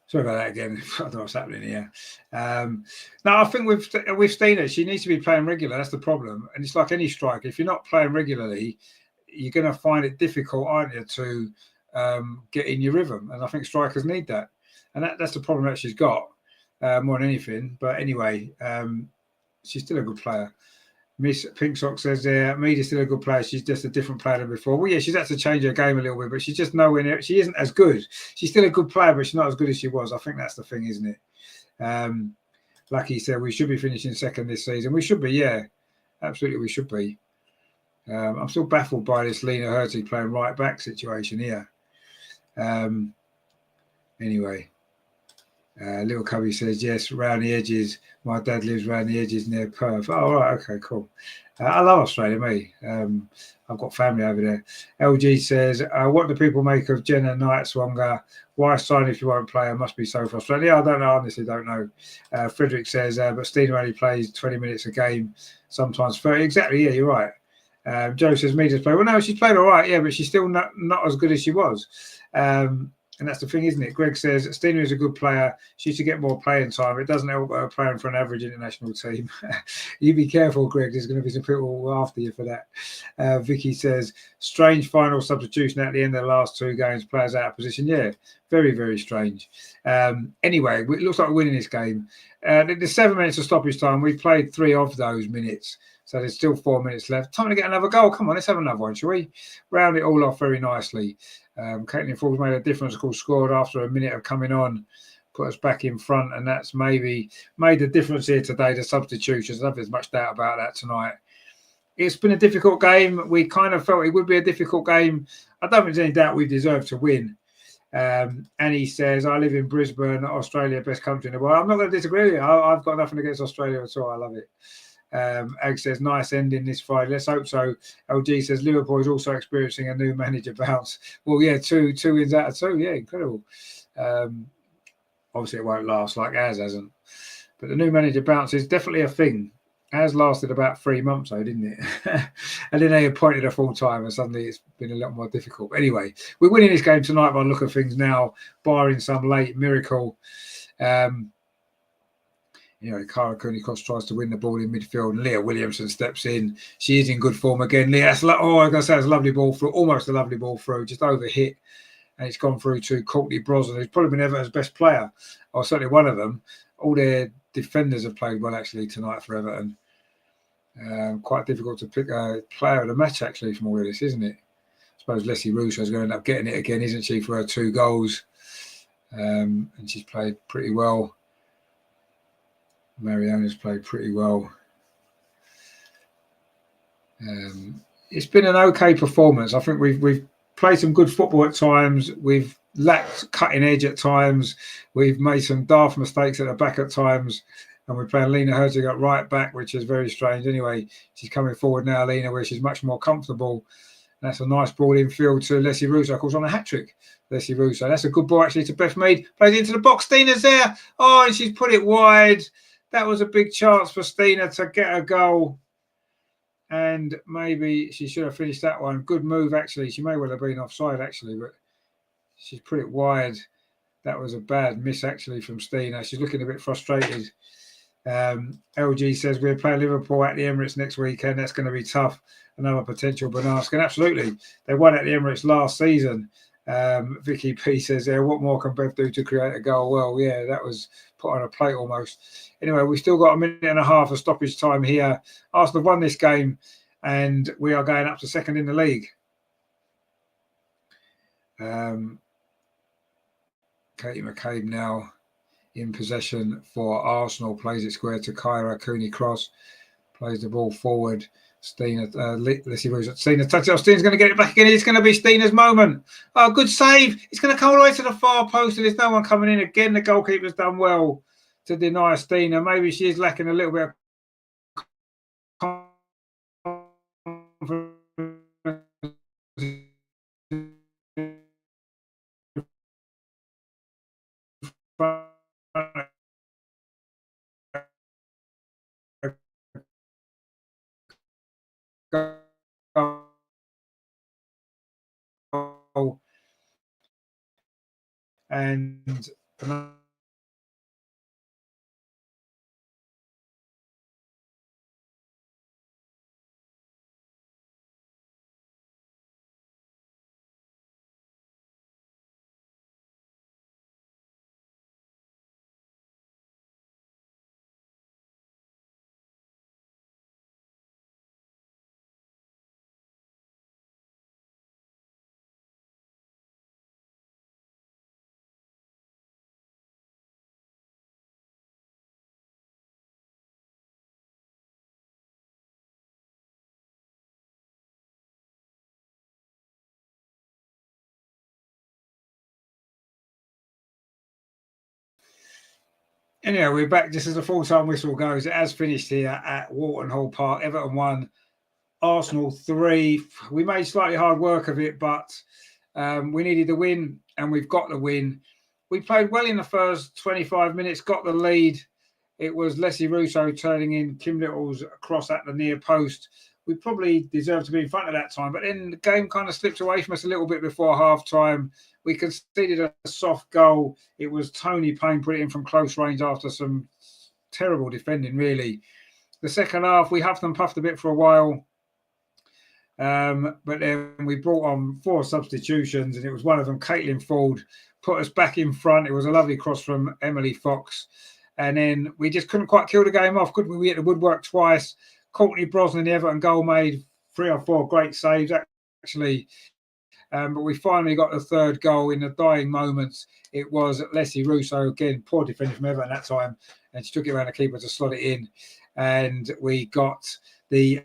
Speaker 1: Sorry about that again. I don't know what's happening here. No, I think with Stina, she needs to be playing regular. That's the problem. And it's like any striker. If you're not playing regularly, you're going to find it difficult, aren't you, to get in your rhythm. And I think strikers need that. And that's the problem that she's got more than anything. But anyway, she's still a good player. Miss Pink Sock says there, Media's still a good player. She's just a different player than before. Well, yeah, she's had to change her game a little bit, but she's just nowhere near. She isn't as good. She's still a good player, but she's not as good as she was. I think that's the thing, isn't it? Lucky said we should be finishing second this season. We should be, yeah. Absolutely, we should be. I'm still baffled by this Lena Hurtig playing right back situation here. Anyway. Little Cubby says, yes, round the edges. My dad lives round the edges near Perth. Oh, right, okay, cool. I love Australia, me. I've got family over there. LG says, what do people make of Jenna Knight-Swanger? Why sign if you won't play? It must be so frustrating. Yeah, I don't know. Honestly, don't know. Frederick says, but Stina only plays 20 minutes a game, sometimes 30. Exactly, yeah, you're right. Joe says, Media's play. Well, no, she's played all right, yeah, but she's still not as good as she was. And that's the thing, isn't it? Greg says, Stina is a good player. She should get more playing time. It doesn't help her playing for an average international team. You be careful, Greg. There's going to be some people after you for that. Vicky says, strange final substitution at the end of the last 2 games. Players out of position. Yeah, very, very strange. Anyway, it looks like we're winning this game. There's 7 minutes of stoppage time. We've played 3 of those minutes. So there's still 4 minutes left. Time to get another goal. Come on, let's have another one, shall we? Round it all off very nicely. Caitlin Falls made a difference, of course, scored after a minute of coming on, put us back in front, and that's maybe made the difference here today, the substitutions. I don't think there's much doubt about that tonight. It's been a difficult game. We kind of felt it would be a difficult game. I don't think there's any doubt we deserve to win. Annie says, I live in Brisbane, Australia, best country in the world. I'm not going to disagree with you. I've got nothing against Australia at all. I love it. Ag says, nice ending this Friday. Let's hope so. LG says, Liverpool is also experiencing a new manager bounce. Well, yeah, two wins out of 2. Yeah, incredible. Obviously, it won't last like ours hasn't. But the new manager bounce is definitely a thing. Ours lasted about 3 months, though, didn't it? And then they appointed a full time, and suddenly it's been a lot more difficult. But anyway, we're winning this game tonight by the look of things now, barring some late miracle. Cara Cooney-Cross tries to win the ball in midfield, and Leah Williamson steps in. She is in good form again. Leah, I'm going to say it's a lovely ball through, almost a lovely ball through, just over hit, and it's gone through to Courtney Brosnan, who's probably been Everton's best player, or certainly one of them. All their defenders have played well, actually, tonight for Everton. Quite difficult to pick a player of the match, actually, from all of this, isn't it? I suppose Leslie Russo is going to end up getting it again, isn't she, for her 2 goals? And she's played pretty well. Mariona's played pretty well. It's been an okay performance. I think we've played some good football at times. We've lacked cutting edge at times. We've made some daft mistakes at the back at times. And we're playing Lena Herzog at right back, which is very strange. Anyway, she's coming forward now, Lena, where she's much more comfortable. That's a nice ball in field to Leslie Russo, of course, on a hat-trick. Leslie Russo. That's a good ball, actually, to Beth Mead. Plays into the box. Stina's there. Oh, and she's put it wide. That was a big chance for Stina to get a goal. And maybe she should have finished that one. Good move, actually. She may well have been offside, actually, but she's put it wide. That was a bad miss, actually, from Stina. She's looking a bit frustrated. LG says we're playing Liverpool at the Emirates next weekend. That's going to be tough. Another potential banana. Absolutely. They won at the Emirates last season. Vicky P says there, what more can Bev do to create a goal? Well, yeah, that was put on a plate almost. Anyway, we've still got a minute and a half of stoppage time here. Arsenal won this game and we are going up to second in the league. Katie McCabe now in possession for Arsenal, plays it square to Kyra Cooney Cross, plays the ball forward. Stina, let's see where Stina touches off. Stina's going to get it back again. It's going to be Stina's moment. Oh, good save. It's going to come all the way to the far post and there's no one coming in. Again, the goalkeeper's done well to deny Stina. Maybe she is lacking a little bit of confidence. And anyway, we're back just as the full-time whistle goes. It has finished here at Walton Hall Park. Everton 1, Arsenal 3. We made slightly hard work of it, but we needed the win, and we've got the win. We played well in the first 25 minutes, got the lead. It was Leslie Russo turning in Kim Little's cross at the near post. We probably deserved to be in front of that time, but then the game kind of slipped away from us a little bit before half-time. We conceded a soft goal. It was Tony Payne put it in from close range after some terrible defending, really. The second half, we huffed and puffed a bit for a while. But then we brought on 4 substitutions, and it was one of them, Caitlin Ford, put us back in front. It was a lovely cross from Emily Fox. And then we just couldn't quite kill the game off, could we? We hit the woodwork twice. Courtney Brosnan, the Everton goal, made 3 or 4 great saves, actually. But we finally got the third goal in the dying moments. It was Leslie Russo, again, poor defender from Everton that time, and she took it around the keeper to slot it in. And we got the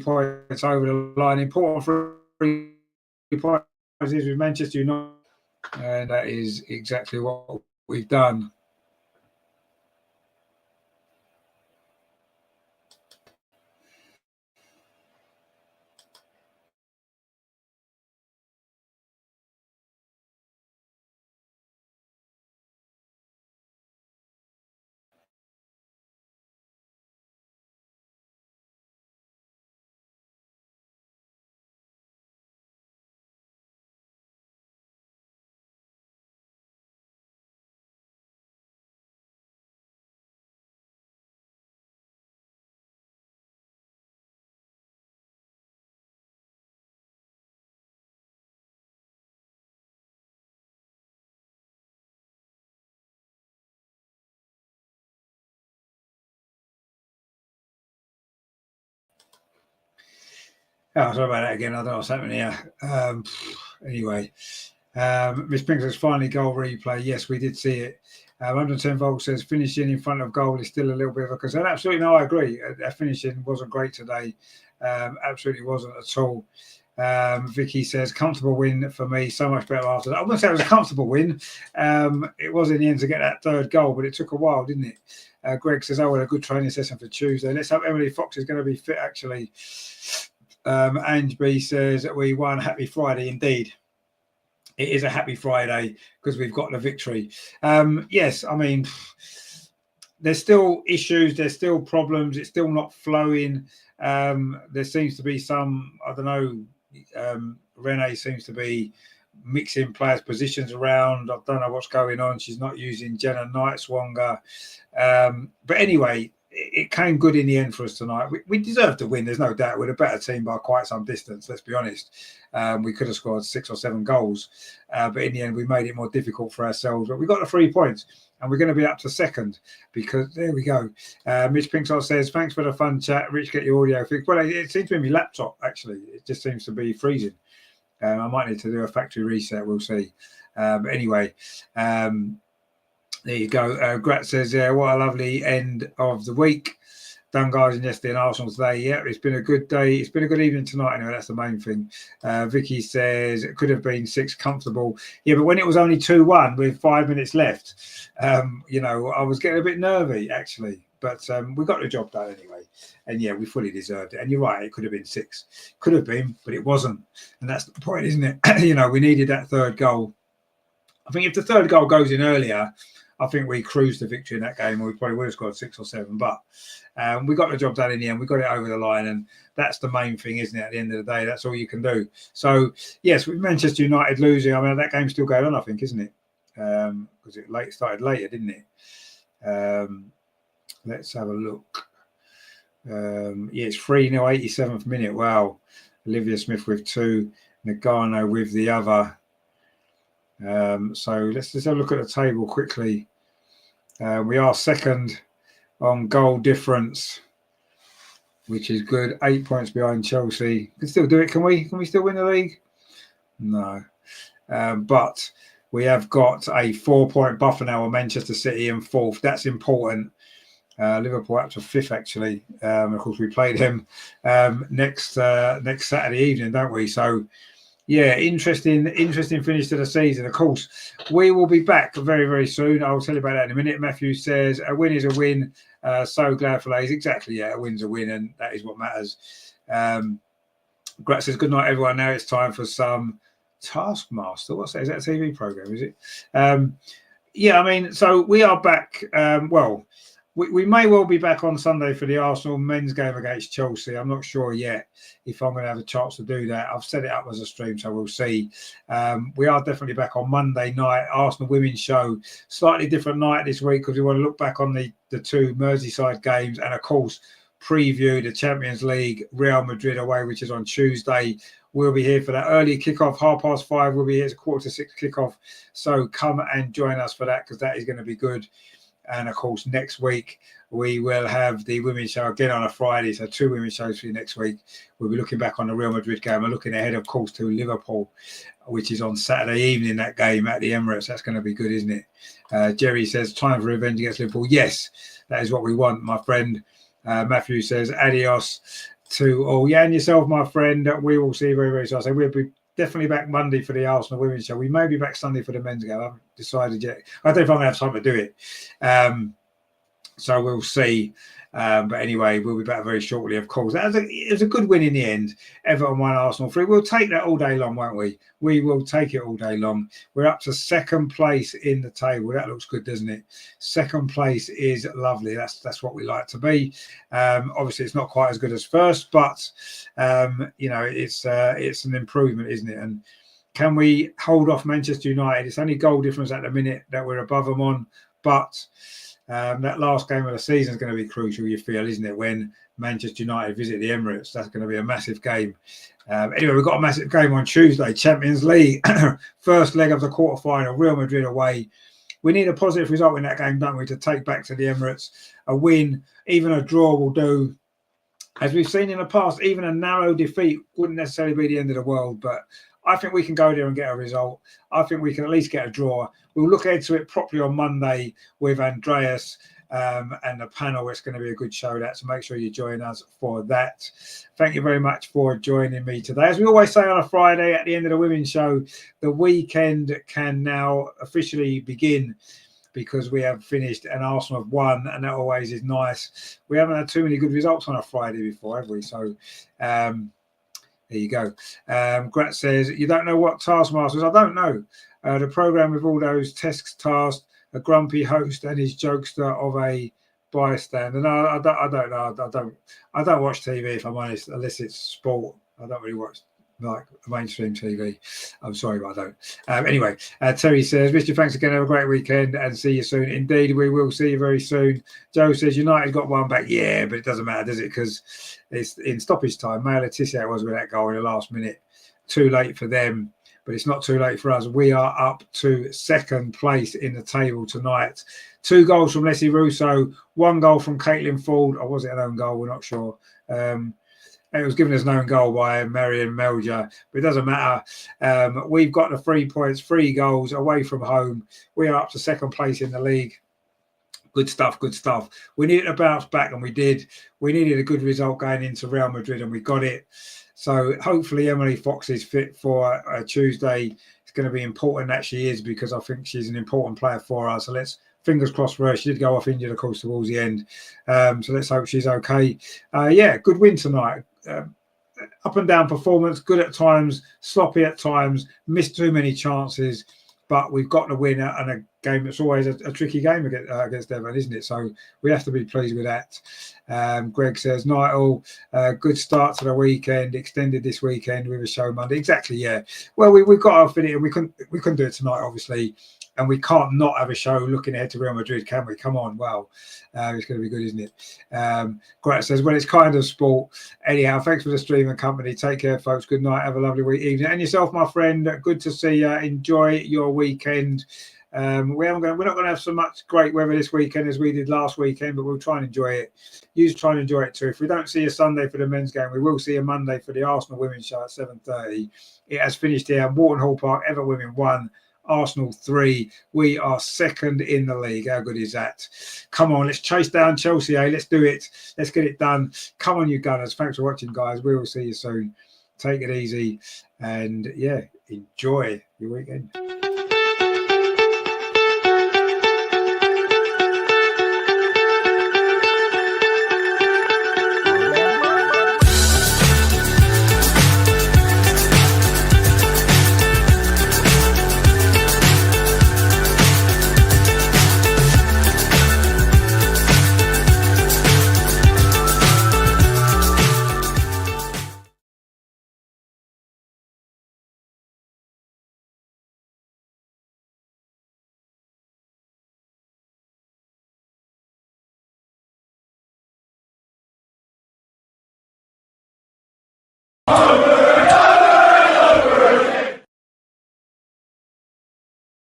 Speaker 1: points over the line. Important for 3 points is with Manchester United, and that is exactly what we've done. Oh, sorry about that again. I don't know what's happening here. Anyway, Miss Pink says finally goal replay. Yes, we did see it. 110 Volt says finishing in front of goal is still a little bit of a concern. Absolutely, no, I agree. That finishing wasn't great today. Absolutely wasn't at all. Vicky says comfortable win for me, so much better after that. I wouldn't say it was a comfortable win. It was in the end to get that third goal, but it took a while, didn't it? Greg says, well, a good training session for Tuesday. Let's hope Emily Fox is going to be fit, actually. Ange B says we won. Happy Friday indeed. It is a happy Friday because we've got the victory. Yes, I mean, there's still issues, there's still problems, it's still not flowing. There seems to be some, I don't know, Renee seems to be mixing players' positions around. I don't know what's going on. She's not using Jenna Knightswonger. But anyway, it came good in the end for us tonight. We deserved to win, there's no doubt. We're a better team by quite some distance, let's be honest. We could have scored 6 or 7 goals, but in the end, we made it more difficult for ourselves. But we got the 3 points, and we're going to be up to second because there we go. Mitch Pinksall says, thanks for the fun chat. Rich, get your audio fixed. Well, it seems to be my laptop, actually. It just seems to be freezing. I might need to do a factory reset, we'll see. But anyway, there you go. Grat says, what a lovely end of the week. Dungarden yesterday and Arsenal today. Yeah, it's been a good day. It's been a good evening tonight anyway. That's the main thing. Vicky says it could have been 6 comfortable. Yeah, but when it was only 2-1 with 5 minutes left, you know, I was getting a bit nervy actually. But we got the job done anyway. And yeah, we fully deserved it. And you're right, it could have been 6. Could have been, but it wasn't. And that's the point, isn't it? You know, we needed that third goal. I think if the third goal goes in earlier, I think we cruised the victory in that game, or we probably would have scored 6 or 7. But we got the job done in the end. We got it over the line, and that's the main thing, isn't it? At the end of the day, that's all you can do. So, yes, with Manchester United losing, I mean, that game's still going on, I think, isn't it? Because it started later, didn't it? Let's have a look. Yeah, it's 3-0, 87th minute. Wow. Olivia Smith with 2, Nagano with the other. So let's just have a look at the table quickly. We are second on goal difference, which is good. 8 points behind Chelsea. Can still do it, can we? Can we still win the league? No. But we have got a 4-point buffer now on Manchester City in 4th. That's important. Liverpool up to 5th, actually. Of course, we play them next Saturday evening, don't we? So, yeah, interesting finish to the season. Of course, we will be back very, very soon. I'll tell you about that in a minute. Matthew says, a win is a win. So glad for Lays. Exactly, yeah, a win's a win, and that is what matters. Grat says, good night, everyone. Now it's time for some Taskmaster. What's that? Is that a TV program, is it? Yeah, I mean, so we are back. We may well be back on Sunday for the Arsenal men's game against Chelsea. I'm not sure yet if I'm going to have a chance to do that. I've set it up as a stream, so we'll see. We are definitely back on Monday night, Arsenal women's show. Slightly different night this week because we want to look back on the 2 Merseyside games and, of course, preview the Champions League Real Madrid away, which is on Tuesday. We'll be here for that early kickoff, 5:30. We'll be here. It's a 5:45 kickoff. So come and join us for that because that is going to be good. And of course, next week we will have the women's show again on a Friday. So 2 women's shows for you next week. We'll be looking back on the Real Madrid game and looking ahead, of course, to Liverpool, which is on Saturday evening, that game at the Emirates. That's going to be good, isn't it? Jerry says, time for revenge against Liverpool. Yes, that is what we want, my friend. Matthew says, adios to all. Yeah, and yourself, my friend. We will see you very, very soon. So we'll be definitely back Monday for the Arsenal women's show. We may be back Sunday for the men's game. I haven't decided yet. I don't know if I'm going to have time to do it. So we'll see. But anyway, we'll be back very shortly, of course. It was a good win in the end. Everton won, Arsenal 3. We'll take that all day long, won't we? We will take it all day long. We're up to 2nd place in the table. That looks good, doesn't it? 2nd place is lovely. That's what we like to be. Obviously, it's not quite as good as 1st, but you know, it's an improvement, isn't it? And can we hold off Manchester United? It's only goal difference at the minute that we're above them on, but that last game of the season is going to be crucial, you feel, isn't it? When Manchester United visit the Emirates, that's going to be a massive game. Anyway, we've got a massive game on Tuesday, Champions League, first leg of the quarterfinal, Real Madrid away. We need a positive result in that game, don't we, to take back to the Emirates. A win, even a draw will do. as we've seen in the past, even a narrow defeat wouldn't necessarily be the end of the world, but I think we can go there and get a result. I think we can at least get a draw. We'll look ahead to it properly on Monday with Andreas and the panel. It's going to be a good show, that, so make sure you join us for that. Thank you very much for joining me today. As we always say on a Friday at the end of the women's show, the weekend can now officially begin, because we have finished and Arsenal have won, and that always is nice. We haven't had too many good results on a Friday before, have we? So there you go. Grat says, you don't know what Taskmasters? I don't know. The programme with all those tests tasked, a grumpy host and his jokester of a bystander. No, I don't know. I don't watch TV, if I'm honest, unless it's sport. I don't really watch like mainstream TV. I'm sorry, but I don't. Anyway, Terry says, Mr. Thanks again. Have a great weekend and see you soon. Indeed, we will see you very soon. Joe says, United got one back. Yeah, but it doesn't matter, does it? Because it's in stoppage time. Male Letizia was with that goal in the last minute. Too late for them, but it's not too late for us. We are up to second place in the table tonight. 2 goals from Leslie Russo, 1 goal from Caitlin Ford. Or was it an own goal? We're not sure. It was given as an own goal by Marion Melger, but it doesn't matter. We've got the 3 points, 3 goals away from home. We are up to second place in the league. Good stuff, good stuff. We needed to bounce back, and we did. We needed a good result going into Real Madrid, and we got it. So hopefully Emily Fox is fit for Tuesday. It's going to be important that she is, because I think she's an important player for us. So let's fingers crossed for her. She did go off injured, of course, towards the end. So let's hope she's okay. Yeah, good win tonight. Up and down performance, good at times, sloppy at times, missed too many chances, but we've got the winner, and a game that's always a tricky game against Everton, isn't it? So we have to be pleased with that. Greg says, night all, good start to the weekend, extended this weekend with a show Monday. Exactly, yeah. Well, we've got to fit it, and we couldn't do it tonight, obviously. And we can't not have a show looking ahead to Real Madrid, can we? Come on, wow. It's going to be good, isn't it? Grant says, well, it's kind of sport. Anyhow, thanks for the stream and company. Take care, folks. Good night. Have a lovely evening. And yourself, my friend. Good to see you. Enjoy your weekend. We're not going to have so much great weather this weekend as we did last weekend, but we'll try and enjoy it. You try and enjoy it too. If we don't see you Sunday for the men's game, we will see you Monday for the Arsenal women's show at 7:30. It has finished here. Walton Hall Park, Everton women 1. Arsenal 3. We are second in the league. How good is that? Come on, let's chase down Chelsea. Let's do it. Let's get it done. Come on, you Gunners. Thanks for watching, guys. We will see you soon. Take it easy and yeah, enjoy your weekend.